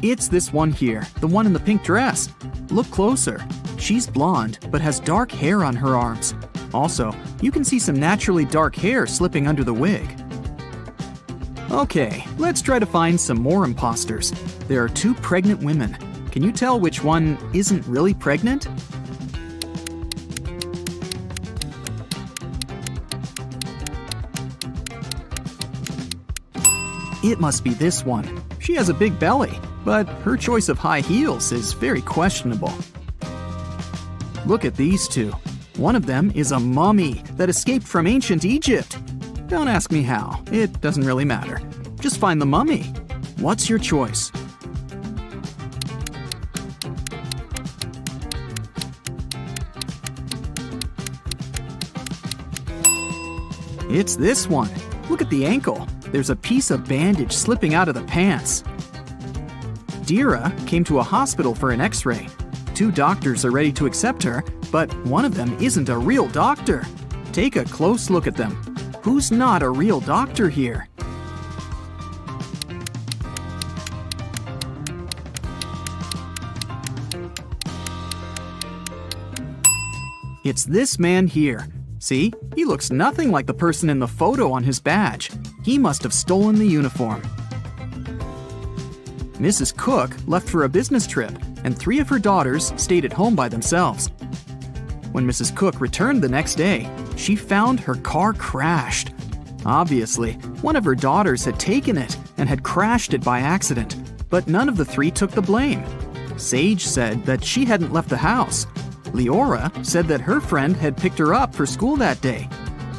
It's this one here, the one in the pink dress. Look closer. She's blonde, but has dark hair on her arms. Also, you can see some naturally dark hair slipping under the wig. Okay, let's try to find some more imposters. There are 2 pregnant women. Can you tell which one isn't really pregnant? It must be this one. She has a big belly, but her choice of high heels is very questionable. Look at these 2. One of them is a mummy that escaped from ancient Egypt. Don't ask me how, it doesn't really matter. Just find the mummy. What's your choice? It's this one. Look at the ankle. There's a piece of bandage slipping out of the pants. Dira came to a hospital for an x-ray. 2 doctors are ready to accept her, but one of them isn't a real doctor. Take a close look at them. Who's not a real doctor here? It's this man here. See, he looks nothing like the person in the photo on his badge. He must have stolen the uniform. Mrs. Cook left for a business trip, and 3 of her daughters stayed at home by themselves. When Mrs. Cook returned the next day, she found her car crashed. Obviously, one of her daughters had taken it and had crashed it by accident, but none of the 3 took the blame. Sage said that she hadn't left the house. Leora said that her friend had picked her up for school that day.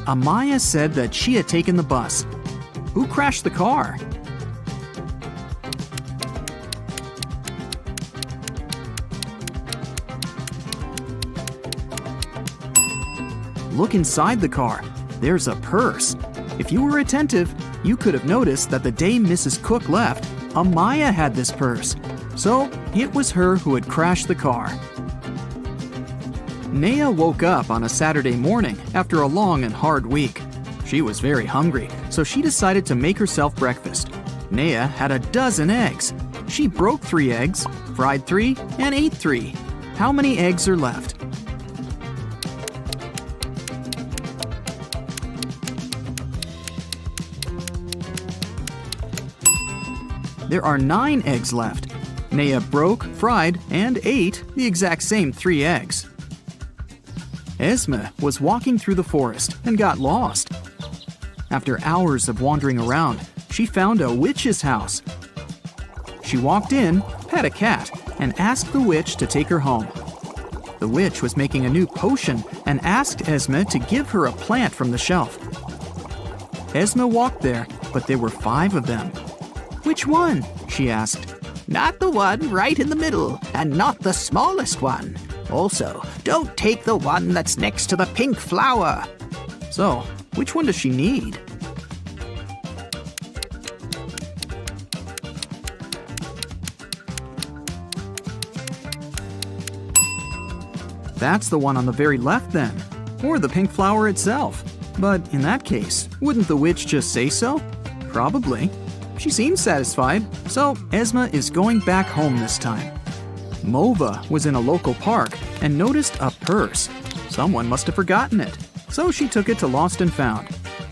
Amaya said that she had taken the bus. Who crashed the car? Look inside the car. There's a purse. If you were attentive, you could have noticed that the day Mrs. Cook left, Amaya had this purse. So it was her who had crashed the car. Naya woke up on a Saturday morning after a long and hard week. She was very hungry, so she decided to make herself breakfast. Naya had a dozen eggs. She broke 3 eggs, fried 3, and ate 3. How many eggs are left? There are 9 eggs left. Naya broke, fried, and ate the exact same 3 eggs. Esme was walking through the forest and got lost. After hours of wandering around, she found a witch's house. She walked in, pet a cat, and asked the witch to take her home. The witch was making a new potion and asked Esme to give her a plant from the shelf. Esme walked there, but there were 5 of them. "Which one?" she asked. Not the one right in the middle, and not the smallest one. Also, don't take the one that's next to the pink flower. So, which one does she need? That's the one on the very left then, or the pink flower itself. But in that case, wouldn't the witch just say so? Probably. She seems satisfied, so Esme is going back home this time. Mova was in a local park and noticed a purse. Someone must have forgotten it, so she took it to Lost and Found.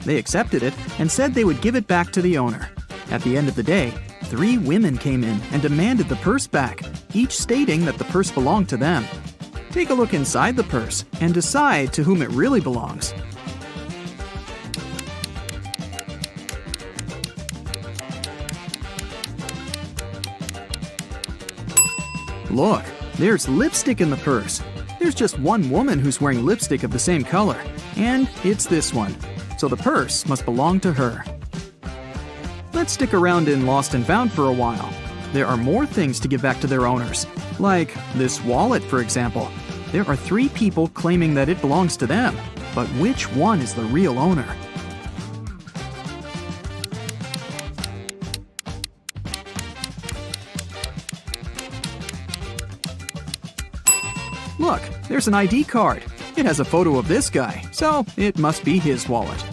They accepted it and said they would give it back to the owner. At the end of the day, 3 women came in and demanded the purse back, each stating that the purse belonged to them. Take a look inside the purse and decide to whom it really belongs. Look, there's lipstick in the purse. There's just one woman who's wearing lipstick of the same color, and it's this one. So the purse must belong to her. Let's stick around in Lost and Found for a while. There are more things to give back to their owners, like this wallet, for example. There are 3 people claiming that it belongs to them, but which one is the real owner? Look, there's an ID card. It has a photo of this guy, so it must be his wallet.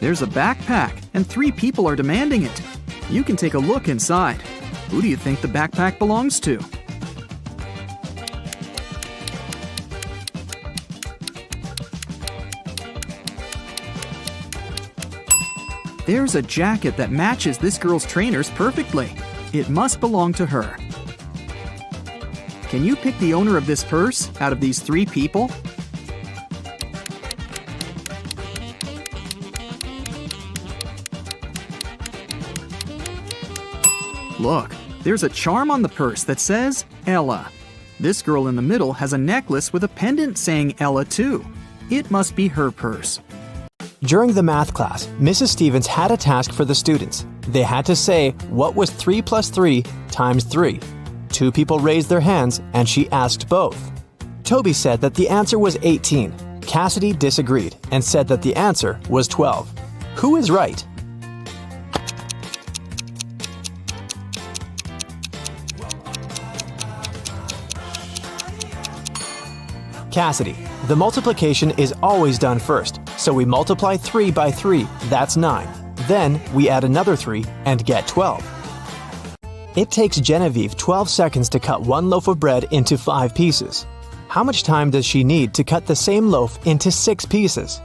There's a backpack, and 3 people are demanding it. You can take a look inside. Who do you think the backpack belongs to? There's a jacket that matches this girl's trainers perfectly. It must belong to her. Can you pick the owner of this purse out of these 3 people? Look, there's a charm on the purse that says Ella. This girl in the middle has a necklace with a pendant saying Ella too. It must be her purse. During the math class, Mrs. Stevens had a task for the students. They had to say what was 3 plus 3 times 3. 2 people raised their hands, and she asked both. Toby said that the answer was 18. Cassidy disagreed and said that the answer was 12. Who is right? Cassidy, the multiplication is always done first, so we multiply 3 by 3, that's 9. Then we add another 3 and get 12. It takes Genevieve 12 seconds to cut one loaf of bread into 5 pieces. How much time does she need to cut the same loaf into 6 pieces?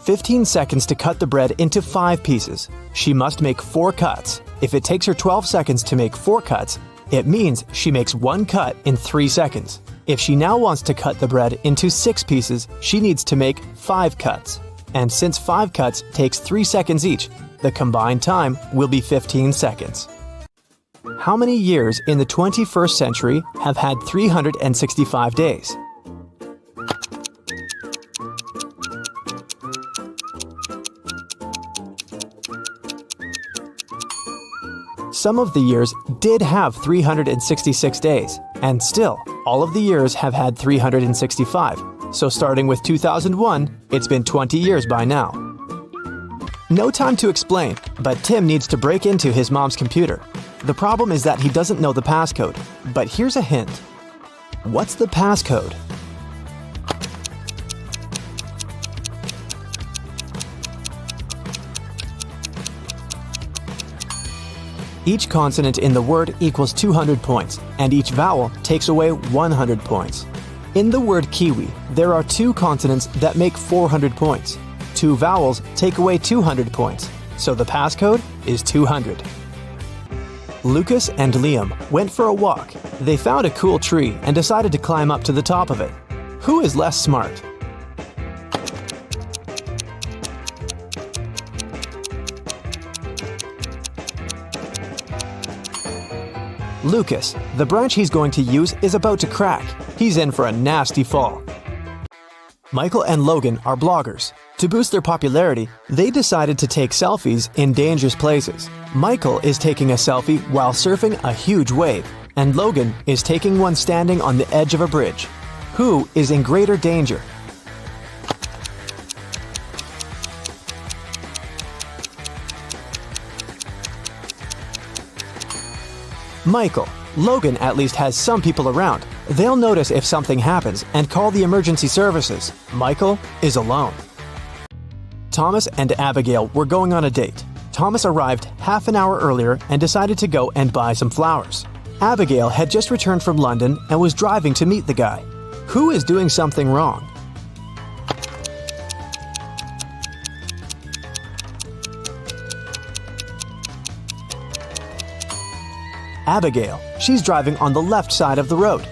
"15 seconds to cut the bread into 5 pieces. She must make 4 cuts. If it takes her 12 seconds to make 4 cuts, it means she makes 1 cut in 3 seconds. If she now wants to cut the bread into 6 pieces, she needs to make 5 cuts. And since 5 cuts takes 3 seconds each, the combined time will be 15 seconds. How many years in the 21st century have had 365 days? Some of the years did have 366 days, and still, all of the years have had 365. So starting with 2001, it's been 20 years by now. No time to explain, but Tim needs to break into his mom's computer. The problem is that he doesn't know the passcode, but here's a hint. What's the passcode? Each consonant in the word equals 200 points, and each vowel takes away 100 points. In the word kiwi, there are 2 consonants that make 400 points. 2 vowels take away 200 points, so the passcode is 200. Lucas and Liam went for a walk. They found a cool tree and decided to climb up to the top of it. Who is less smart? Lucas, the branch he's going to use is about to crack. He's in for a nasty fall. Michael and Logan are bloggers. To boost their popularity, they decided to take selfies in dangerous places. Michael is taking a selfie while surfing a huge wave, and Logan is taking one standing on the edge of a bridge. Who is in greater danger? Michael. Logan at least has some people around. They'll notice if something happens and call the emergency services. Michael is alone. Thomas and Abigail were going on a date. Thomas arrived half an hour earlier and decided to go and buy some flowers. Abigail had just returned from London and was driving to meet the guy. Who is doing something wrong? Abigail. She's driving on the left side of the road.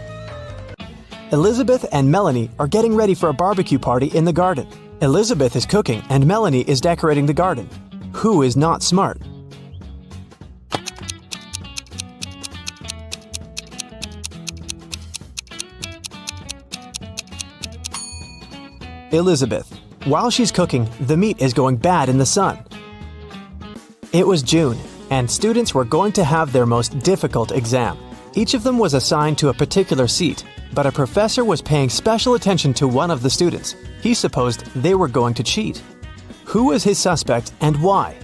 Elizabeth and Melanie are getting ready for a barbecue party in the garden. Elizabeth is cooking and Melanie is decorating the garden. Who is not smart? Elizabeth. While she's cooking, the meat is going bad in the sun. It was June, and students were going to have their most difficult exam. Each of them was assigned to a particular seat, but a professor was paying special attention to one of the students. He supposed they were going to cheat. Who was his suspect and why?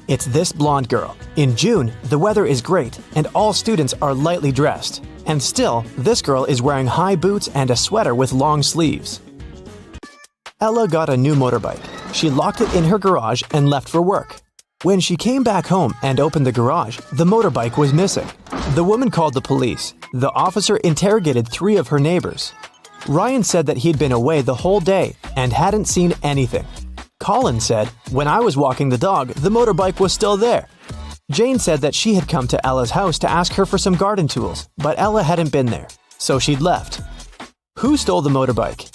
It's this blonde girl. In June, the weather is great, and all students are lightly dressed. And still, this girl is wearing high boots and a sweater with long sleeves. Ella got a new motorbike. She locked it in her garage and left for work. When she came back home and opened the garage, the motorbike was missing. The woman called the police. The officer interrogated 3 of her neighbors. Ryan said that he'd been away the whole day and hadn't seen anything. Colin said, "When I was walking the dog, the motorbike was still there." Jane said that she had come to Ella's house to ask her for some garden tools, but Ella hadn't been there, so she'd left. Who stole the motorbike?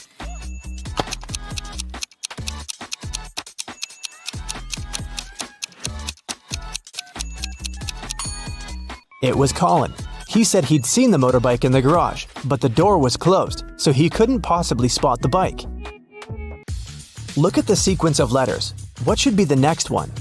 It was Colin. He said he'd seen the motorbike in the garage, but the door was closed, so he couldn't possibly spot the bike. Look at the sequence of letters. What should be the next one?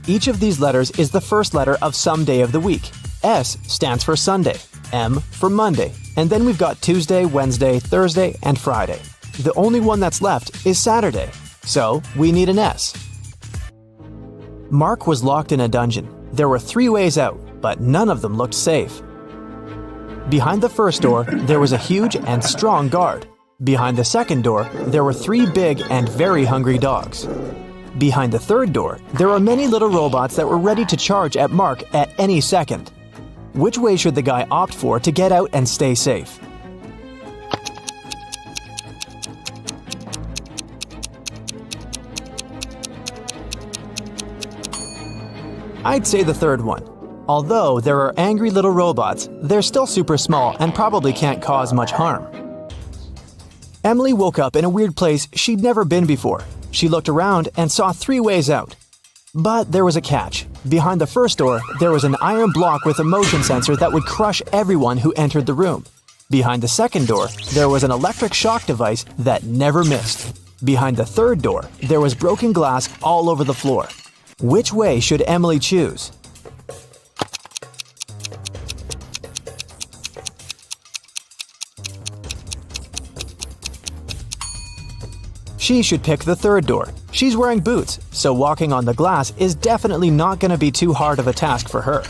Each of these letters is the first letter of some day of the week. S stands for Sunday, M for Monday, and then we've got Tuesday, Wednesday, Thursday, and Friday. The only one that's left is Saturday, so we need an S. Mark was locked in a dungeon. There were 3 ways out, but none of them looked safe. Behind the first door, there was a huge and strong guard. Behind the second door, there were 3 big and very hungry dogs. Behind the third door, there were many little robots that were ready to charge at Mark at any second. Which way should the guy opt for to get out and stay safe? I'd say the third one. Although there are angry little robots, they're still super small and probably can't cause much harm. Emily woke up in a weird place she'd never been before. She looked around and saw 3 ways out. But there was a catch. Behind the first door, there was an iron block with a motion sensor that would crush everyone who entered the room. Behind the second door, there was an electric shock device that never missed. Behind the third door, there was broken glass all over the floor. Which way should Emily choose? She should pick the third door. She's wearing boots, so walking on the glass is definitely not going to be too hard of a task for her.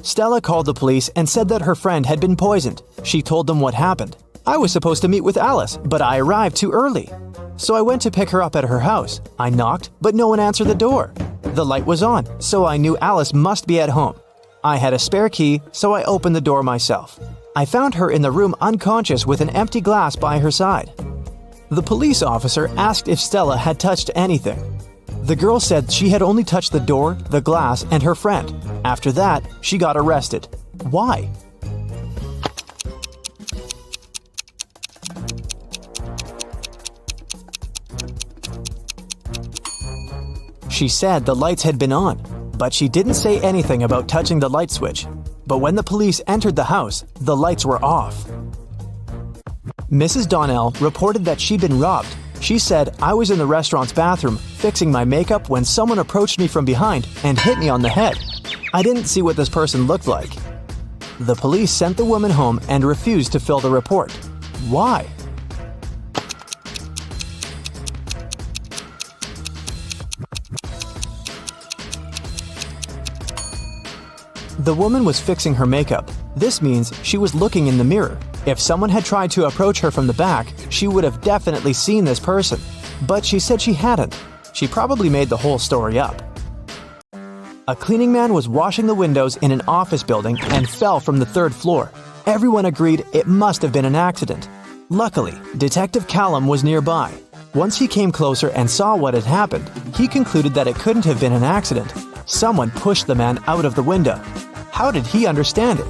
Stella called the police and said that her friend had been poisoned. She told them what happened. I was supposed to meet with Alice, but I arrived too early. So I went to pick her up at her house. I knocked, but no one answered the door. The light was on, so I knew Alice must be at home. I had a spare key, so I opened the door myself. I found her in the room unconscious with an empty glass by her side. The police officer asked if Stella had touched anything. The girl said she had only touched the door, the glass, and her friend. After that, she got arrested. Why? She said the lights had been on, but she didn't say anything about touching the light switch. But when the police entered the house, the lights were off. Mrs. Donnell reported that she'd been robbed. She said, I was in the restaurant's bathroom fixing my makeup when someone approached me from behind and hit me on the head. I didn't see what this person looked like. The police sent the woman home and refused to fill the report. Why? The woman was fixing her makeup. This means she was looking in the mirror. If someone had tried to approach her from the back, she would have definitely seen this person. But she said she hadn't. She probably made the whole story up. A cleaning man was washing the windows in an office building and fell from the 3rd floor. Everyone agreed it must have been an accident. Luckily, Detective Callum was nearby. Once he came closer and saw what had happened, he concluded that it couldn't have been an accident. Someone pushed the man out of the window. How did he understand it?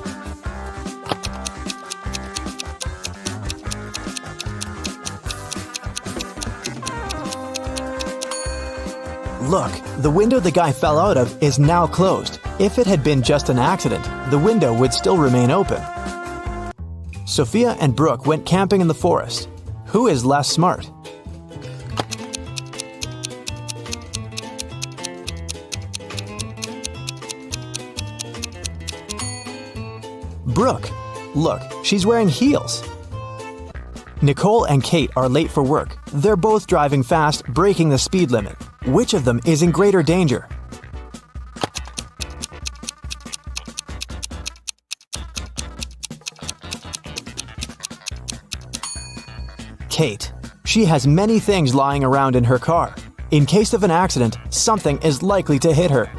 Look, the window the guy fell out of is now closed. If it had been just an accident, the window would still remain open. Sophia and Brooke went camping in the forest. Who is less smart? Brooke. Look, she's wearing heels. Nicole and Kate are late for work. They're both driving fast, breaking the speed limit. Which of them is in greater danger? Kate. She has many things lying around in her car. In case of an accident, something is likely to hit her.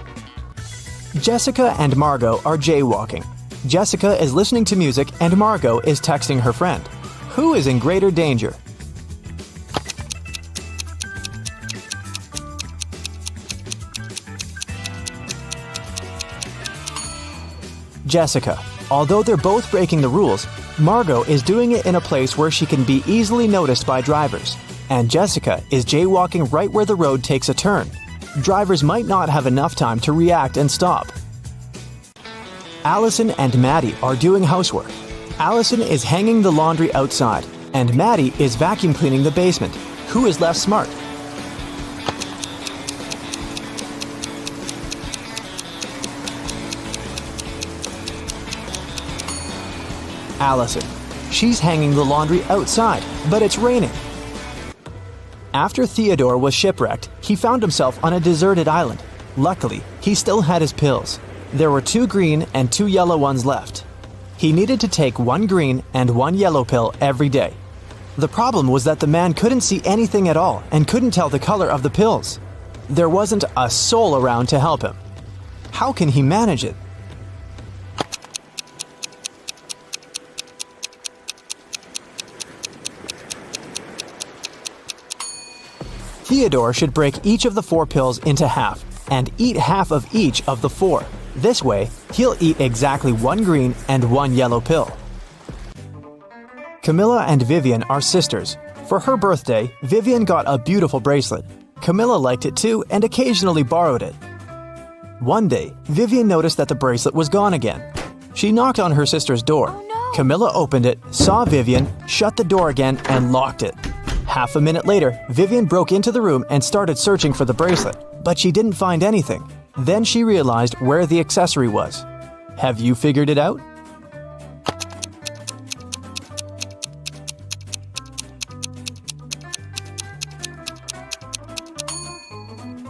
Jessica and Margot are jaywalking. Jessica is listening to music and Margot is texting her friend. Who is in greater danger? Jessica. Although they're both breaking the rules, Margot is doing it in a place where she can be easily noticed by drivers. And Jessica is jaywalking right where the road takes a turn. Drivers might not have enough time to react and stop. Allison and Maddie are doing housework. Allison is hanging the laundry outside, and Maddie is vacuum cleaning the basement. Who is less smart? Allison. She's hanging the laundry outside, but it's raining. After Theodore was shipwrecked, he found himself on a deserted island. Luckily, he still had his pills. There were 2 green and 2 yellow ones left. He needed to take 1 green and 1 yellow pill every day. The problem was that the man couldn't see anything at all and couldn't tell the color of the pills. There wasn't a soul around to help him. How can he manage it? Theodore should break each of the 4 pills into half and eat half of each of the 4. This way, he'll eat exactly 1 green and 1 yellow pill. Camilla and Vivian are sisters. For her birthday, Vivian got a beautiful bracelet. Camilla liked it too and occasionally borrowed it. One day, Vivian noticed that the bracelet was gone again. She knocked on her sister's door. Camilla opened it, saw Vivian, shut the door again, and locked it. Half a minute later, Vivian broke into the room and started searching for the bracelet, but she didn't find anything. Then she realized where the accessory was. Have you figured it out?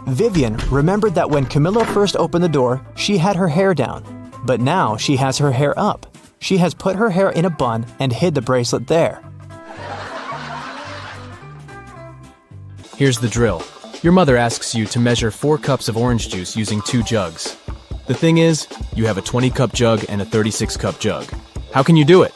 Vivian remembered that when Camilla first opened the door, she had her hair down. But now she has her hair up. She has put her hair in a bun and hid the bracelet there. Here's the drill. Your mother asks you to measure 4 cups of orange juice using 2 jugs. The thing is, you have a 20-cup jug and a 36-cup jug. How can you do it?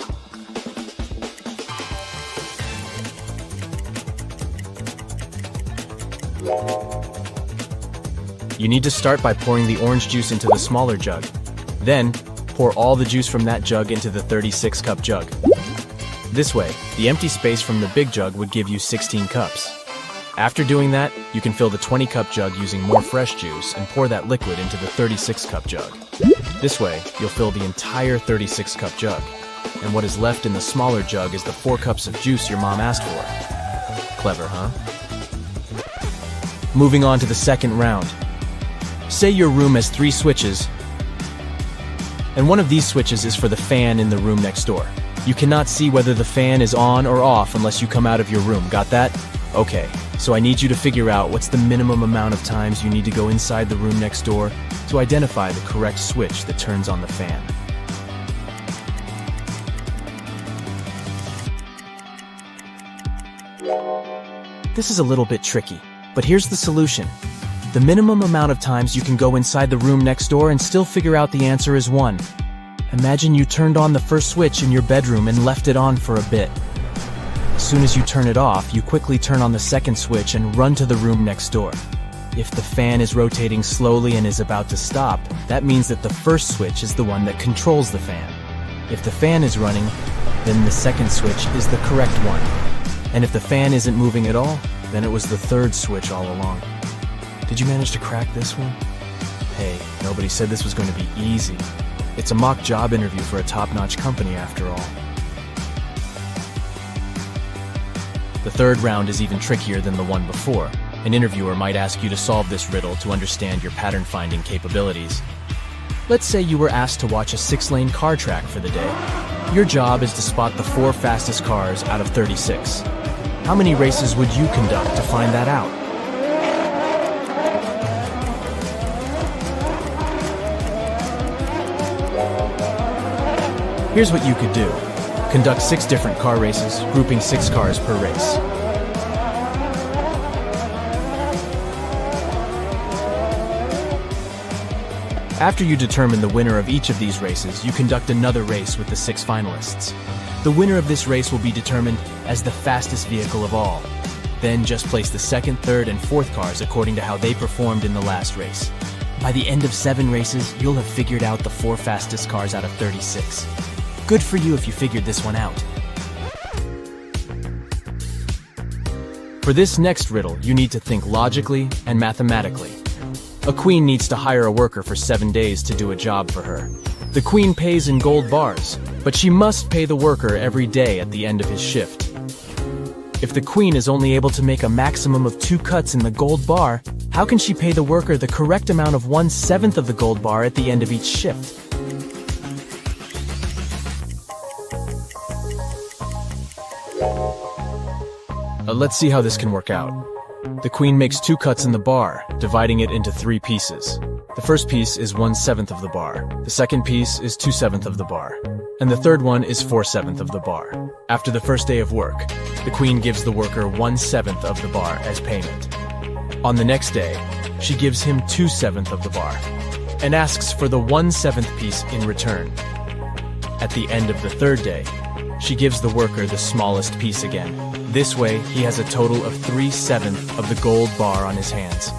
You need to start by pouring the orange juice into the smaller jug. Then, pour all the juice from that jug into the 36-cup jug. This way, the empty space from the big jug would give you 16 cups. After doing that, you can fill the 20-cup jug using more fresh juice and pour that liquid into the 36-cup jug. This way, you'll fill the entire 36-cup jug. And what is left in the smaller jug is the 4 cups of juice your mom asked for. Clever, huh? Moving on to the second round. Say your room has 3 switches, and one of these switches is for the fan in the room next door. You cannot see whether the fan is on or off unless you come out of your room. Got that? Okay, so I need you to figure out what's the minimum amount of times you need to go inside the room next door to identify the correct switch that turns on the fan. This is a little bit tricky, but here's the solution. The minimum amount of times you can go inside the room next door and still figure out the answer is 1. Imagine you turned on the first switch in your bedroom and left it on for a bit. As soon as you turn it off, you quickly turn on the second switch and run to the room next door. If the fan is rotating slowly and is about to stop, that means that the first switch is the one that controls the fan. If the fan is running, then the second switch is the correct one. And if the fan isn't moving at all, then it was the third switch all along. Did you manage to crack this one? Hey, nobody said this was going to be easy. It's a mock job interview for a top-notch company after all. The third round is even trickier than the one before. An interviewer might ask you to solve this riddle to understand your pattern-finding capabilities. Let's say you were asked to watch a 6-lane car track for the day. Your job is to spot the 4 fastest cars out of 36. How many races would you conduct to find that out? Here's what you could do. Conduct 6 different car races, grouping 6 cars per race. After you determine the winner of each of these races, you conduct another race with the 6 finalists. The winner of this race will be determined as the fastest vehicle of all. Then just place the second, third, and fourth cars according to how they performed in the last race. By the end of 7 races, you'll have figured out the 4 fastest cars out of 36. Good for you if you figured this one out. For this next riddle, you need to think logically and mathematically. A queen needs to hire a worker for 7 days to do a job for her. The queen pays in gold bars, but she must pay the worker every day at the end of his shift. If the queen is only able to make a maximum of 2 cuts in the gold bar, how can she pay the worker the correct amount of 1/7 of the gold bar at the end of each shift? Let's see how this can work out. The queen makes 2 cuts in the bar, dividing it into 3 pieces. The first piece is 1/7 of the bar, the second piece is 2/7 of the bar, and the third one is 4/7 of the bar. After the first day of work, the queen gives the worker 1/7 of the bar as payment. On the next day, she gives him 2/7 of the bar, and asks for the 1/7 piece in return. At the end of the third day, she gives the worker the smallest piece again. This way, he has a total of 3/7 of the gold bar on his hands.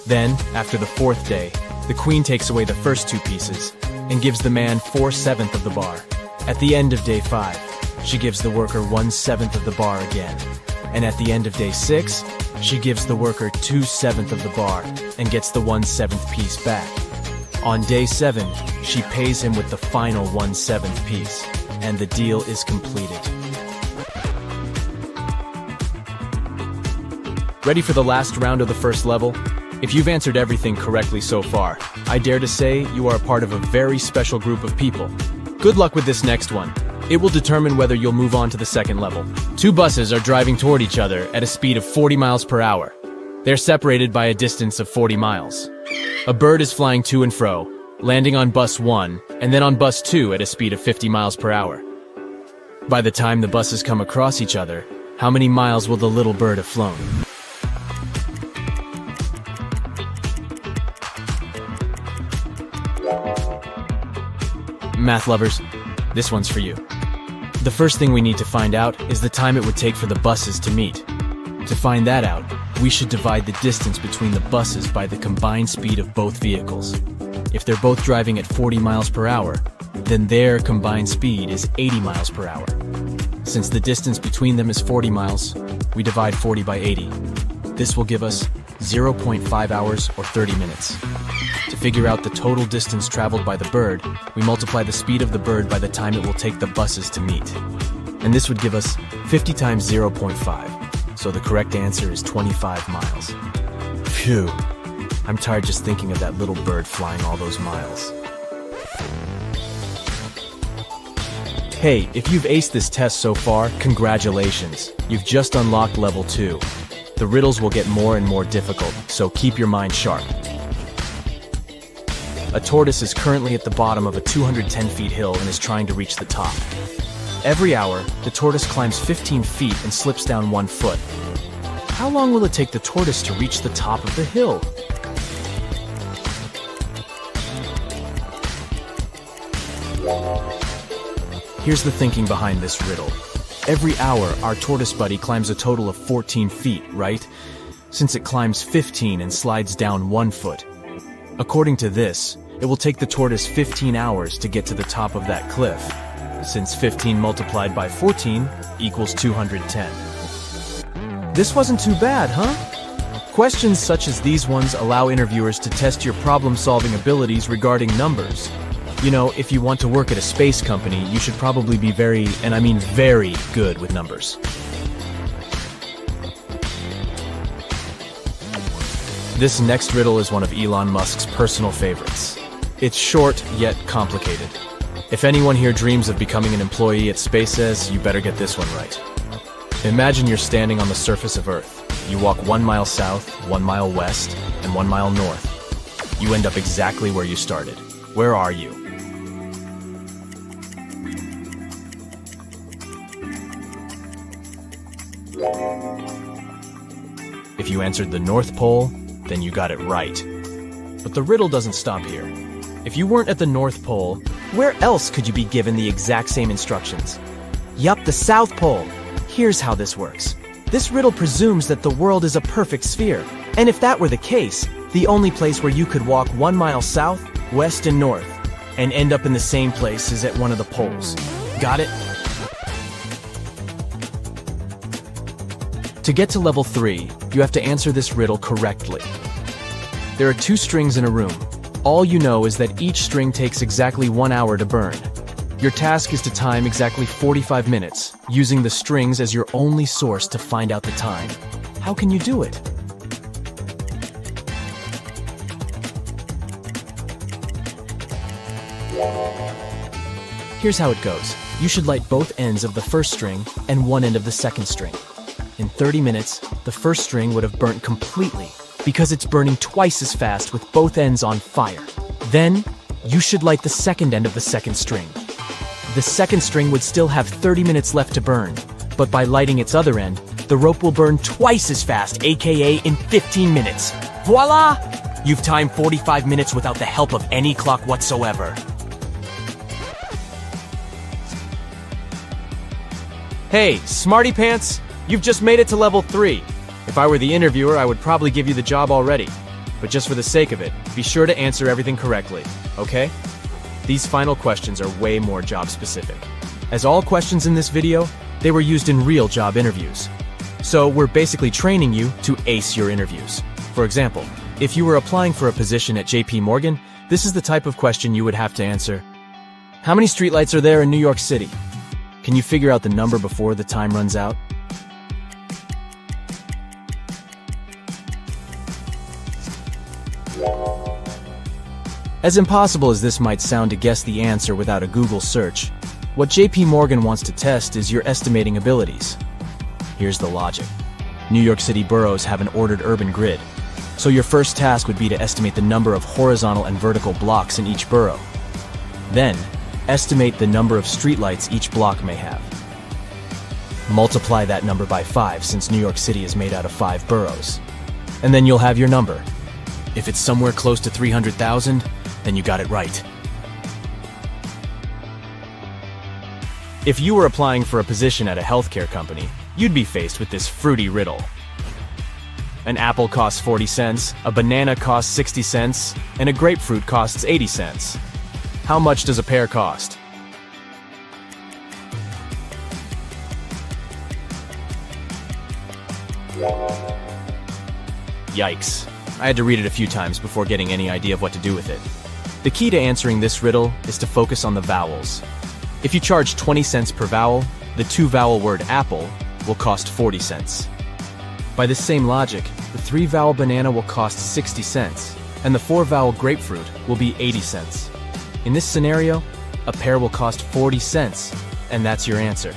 Then, after the fourth day, the queen takes away the first 2 pieces and gives the man 4/7 of the bar. At the end of day 5, she gives the worker 1/7 of the bar again. And at the end of day 6, she gives the worker 2/7 of the bar and gets the 1/7 piece back. On day 7, she pays him with the final 1/7 piece, and the deal is completed. Ready for the last round of the first level? If you've answered everything correctly so far, I dare to say you are a part of a very special group of people. Good luck with this next one. It will determine whether you'll move on to the second level. 2 buses are driving toward each other at a speed of 40 miles per hour. They're separated by a distance of 40 miles. A bird is flying to and fro, landing on bus 1 and then on bus 2 at a speed of 50 miles per hour. By the time the buses come across each other, how many miles will the little bird have flown? Math lovers, this one's for you. The first thing we need to find out is the time it would take for the buses to meet. To find that out, we should divide the distance between the buses by the combined speed of both vehicles. If they're both driving at 40 miles per hour, then their combined speed is 80 miles per hour. Since the distance between them is 40 miles, we divide 40 by 80. This will give us 0.5 hours or 30 minutes. To figure out the total distance traveled by the bird, we multiply the speed of the bird by the time it will take the buses to meet. And this would give us 50 times 0.5, so the correct answer is 25 miles. Phew, I'm tired just thinking of that little bird flying all those miles. Hey, if you've aced this test so far, congratulations. You've just unlocked level 2. The riddles will get more and more difficult, so keep your mind sharp. A tortoise is currently at the bottom of a 210 feet hill and is trying to reach the top. Every hour, the tortoise climbs 15 feet and slips down 1 foot. How long will it take the tortoise to reach the top of the hill? Here's the thinking behind this riddle. Every hour, our tortoise buddy climbs a total of 14 feet, right? Since it climbs 15 and slides down 1 foot. According to this, it will take the tortoise 15 hours to get to the top of that cliff, since 15 multiplied by 14 equals 210. This wasn't too bad, huh? Questions such as these ones allow interviewers to test your problem-solving abilities regarding numbers. You know, if you want to work at a space company, you should probably be very, and I mean very, good with numbers. This next riddle is one of Elon Musk's personal favorites. It's short, yet complicated. If anyone here dreams of becoming an employee at SpaceX, you better get this one right. Imagine you're standing on the surface of Earth. You walk 1 mile south, 1 mile west, and 1 mile north. You end up exactly where you started. Where are you? If you answered the North Pole, then you got it right. But the riddle doesn't stop here. If you weren't at the North Pole, where else could you be given the exact same instructions? Yup, the South Pole. Here's how this works. This riddle presumes that the world is a perfect sphere. And if that were the case, the only place where you could walk 1 mile south, west, and north, and end up in the same place is at one of the poles. Got it? To get to level 3, you have to answer this riddle correctly. There are 2 strings in a room. All you know is that each string takes exactly 1 hour to burn. Your task is to time exactly 45 minutes, using the strings as your only source to find out the time. How can you do it? Here's how it goes. You should light both ends of the first string and one end of the second string. In 30 minutes, the first string would have burnt completely because it's burning twice as fast with both ends on fire. Then, you should light the second end of the second string. The second string would still have 30 minutes left to burn, but by lighting its other end, the rope will burn twice as fast, aka in 15 minutes. Voila! You've timed 45 minutes without the help of any clock whatsoever. Hey, Smarty Pants, you've just made it to level 3. If I were the interviewer, I would probably give you the job already. But just for the sake of it, be sure to answer everything correctly, okay? These final questions are way more job specific. As all questions in this video, they were used in real job interviews. So we're basically training you to ace your interviews. For example, if you were applying for a position at JP Morgan, this is the type of question you would have to answer. How many streetlights are there in New York City? Can you figure out the number before the time runs out? As impossible as this might sound to guess the answer without a Google search, what JP Morgan wants to test is your estimating abilities. Here's the logic. New York City boroughs have an ordered urban grid, so your first task would be to estimate the number of horizontal and vertical blocks in each borough. Then, estimate the number of streetlights each block may have. Multiply that number by 5 since New York City is made out of 5 boroughs. And then you'll have your number. If it's somewhere close to 300,000, then you got it right. If you were applying for a position at a healthcare company, you'd be faced with this fruity riddle. An apple costs 40 cents, a banana costs 60 cents, and a grapefruit costs 80 cents. How much does a pear cost? Yikes. I had to read it a few times before getting any idea of what to do with it. The key to answering this riddle is to focus on the vowels. If you charge 20 cents per vowel, the 2-vowel word apple will cost 40 cents. By this same logic, the 3-vowel banana will cost 60 cents, and the 4-vowel grapefruit will be 80 cents. In this scenario, a pear will cost 40 cents, and that's your answer.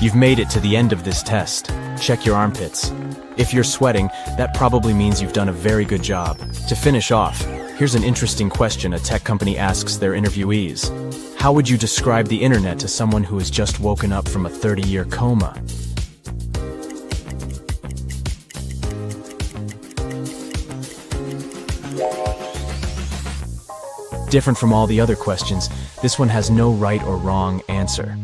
You've made it to the end of this test. Check your armpits. If you're sweating, that probably means you've done a very good job. To finish off, here's an interesting question a tech company asks their interviewees. How would you describe the internet to someone who has just woken up from a 30-year coma? Different from all the other questions, this one has no right or wrong answer.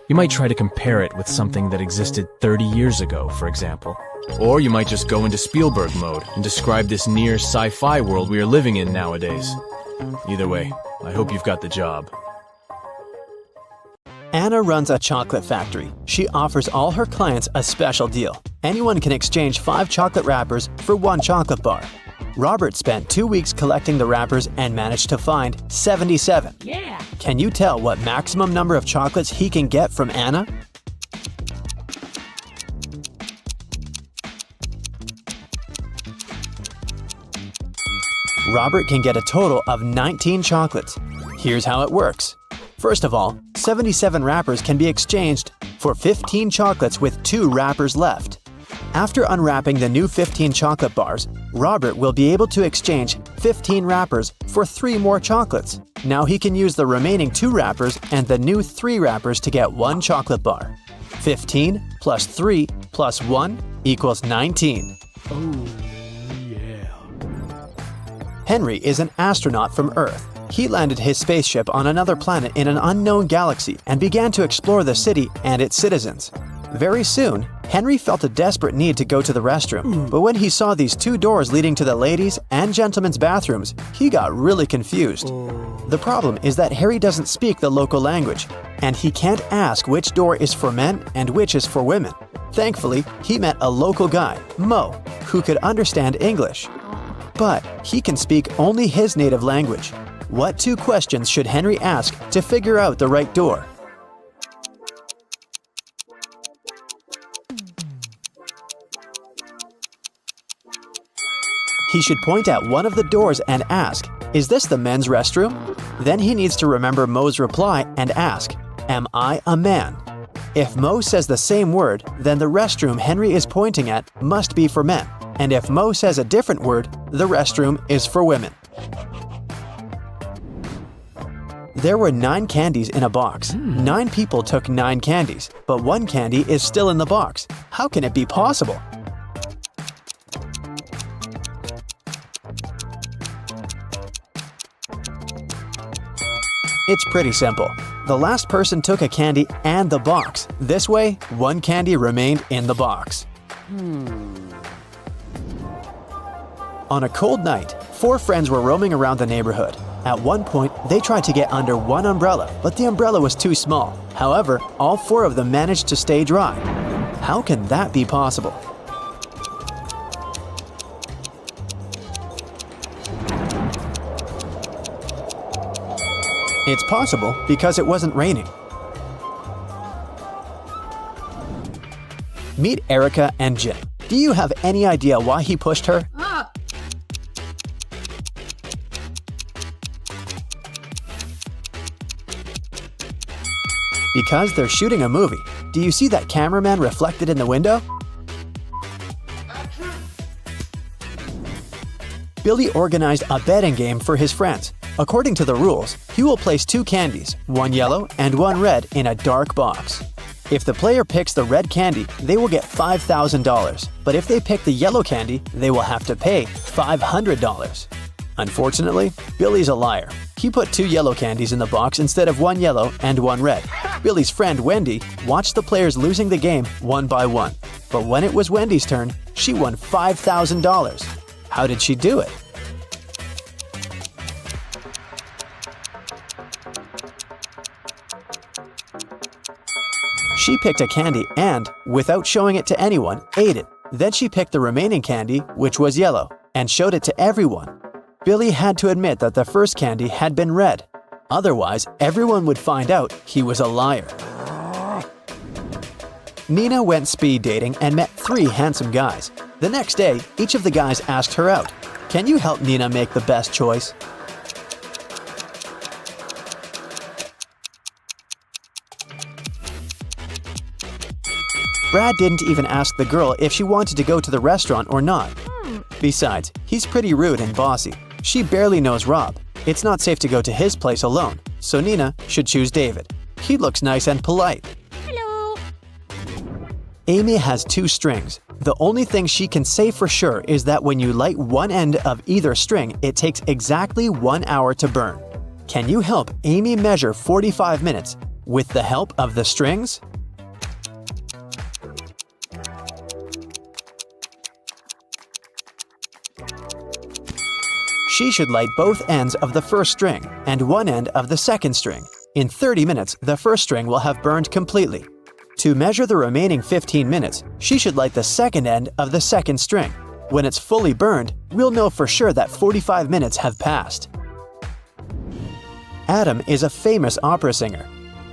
You might try to compare it with something that existed 30 years ago, for example. Or you might just go into Spielberg mode and describe this near sci-fi world we are living in nowadays. Either way, I hope you've got the job. Anna runs a chocolate factory. She offers all her clients a special deal. Anyone can exchange 5 chocolate wrappers for 1 chocolate bar. Robert spent 2 weeks collecting the wrappers and managed to find 77. Yeah. Can you tell what maximum number of chocolates he can get from Anna? Robert can get a total of 19 chocolates. Here's how it works. First of all, 77 wrappers can be exchanged for 15 chocolates with 2 wrappers left. After unwrapping the new 15 chocolate bars, Robert will be able to exchange 15 wrappers for 3 more chocolates. Now he can use the remaining 2 wrappers and the new 3 wrappers to get 1 chocolate bar. 15 plus 3 plus 1 equals 19. Oh, yeah. Henry is an astronaut from Earth. He landed his spaceship on another planet in an unknown galaxy and began to explore the city and its citizens. Very soon, Henry felt a desperate need to go to the restroom, but when he saw these 2 doors leading to the ladies' and gentlemen's bathrooms, he got really confused. The problem is that Harry doesn't speak the local language, and he can't ask which door is for men and which is for women. Thankfully, he met a local guy, Mo, who could understand English. But he can speak only his native language. What 2 questions should Henry ask to figure out the right door? He should point at one of the doors and ask, "Is this the men's restroom?" Then he needs to remember Mo's reply and ask, "Am I a man?" If Mo says the same word, then the restroom Henry is pointing at must be for men. And if Mo says a different word, the restroom is for women. There were 9 candies in a box. 9 people took 9 candies, but 1 candy is still in the box. How can it be possible? It's pretty simple. The last person took a candy and the box. This way, 1 candy remained in the box. On a cold night, 4 friends were roaming around the neighborhood. At one point, they tried to get under one umbrella, but the umbrella was too small. However, all 4 of them managed to stay dry. How can that be possible? It's possible because it wasn't raining. Meet Erica and Jim. Do you have any idea why he pushed her? Because they're shooting a movie. Do you see that cameraman reflected in the window? Billy organized a betting game for his friends. According to the rules, he will place 2 candies, 1 yellow and 1 red, in a dark box. If the player picks the red candy, they will get $5,000. But if they pick the yellow candy, they will have to pay $500. Unfortunately, Billy's a liar. He put 2 yellow candies in the box instead of 1 yellow and 1 red. Billy's friend Wendy watched the players losing the game one by one. But when it was Wendy's turn, she won $5,000. How did she do it? She picked a candy and, without showing it to anyone, ate it. Then she picked the remaining candy, which was yellow, and showed it to everyone. Billy had to admit that the first candy had been red. Otherwise, everyone would find out he was a liar. Nina went speed dating and met 3 handsome guys. The next day, each of the guys asked her out. Can you help Nina make the best choice? Brad didn't even ask the girl if she wanted to go to the restaurant or not. Besides, he's pretty rude and bossy. She barely knows Rob. It's not safe to go to his place alone, so Nina should choose David. He looks nice and polite. Hello. Amy has 2 strings. The only thing she can say for sure is that when you light one end of either string, it takes exactly 1 hour to burn. Can you help Amy measure 45 minutes with the help of the strings? She should light both ends of the first string and one end of the second string. In 30 minutes, the first string will have burned completely. To measure the remaining 15 minutes, she should light the second end of the second string. When it's fully burned, we'll know for sure that 45 minutes have passed. Adam is a famous opera singer.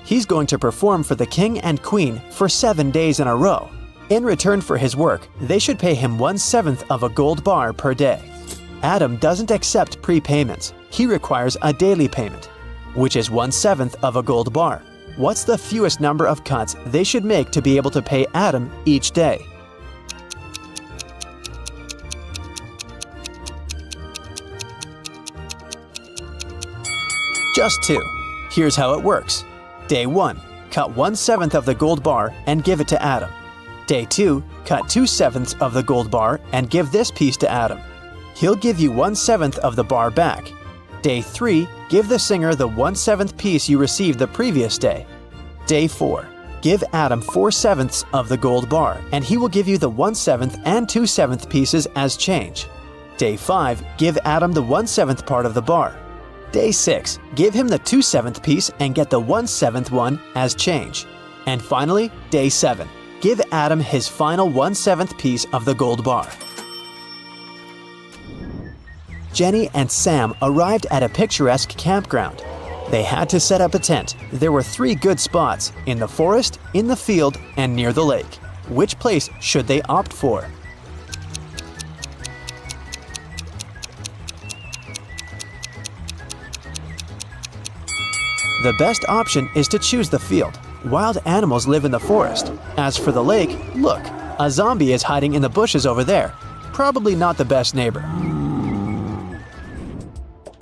He's going to perform for the king and queen for 7 days in a row. In return for his work, they should pay him 1/7 of a gold bar per day. Adam doesn't accept prepayments. He requires a daily payment, which is 1/7 of a gold bar. What's the fewest number of cuts they should make to be able to pay Adam each day? Just 2. Here's how it works. Day 1, cut 1/7 of the gold bar and give it to Adam. Day 2, cut 2/7 of the gold bar and give this piece to Adam. He'll give you 1/7 of the bar back. Day 3, give the singer the 1/7 piece you received the previous day. Day 4, give Adam 4/7 of the gold bar, and he will give you the 1/7 and 2/7 pieces as change. Day 5, give Adam the 1/7 part of the bar. Day 6, give him the 2/7 piece and get the 1/7 one as change. And finally, Day 7, give Adam his final 1/7 piece of the gold bar. Jenny and Sam arrived at a picturesque campground. They had to set up a tent. There were 3 good spots: in the forest, in the field, and near the lake. Which place should they opt for? The best option is to choose the field. Wild animals live in the forest. As for the lake, look, a zombie is hiding in the bushes over there. Probably not the best neighbor.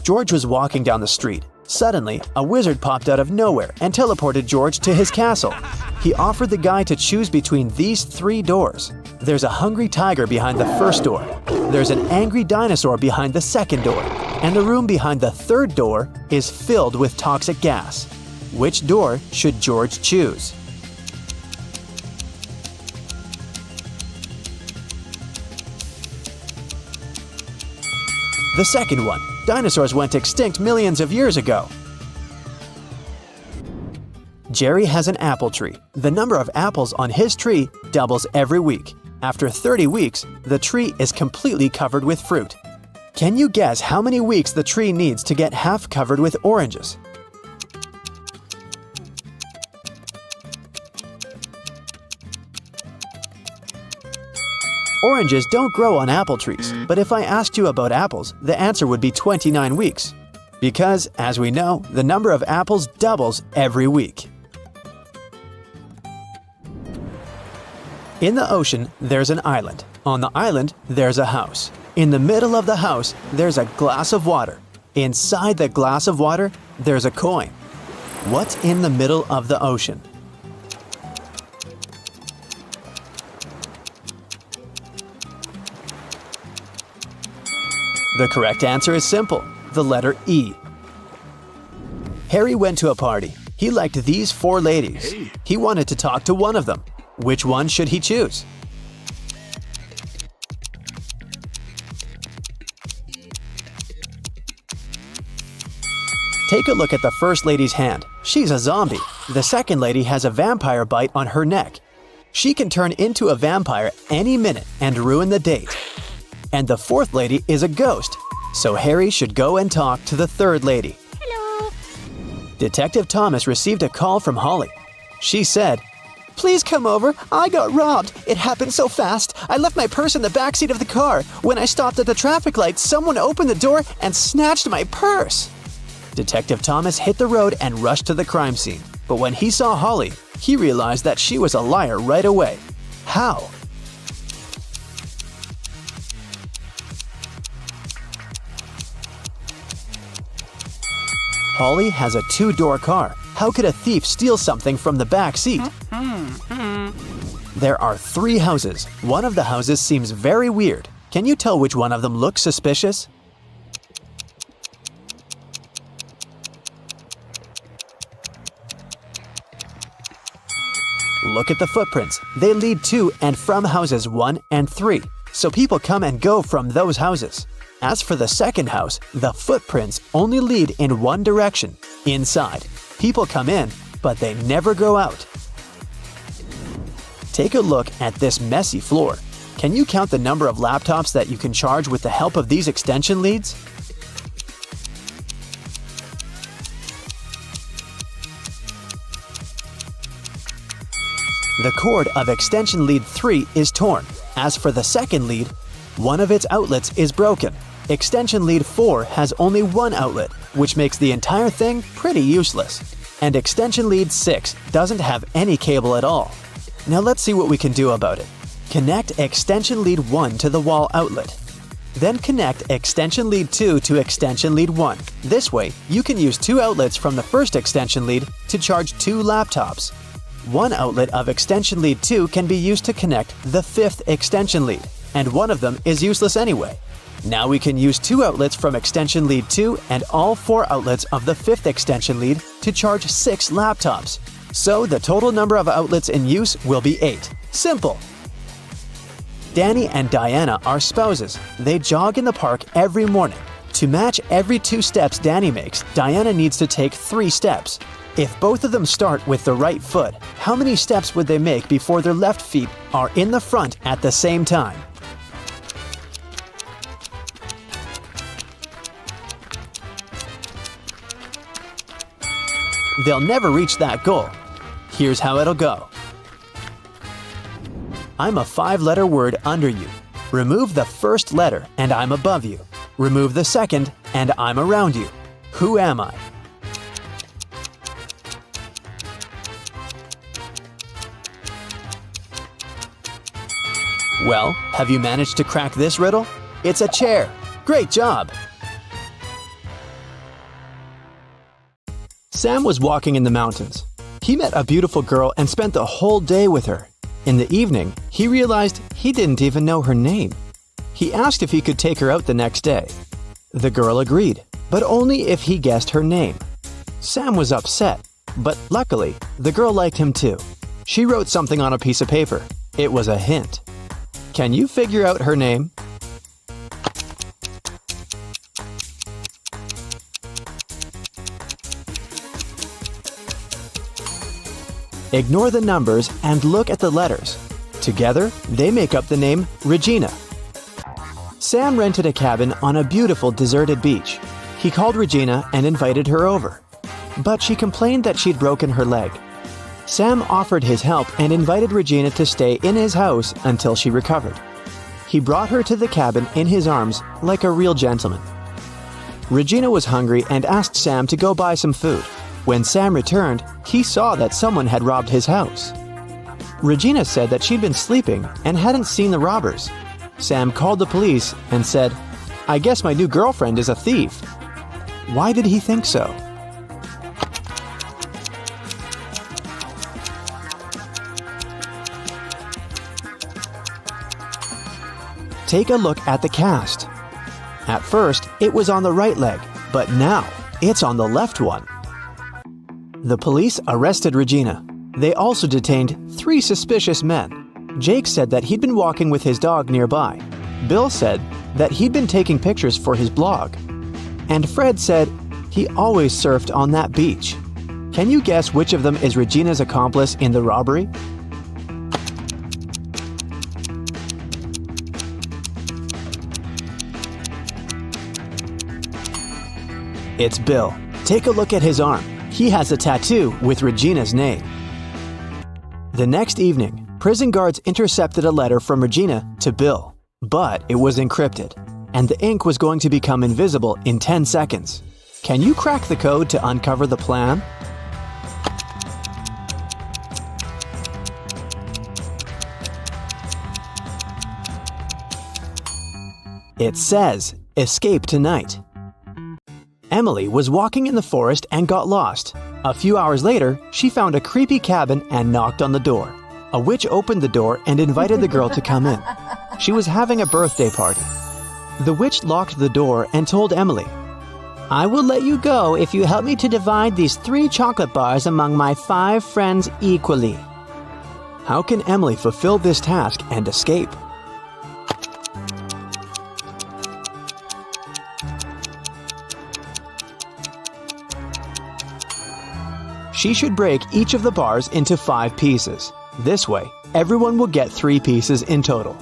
George was walking down the street. Suddenly, a wizard popped out of nowhere and teleported George to his castle. He offered the guy to choose between these 3 doors. There's a hungry tiger behind the first door. There's an angry dinosaur behind the second door. And the room behind the third door is filled with toxic gas. Which door should George choose? The second one. Dinosaurs went extinct millions of years ago. Jerry has an apple tree. The number of apples on his tree doubles every week. After 30 weeks, the tree is completely covered with fruit. Can you guess how many weeks the tree needs to get half covered with oranges? Oranges don't grow on apple trees, but if I asked you about apples, the answer would be 29 weeks. Because, as we know, the number of apples doubles every week. In the ocean, there's an island. On the island, there's a house. In the middle of the house, there's a glass of water. Inside the glass of water, there's a coin. What's in the middle of the ocean? The correct answer is simple, the letter E. Harry went to a party. He liked these 4 ladies. He wanted to talk to one of them. Which one should he choose? Take a look at the first lady's hand. She's a zombie. The second lady has a vampire bite on her neck. She can turn into a vampire any minute and ruin the date. And the fourth lady is a ghost, so Harry should go and talk to the third lady. Hello. Detective Thomas received a call from Holly. She said, "Please come over. I got robbed. It happened so fast. I left my purse in the backseat of the car. When I stopped at the traffic light, someone opened the door and snatched my purse." Detective Thomas hit the road and rushed to the crime scene. But when he saw Holly, he realized that she was a liar right away. How? Holly has a 2-door car. How could a thief steal something from the back seat? There are 3 houses. One of the houses seems very weird. Can you tell which one of them looks suspicious? Look at the footprints. They lead to and from houses 1 and 3, so people come and go from those houses. As for the second house, the footprints only lead in one direction, inside. People come in, but they never go out. Take a look at this messy floor. Can you count the number of laptops that you can charge with the help of these extension leads? The cord of extension lead 3 is torn. As for the second lead, one of its outlets is broken. Extension lead 4 has only one outlet, which makes the entire thing pretty useless. And extension lead 6 doesn't have any cable at all. Now let's see what we can do about it. Connect extension lead 1 to the wall outlet. Then connect extension lead 2 to extension lead 1. This way, you can use 2 outlets from the first extension lead to charge 2 laptops. One outlet of extension lead 2 can be used to connect the 5th extension lead, and one of them is useless anyway. Now we can use 2 outlets from extension lead 2 and all 4 outlets of the 5th extension lead to charge 6 laptops. So the total number of outlets in use will be 8. Simple! Danny and Diana are spouses. They jog in the park every morning. To match every 2 steps Danny makes, Diana needs to take 3 steps. If both of them start with the right foot, how many steps would they make before their left feet are in the front at the same time? They'll never reach that goal. Here's how it'll go. I'm a 5-letter word under you. Remove the first letter and I'm above you. Remove the second and I'm around you. Who am I? Well, have you managed to crack this riddle? It's a chair. Great job! Sam was walking in the mountains. He met a beautiful girl and spent the whole day with her. In the evening, he realized he didn't even know her name. He asked if he could take her out the next day. The girl agreed, but only if he guessed her name. Sam was upset, but luckily, the girl liked him too. She wrote something on a piece of paper. It was a hint. Can you figure out her name? Ignore the numbers and look at the letters. Together, they make up the name Regina. Sam rented a cabin on a beautiful deserted beach. He called Regina and invited her over. But she complained that she'd broken her leg. Sam offered his help and invited Regina to stay in his house until she recovered. He brought her to the cabin in his arms like a real gentleman. Regina was hungry and asked Sam to go buy some food. When Sam returned, he saw that someone had robbed his house. Regina said that she'd been sleeping and hadn't seen the robbers. Sam called the police and said, "I guess my new girlfriend is a thief." Why did he think so? Take a look at the cast. At first, it was on the right leg, but now it's on the left one. The police arrested Regina. They also detained 3 suspicious men. Jake said that he'd been walking with his dog nearby. Bill said that he'd been taking pictures for his blog. And Fred said he always surfed on that beach. Can you guess which of them is Regina's accomplice in the robbery? It's Bill. Take a look at his arm. He has a tattoo with Regina's name. The next evening, prison guards intercepted a letter from Regina to Bill, but it was encrypted, and the ink was going to become invisible in 10 seconds. Can you crack the code to uncover the plan? It says, "Escape tonight." Emily was walking in the forest and got lost. A few hours later, she found a creepy cabin and knocked on the door. A witch opened the door and invited the girl to come in. She was having a birthday party. The witch locked the door and told Emily, "I will let you go if you help me to divide these 3 chocolate bars among my 5 friends equally." How can Emily fulfill this task and escape? She should break each of the bars into 5 pieces. This way, everyone will get 3 pieces in total.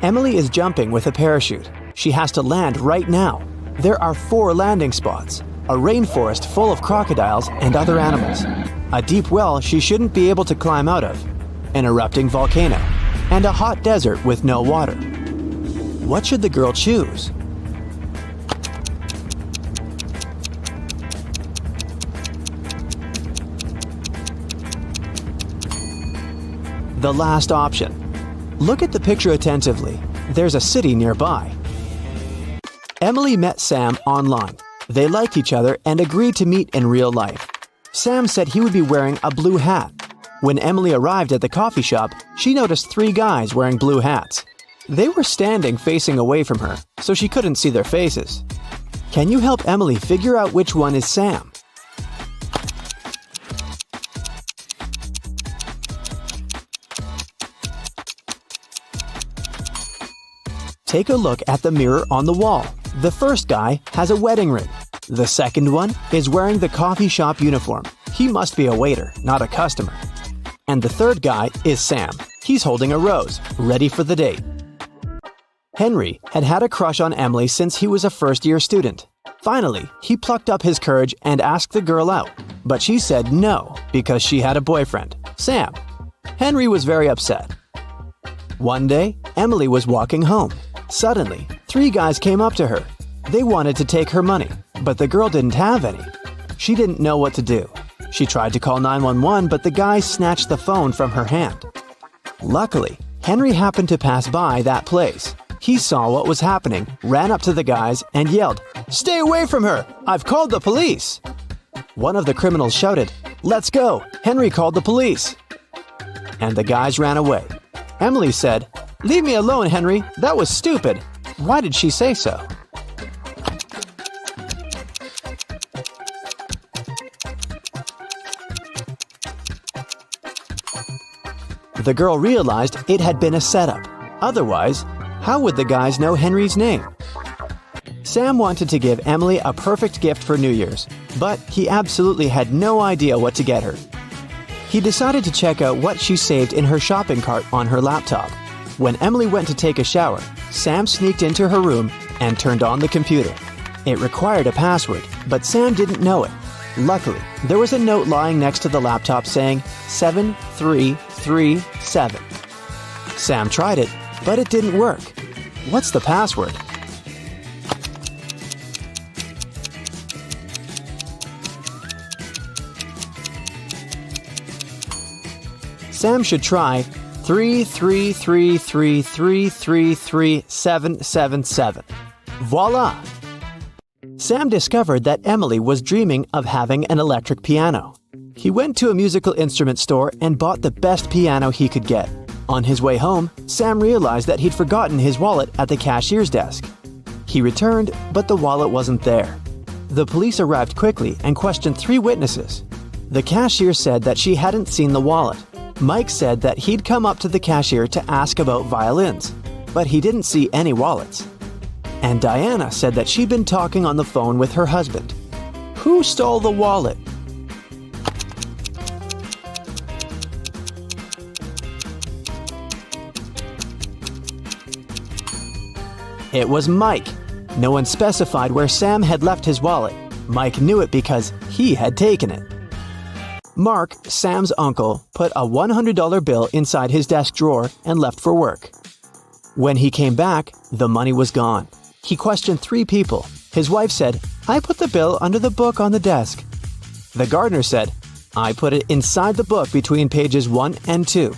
Emily is jumping with a parachute. She has to land right now. There are 4 landing spots, a rainforest full of crocodiles and other animals, a deep well she shouldn't be able to climb out of, an erupting volcano, and a hot desert with no water. What should the girl choose? The last option. Look at the picture attentively. There's a city nearby. Emily met Sam online. They liked each other and agreed to meet in real life. Sam said he would be wearing a blue hat. When Emily arrived at the coffee shop, she noticed 3 guys wearing blue hats. They were standing facing away from her, so she couldn't see their faces. Can you help Emily figure out which one is Sam? Take a look at the mirror on the wall. The first guy has a wedding ring. The second one is wearing the coffee shop uniform. He must be a waiter, not a customer. And the third guy is Sam. He's holding a rose, ready for the date. Henry had had a crush on Emily since he was a first-year student. Finally, he plucked up his courage and asked the girl out, but she said no because she had a boyfriend, Sam. Henry was very upset. One day, Emily was walking home. Suddenly, 3 guys came up to her. They wanted to take her money, but the girl didn't have any. She didn't know what to do. She tried to call 911, but the guys snatched the phone from her hand. Luckily, Henry happened to pass by that place. He saw what was happening, ran up to the guys, and yelled, "Stay away from her! I've called the police!" One of the criminals shouted, "Let's go! Henry called the police!" And the guys ran away. Emily said, "Leave me alone, Henry. That was stupid. Why did she say so?" The girl realized it had been a setup. Otherwise, how would the guys know Henry's name? Sam wanted to give Emily a perfect gift for New Year's, but he absolutely had no idea what to get her. He decided to check out what she saved in her shopping cart on her laptop. When Emily went to take a shower, Sam sneaked into her room and turned on the computer. It required a password, but Sam didn't know it. Luckily, there was a note lying next to the laptop saying 7337. Sam tried it, but it didn't work. What's the password? Sam should try 33333333777. Voila! Sam discovered that Emily was dreaming of having an electric piano. He went to a musical instrument store and bought the best piano he could get. On his way home, Sam realized that he'd forgotten his wallet at the cashier's desk. He returned, but the wallet wasn't there. The police arrived quickly and questioned 3 witnesses. The cashier said that she hadn't seen the wallet. Mike said that he'd come up to the cashier to ask about violins, but he didn't see any wallets. And Diana said that she'd been talking on the phone with her husband. Who stole the wallet? It was Mike. No one specified where Sam had left his wallet. Mike knew it because he had taken it. Mark, Sam's uncle, put a $100 bill inside his desk drawer and left for work. When he came back, the money was gone. He questioned 3 people. His wife said, "I put the bill under the book on the desk." The gardener said, "I put it inside the book between pages 1 and 2.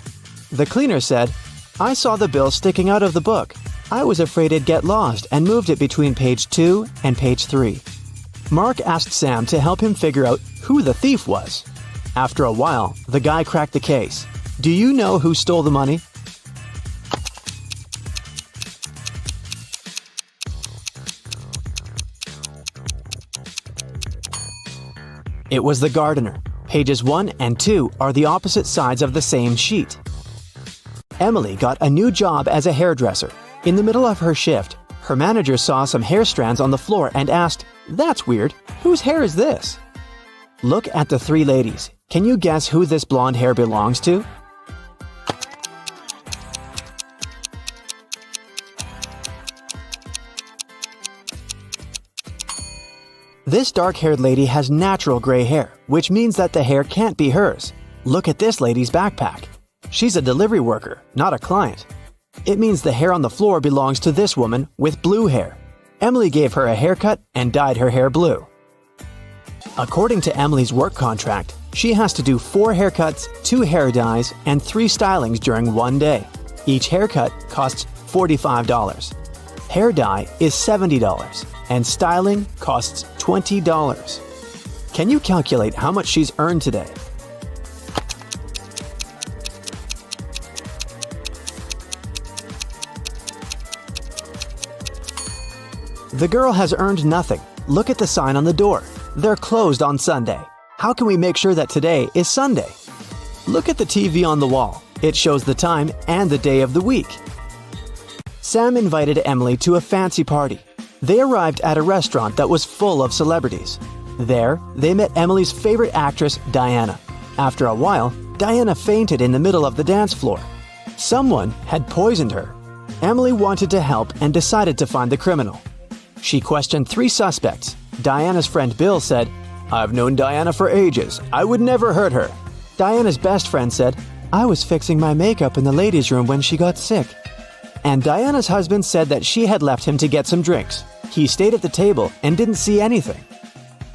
The cleaner said, "I saw the bill sticking out of the book. I was afraid it'd get lost and moved it between page 2 and page 3. Mark asked Sam to help him figure out who the thief was. After a while, the guy cracked the case. Do you know who stole the money? It was the gardener. Pages 1 and 2 are the opposite sides of the same sheet. Emily got a new job as a hairdresser. In the middle of her shift, her manager saw some hair strands on the floor and asked, "That's weird. Whose hair is this?" Look at the 3 ladies. Can you guess who this blonde hair belongs to? This dark-haired lady has natural gray hair, which means that the hair can't be hers. Look at this lady's backpack. She's a delivery worker, not a client. It means the hair on the floor belongs to this woman with blue hair. Emily gave her a haircut and dyed her hair blue. According to Emily's work contract, she has to do 4 haircuts, 2 hair dyes, and 3 stylings during one day. Each haircut costs $45. Hair dye is $70, and styling costs $20. Can you calculate how much she's earned today? The girl has earned nothing. Look at the sign on the door. They're closed on Sunday. How can we make sure that today is Sunday? Look at the TV on the wall. It shows the time and the day of the week. Sam invited Emily to a fancy party. They arrived at a restaurant that was full of celebrities. There, they met Emily's favorite actress, Diana. After a while, Diana fainted in the middle of the dance floor. Someone had poisoned her. Emily wanted to help and decided to find the criminal. She questioned 3 suspects. Diana's friend Bill said, "I've known Diana for ages. I would never hurt her." Diana's best friend said, "I was fixing my makeup in the ladies' room when she got sick." And Diana's husband said that she had left him to get some drinks. He stayed at the table and didn't see anything.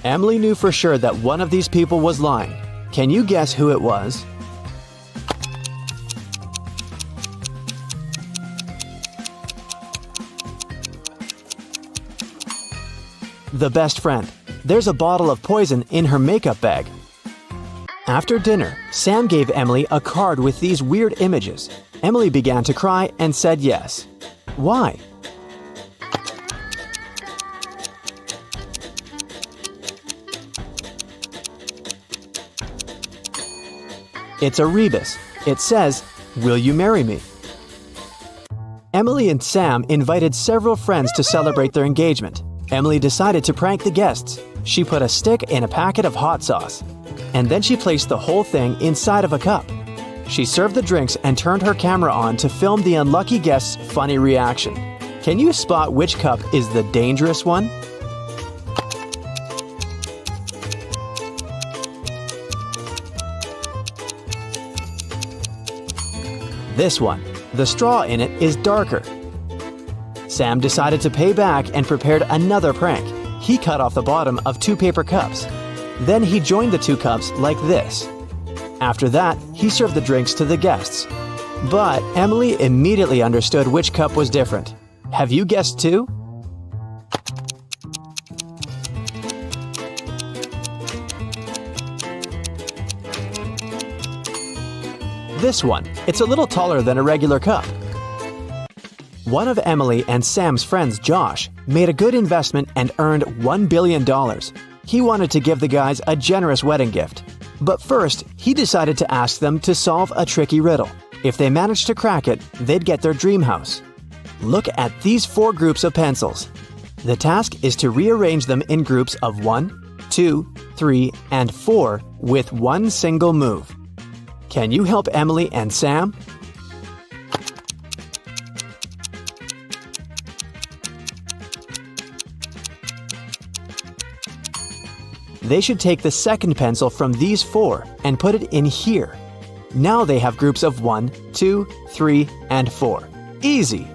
Emily knew for sure that one of these people was lying. Can you guess who it was? the best friend. There's a bottle of poison in her makeup bag. After dinner, Sam gave Emily a card with these weird images. Emily began to cry and said yes. Why? It's a rebus. It says, "Will you marry me?" Emily and Sam invited several friends to celebrate their engagement. Emily decided to prank the guests. She put a stick in a packet of hot sauce, and then she placed the whole thing inside of a cup. She served the drinks and turned her camera on to film the unlucky guest's funny reaction. Can you spot which cup is the dangerous one? This one. The straw in it is darker. Sam decided to pay back and prepared another prank. He cut off the bottom of 2 paper cups. Then he joined the 2 cups like this. After that, he served the drinks to the guests. But Emily immediately understood which cup was different. Have you guessed too? This one. It's a little taller than a regular cup. One of Emily and Sam's friends, Josh, made a good investment and earned $1 billion. He wanted to give the guys a generous wedding gift. But first, he decided to ask them to solve a tricky riddle. If they managed to crack it, they'd get their dream house. Look at these 4 groups of pencils. The task is to rearrange them in groups of 1, 2, 3, and 4 with one single move. Can you help Emily and Sam? They should take the second pencil from these 4 and put it in here. Now they have groups of 1, 2, 3, and 4. Easy!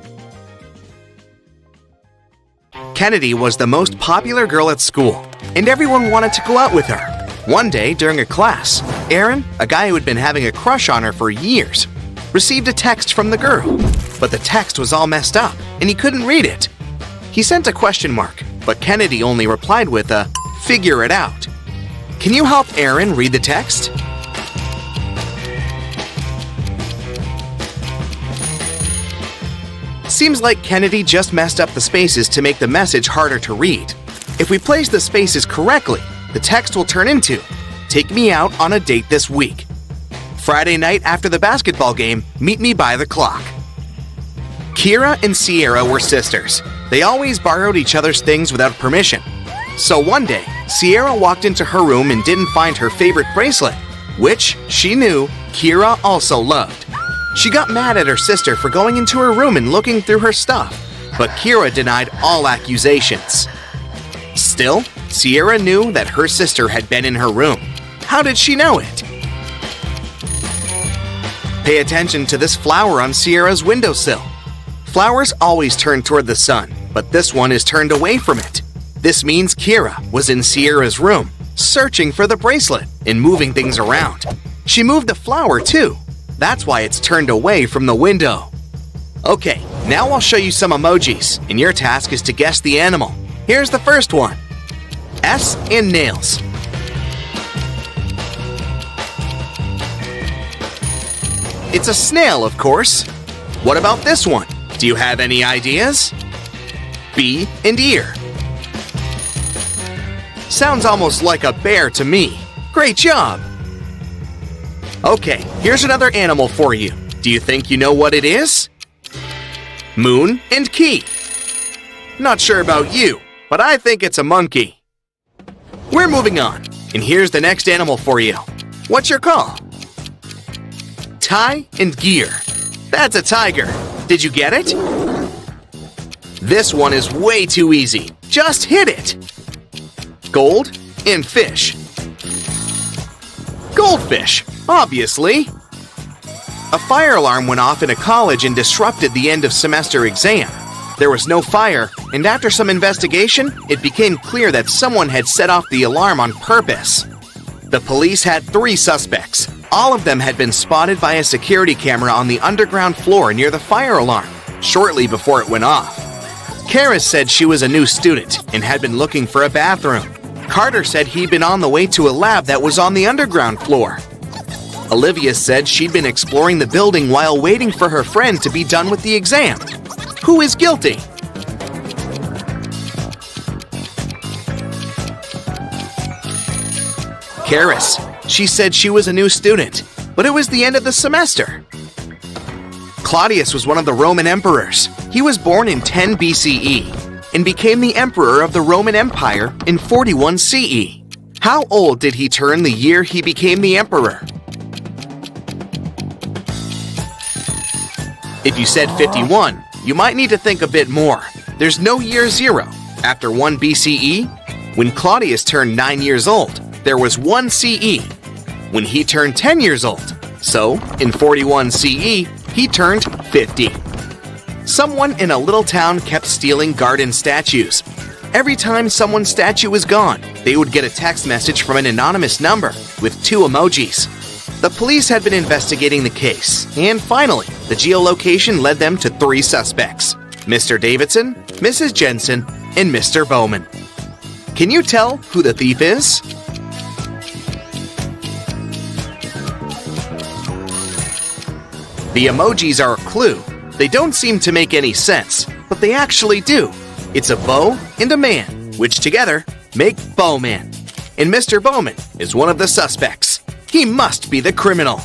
Kennedy was the most popular girl at school, and everyone wanted to go out with her. One day, during a class, Aaron, a guy who had been having a crush on her for years, received a text from the girl. But the text was all messed up, and he couldn't read it. He sent a question mark, but Kennedy only replied with a "figure it out." Can you help Aaron read the text? Seems like Kennedy just messed up the spaces to make the message harder to read. If we place the spaces correctly, the text will turn into, "Take me out on a date this week. Friday night after the basketball game, meet me by the clock." Kira and Sierra were sisters. They always borrowed each other's things without permission. So one day, Sierra walked into her room and didn't find her favorite bracelet, which she knew Kira also loved. She got mad at her sister for going into her room and looking through her stuff, but Kira denied all accusations. Still, Sierra knew that her sister had been in her room. How did she know it? Pay attention to this flower on Sierra's windowsill. Flowers always turn toward the sun, but this one is turned away from it. This means Kira was in Sierra's room, searching for the bracelet and moving things around. She moved the flower too. That's why it's turned away from the window. Okay, now I'll show you some emojis, and your task is to guess the animal. Here's the first one. S in nails. It's a snail, of course. What about this one? Do you have any ideas? B and ear. Sounds almost like a bear to me. Great job! Okay, here's another animal for you. Do you think you know what it is? Moon and key. Not sure about you, but I think it's a monkey. We're moving on, and here's the next animal for you. What's your call? Tie and gear. That's a tiger. Did you get it? This one is way too easy. Just hit it. Gold and fish. Goldfish, obviously. A fire alarm went off in a college and disrupted the end of semester exam. There was no fire, and after some investigation, it became clear that someone had set off the alarm on purpose. The police had 3 suspects. All of them had been spotted by a security camera on the underground floor near the fire alarm, shortly before it went off. Karis said she was a new student and had been looking for a bathroom. Carter said he'd been on the way to a lab that was on the underground floor. Olivia said she'd been exploring the building while waiting for her friend to be done with the exam. Who is guilty? Karis. She said she was a new student, but it was the end of the semester. Claudius was one of the Roman emperors. He was born in 10 BCE and became the emperor of the Roman Empire in 41 CE. How old did he turn the year he became the emperor? If you said 51, you might need to think a bit more. There's no year 0. After 1 BCE, when Claudius turned 9 years old, there was 1 CE. When he turned 10 years old, so in 41 CE, he turned 50. Someone in a little town kept stealing garden statues. Every time someone's statue was gone, they would get a text message from an anonymous number with 2 emojis. The police had been investigating the case, and finally, the geolocation led them to 3 suspects: Mr. Davidson, Mrs. Jensen, and Mr. Bowman. Can you tell who the thief is? The emojis are a clue. They don't seem to make any sense, but they actually do. It's a bow and a man, which together make Bowman. And Mr. Bowman is one of the suspects. He must be the criminal.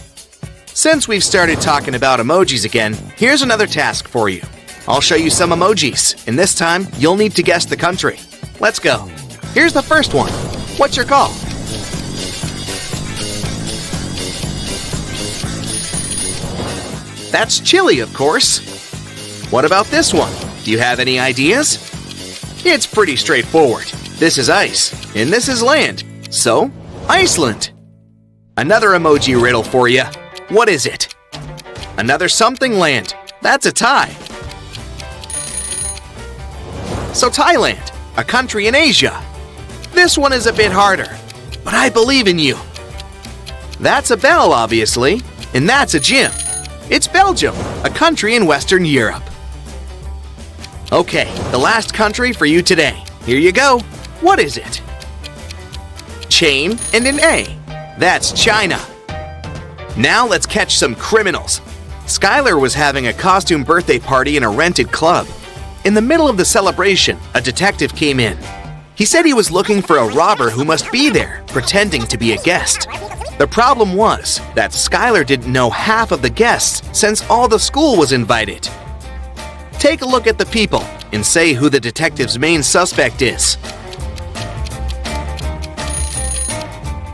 Since we've started talking about emojis again, here's another task for you. I'll show you some emojis, and this time you'll need to guess the country. Let's go. Here's the first one. What's your call? That's chili, of course. What about this one? Do you have any ideas? It's pretty straightforward. This is ice, and this is land. So, Iceland. Another emoji riddle for you. What is it? Another something land. That's a tie. So Thailand, a country in Asia. This one is a bit harder, but I believe in you. That's a bell, obviously, and that's a gym. It's Belgium, a country in Western Europe. Okay, the last country for you today. Here you go. What is it? Chain and an A. That's China. Now let's catch some criminals. Skylar was having a costume birthday party in a rented club. In the middle of the celebration, a detective came in. He said he was looking for a robber who must be there, pretending to be a guest. The problem was that Skylar didn't know half of the guests since all the school was invited. Take a look at the people and say who the detective's main suspect is.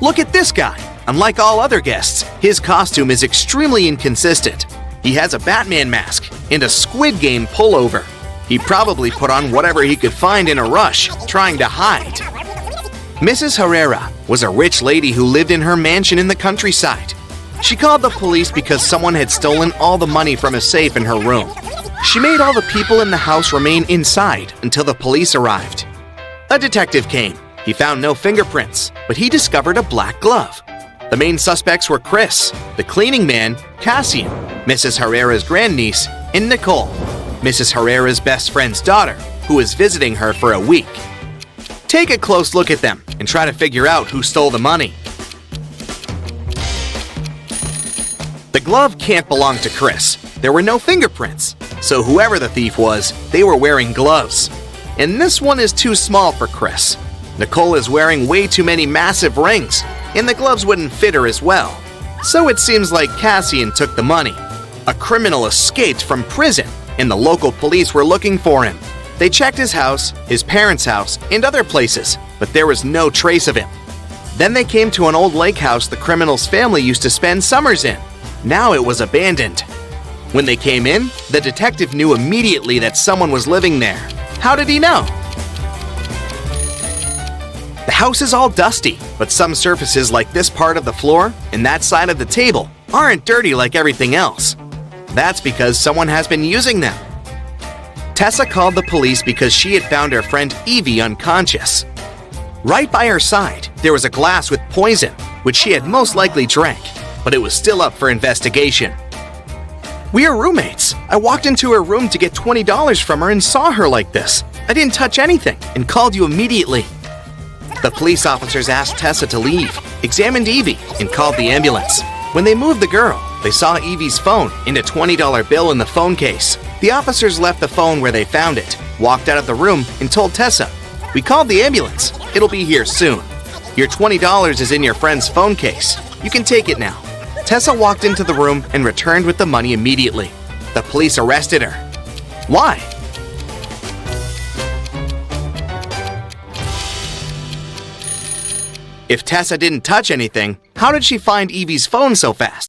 Look at this guy. Unlike all other guests, his costume is extremely inconsistent. He has a Batman mask and a Squid Game pullover. He probably put on whatever he could find in a rush, trying to hide. Mrs. Herrera was a rich lady who lived in her mansion in the countryside. She called the police because someone had stolen all the money from a safe in her room. She made all the people in the house remain inside until the police arrived. A detective came. He found no fingerprints, but he discovered a black glove. The main suspects were Chris, the cleaning man, Cassian, Mrs. Herrera's grandniece, and Nicole, Mrs. Herrera's best friend's daughter, who was visiting her for a week. Take a close look at them and try to figure out who stole the money. The glove can't belong to Chris. There were no fingerprints, so whoever the thief was, they were wearing gloves. And this one is too small for Chris. Nicole is wearing way too many massive rings, and the gloves wouldn't fit her as well. So it seems like Cassian took the money. A criminal escaped from prison, and the local police were looking for him. They checked his house, his parents' house, and other places, but there was no trace of him. Then they came to an old lake house the criminal's family used to spend summers in. Now it was abandoned. When they came in, the detective knew immediately that someone was living there. How did he know? The house is all dusty, but some surfaces like this part of the floor and that side of the table aren't dirty like everything else. That's because someone has been using them. Tessa called the police because she had found her friend Evie unconscious. Right by her side, there was a glass with poison, which she had most likely drank, but it was still up for investigation. We are roommates. I walked into her room to get $20 from her and saw her like this. I didn't touch anything and called you immediately. The police officers asked Tessa to leave, examined Evie, and called the ambulance. When they moved the girl, they saw Evie's phone and a $20 bill in the phone case. The officers left the phone where they found it, walked out of the room, and told Tessa, "We called the ambulance. It'll be here soon. Your $20 is in your friend's phone case. You can take it now." Tessa walked into the room and returned with the money immediately. The police arrested her. Why? If Tessa didn't touch anything, how did she find Evie's phone so fast?